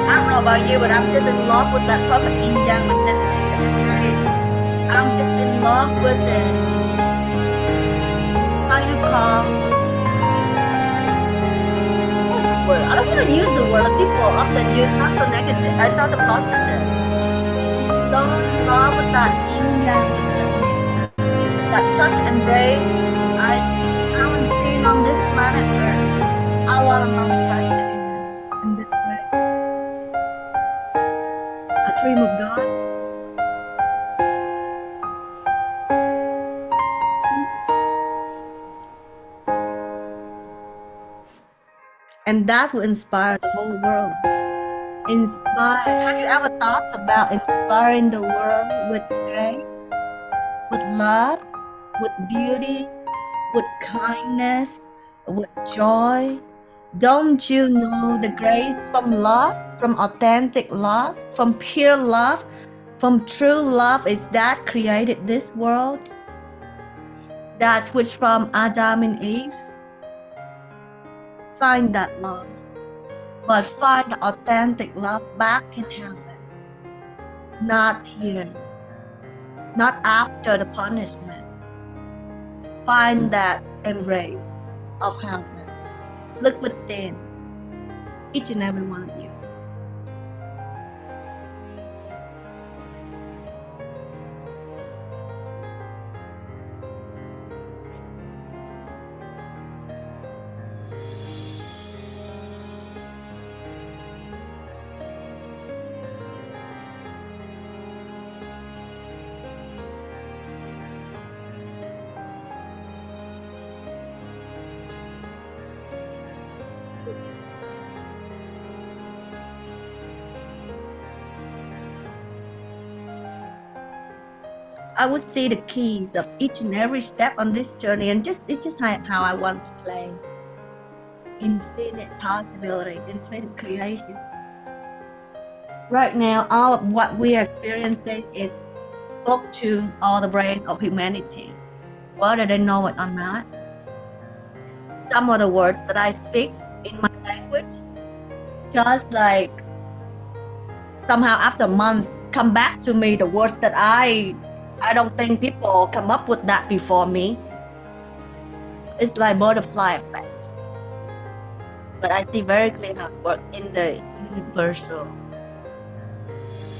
A: I don't know about you, but I'm just in love with that perfect yin yang within me, the embrace. I'm just in love with it. How you call? What's the word? I don't want to use the word that people often use, not so negative, it's not so positive. I'm so in love with that yin yang within me. That touch embrace I haven't seen on this planet Earth. I want to manifest it in this way. A dream of God. And that will inspire the whole world. Inspire. Have you ever thought about inspiring the world with grace, with love, with beauty, with kindness, with joy? Don't you know the grace from love, from authentic love, from pure love, from true love is that created this world? That's which from Adam and Eve. Find that love, but find the authentic love back in heaven, not here, not after the punishment. Find that embrace of heaven. Look within each and every one of you. I would see the keys of each and every step on this journey, and it's just how I want to play. infinite possibility, infinite creation. Right now, all of what we are experiencing is booked to all the brain of humanity, whether they know it or not. Some of the words that I speak in my language, just like somehow after months come back to me, the words that I don't think people come up with that before me. It's like butterfly effect. But I see very clear how it works in the universal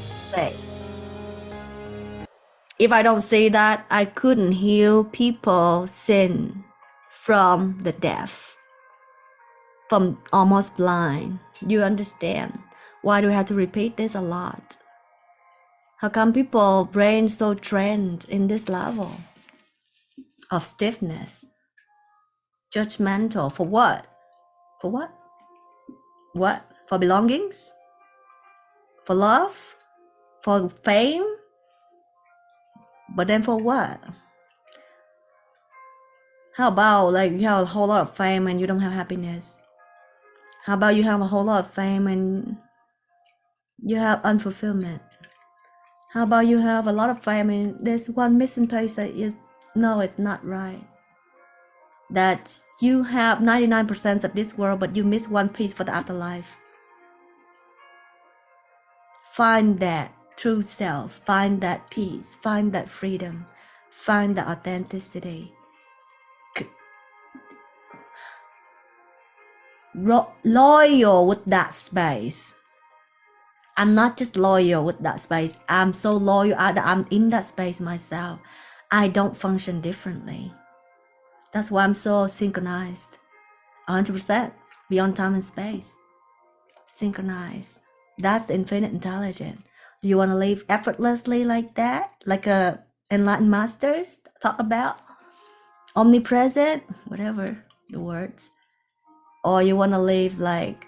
A: space. If I don't see that, I couldn't heal people's sin from the deaf, from almost blind. You understand? Why do we have to repeat this a lot? How come people brain so trained in this level of stiffness? Judgmental for what? For what? What? For belongings? For love? For fame? But then for what? How about like you have a whole lot of fame and you don't have happiness? How about you have a whole lot of fame and you have unfulfillment? How about you have a lot of fame and there's one missing place that is no, it's not right. That you have 99% of this world, but you miss one piece for the afterlife. Find that true self, find that peace, find that freedom, find the authenticity. Loyal with that space. I'm not just loyal with that space. I'm so loyal that I'm in that space myself. I don't function differently. That's why I'm so synchronized. 100% beyond time and space. Synchronized. That's infinite intelligence. Do you want to live effortlessly like that? Like a enlightened masters talk about? Omnipresent? Whatever the words. Or you want to live like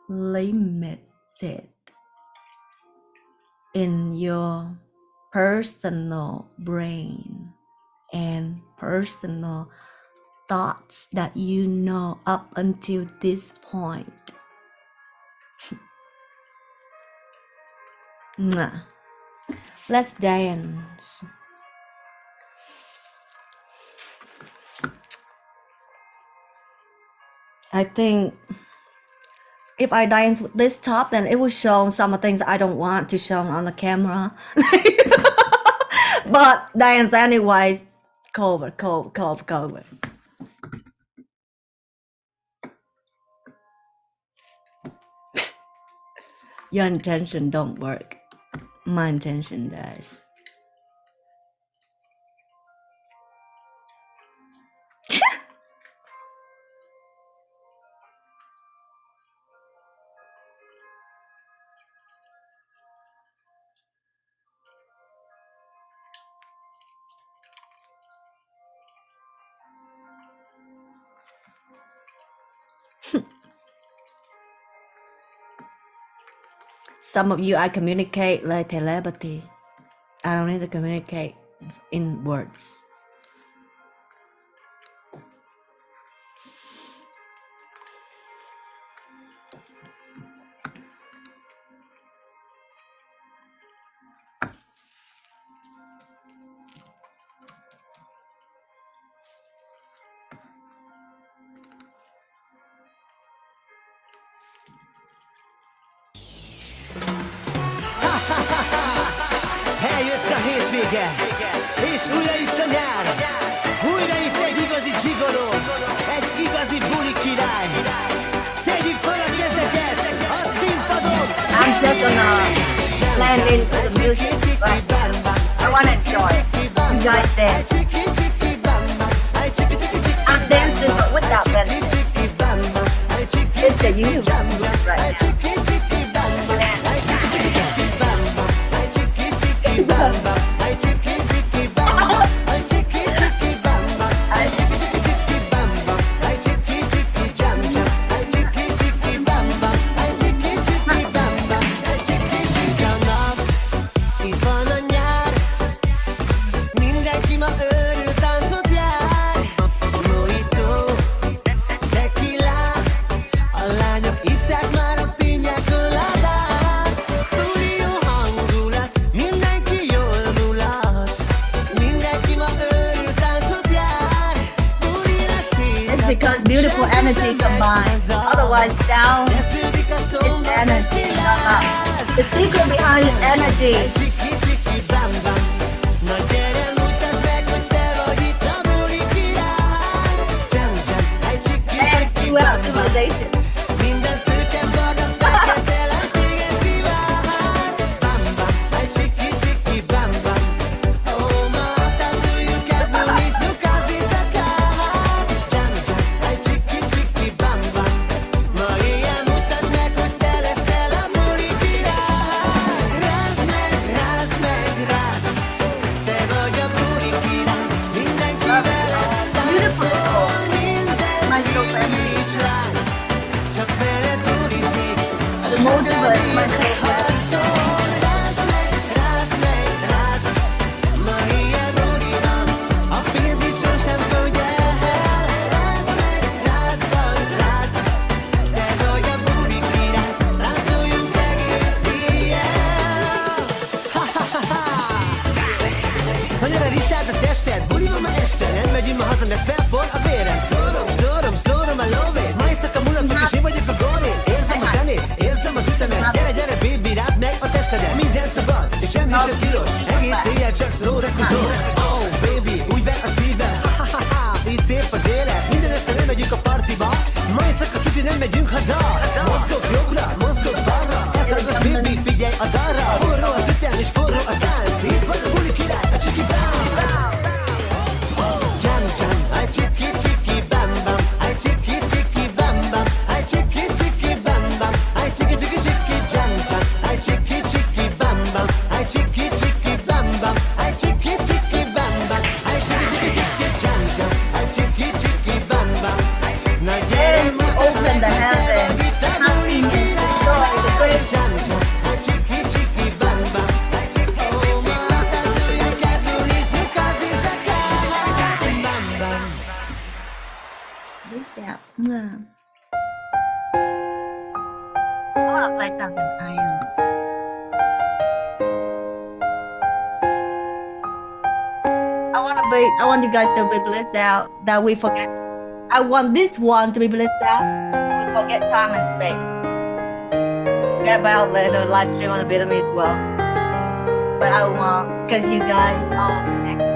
A: limited in your personal brain and personal thoughts that you know up until this point. Let's dance. I think if I dance with this top, then it will show some of the things I don't want to show on the camera. But dance anyways. Cover. Your intention don't work. My intention does. Some of you I communicate like telepathy. I don't need to communicate in words.
B: Eljött a hétvége, és újra itt a nyár. Újra itt egy igazi gigoló, egy igazi buli király. Tegyük fel a kezeket a színpadon.
A: I'm just gonna land into the music right now. I wanna enjoy you guys dance. I'm dancing but without dancing. It's a universe right now.
B: Tequila
A: It's because beautiful energy combined. Otherwise, down is energy, not up. The secret behind is energy. And throughout civilization. Beautiful. My soul family. The multiverse, my favorite.
D: Annyira riszád a tested, buli van ma este. Nem megyünk ma haza, mert felforr a vérem. Szórom a lóvét. Ma éjszaka mulatok és én vagyok a gólén. Érzem a zenét, érzem az ütemet. Gyere, baby, rázd meg a testedet. Minden szabad, és semmi sem tilos. Egész éjjel csak szórakozol. Oh, baby, úgy ver a szívem. Így szép az élet. Minden este nem megyünk a partiba. Ma éjszaka tuti nem megyünk haza. Mozgok jobbra, mozgok balra. Ez hallgass, baby, figyelj a dalra. Forró az ütem és forró a tánc. Itt van a buli király, a csiki bám. Jam, jam, ay chiki chiki bam bam, ay chiki chiki bam bam, ay chiki chiki bam bam, ay chiki chiki chiki jam jam, ay chiki chiki bam bam, ay chiki chiki bam bam, ay chiki chiki bam bam, ay chiki chiki chiki jam jam, ay chiki chiki bam bam.
A: And open the heaven. Happiness, the joy, the great
D: Jam jam, ay chiki chiki bam bam. Oh my, that's who you got, Luis, cause he's a guy. Bam bam.
A: This out. I want to play something else. I want you guys to be blissed out that we forget. I want this one to be blissed out. We forget time and space. Forget about the live stream on the Vietnamese world. But I want, because you guys all connected.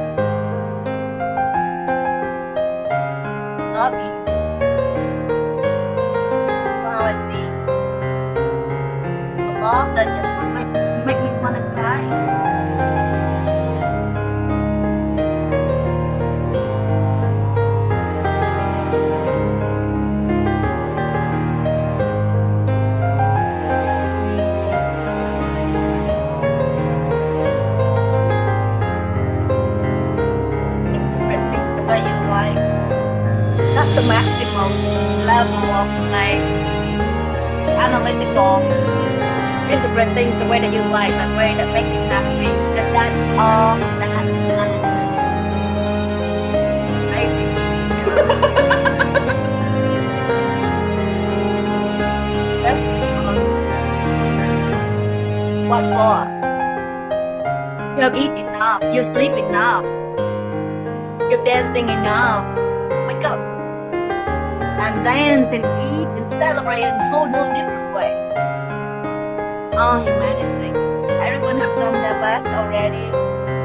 A: Love you. Wow, I see. A love that just make me wanna cry. The way you like. That's the maximum level of like analytical interpret things the way that you like, the way that make you happy. Because that's all that matters. Crazy. That's beautiful. What for? You have eaten enough, you sleep enough, you're dancing enough. Wake up and dance and eat and celebrate in whole new different ways. All humanity. Everyone have done their best already,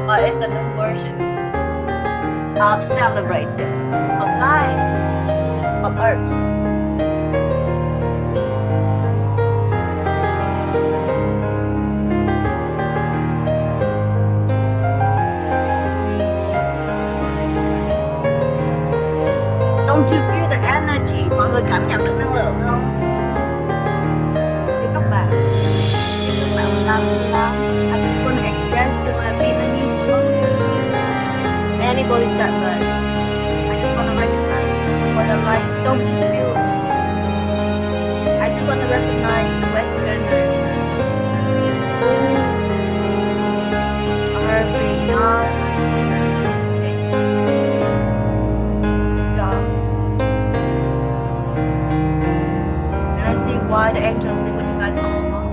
A: but it's a new version of celebration of life, of earth. Don't you feel the energy? Mọi người cảm nhận được năng lượng không? Thưa các bạn love lắm. I just want to express to my Vietnamese people, many bodhisattvas. I just want to recognize what I like. Don't you feel? I just want to recognize the Westerners who are beyond. Why the angels be with you guys all along?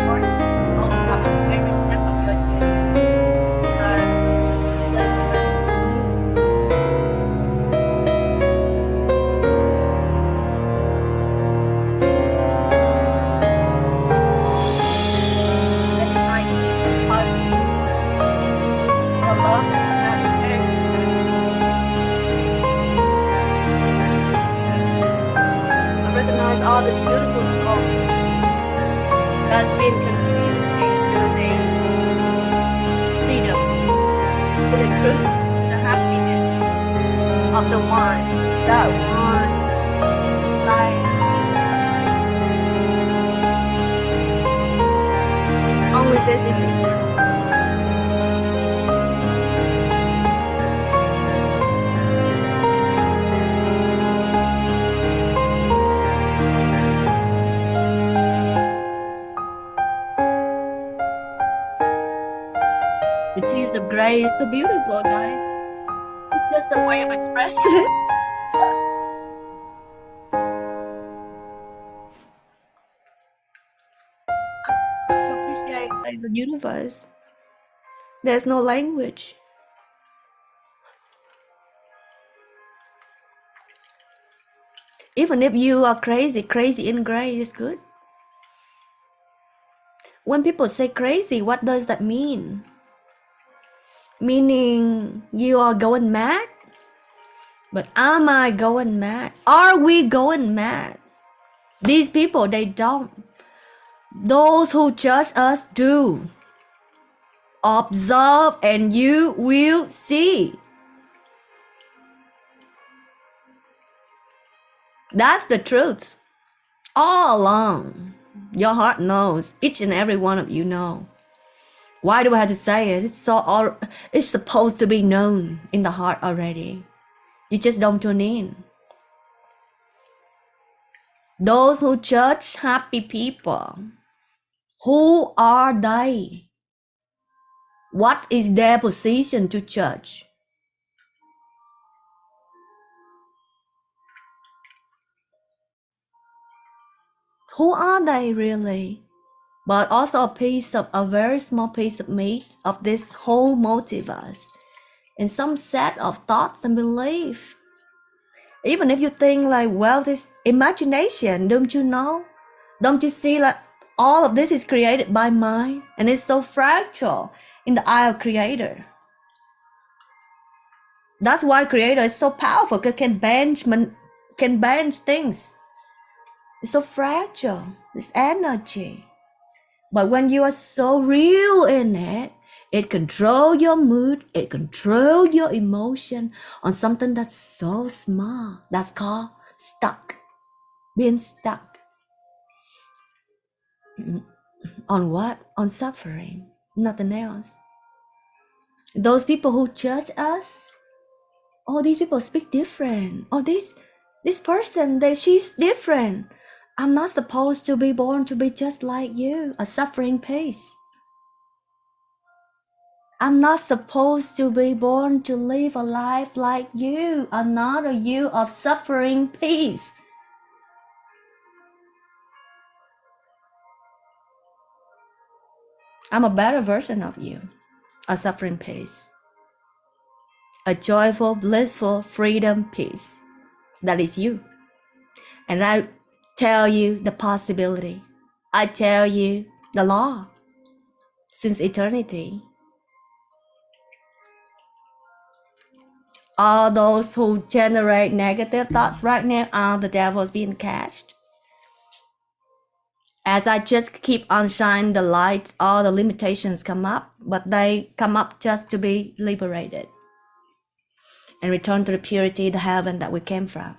A: Or all have every step of your journey. of the one that want life. Only this is eternal. The tears of grace is so beautiful, guys. It's just a way of expressing it. I want to appreciate like, the universe. There's no language. Even if you are crazy, crazy in gray is good. When people say crazy, what does that mean? Meaning you are going mad? But am I going mad? Are we going mad? These people, they don't. Those who judge us do. Observe and you will see. That's the truth. All along. Your heart knows. Each and every one of you know. Why do I have to say it? It's supposed to be known in the heart already. You just don't tune in. Those who judge happy people, who are they? What is their position to judge? Who are they really? But also a very small piece of meat of this whole multiverse, and some set of thoughts and belief. Even if you think like, well, this imagination, don't you know? Don't you see like all of this is created by mind and it's so fragile in the eye of creator. That's why creator is so powerful, because can bend things. It's so fragile, this energy. But when you are so real in it, it controls your mood, it controls your emotion on something that's so small. That's called stuck. Being stuck. On what? On suffering. Nothing else. Those people who judge us, oh, these people speak different. Oh, this person, she's different. I'm not supposed to be born to be just like you, a suffering piece. I'm not supposed to be born to live a life like you, another you of suffering peace. I'm a better version of you, a suffering peace. A joyful, blissful, freedom peace. That is you. And I tell you the possibility. I tell you the law since eternity. All those who generate negative thoughts right now are the devils being caged. As I just keep on shining the light, all the limitations come up, but they come up just to be liberated and return to the purity, the heaven that we came from.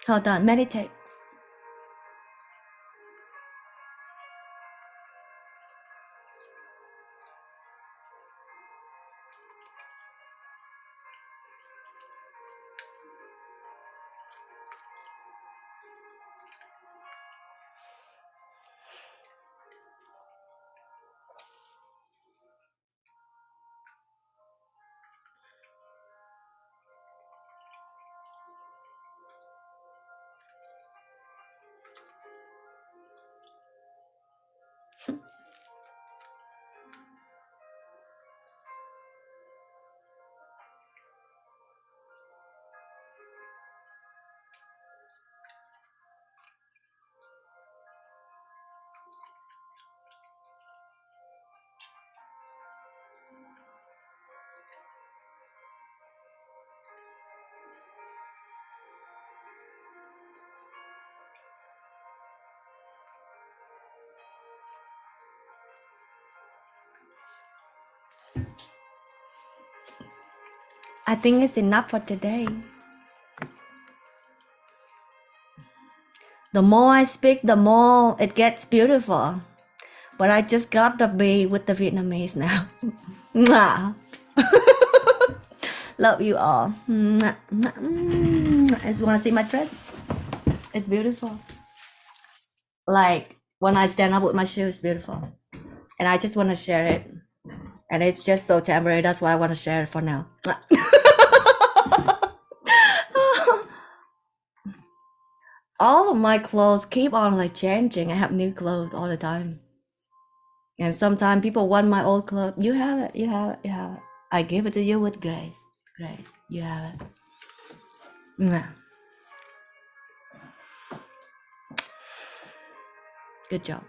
A: Hold on, meditate. I think it's enough for today. The more I speak, the more it gets beautiful. But I just got to be with the Vietnamese now. Mwah. Love you all. Mwah, mwah, mwah. As you want to see my dress? It's beautiful. Like when I stand up with my shoes, it's beautiful. And I just want to share it. And it's just so temporary. That's why I want to share it for now. All of my clothes keep on like changing. I have new clothes all the time. And sometimes people want my old clothes. You have it, you have it, you have it. I give it to you with grace. Grace, you have it. Mwah. Good job.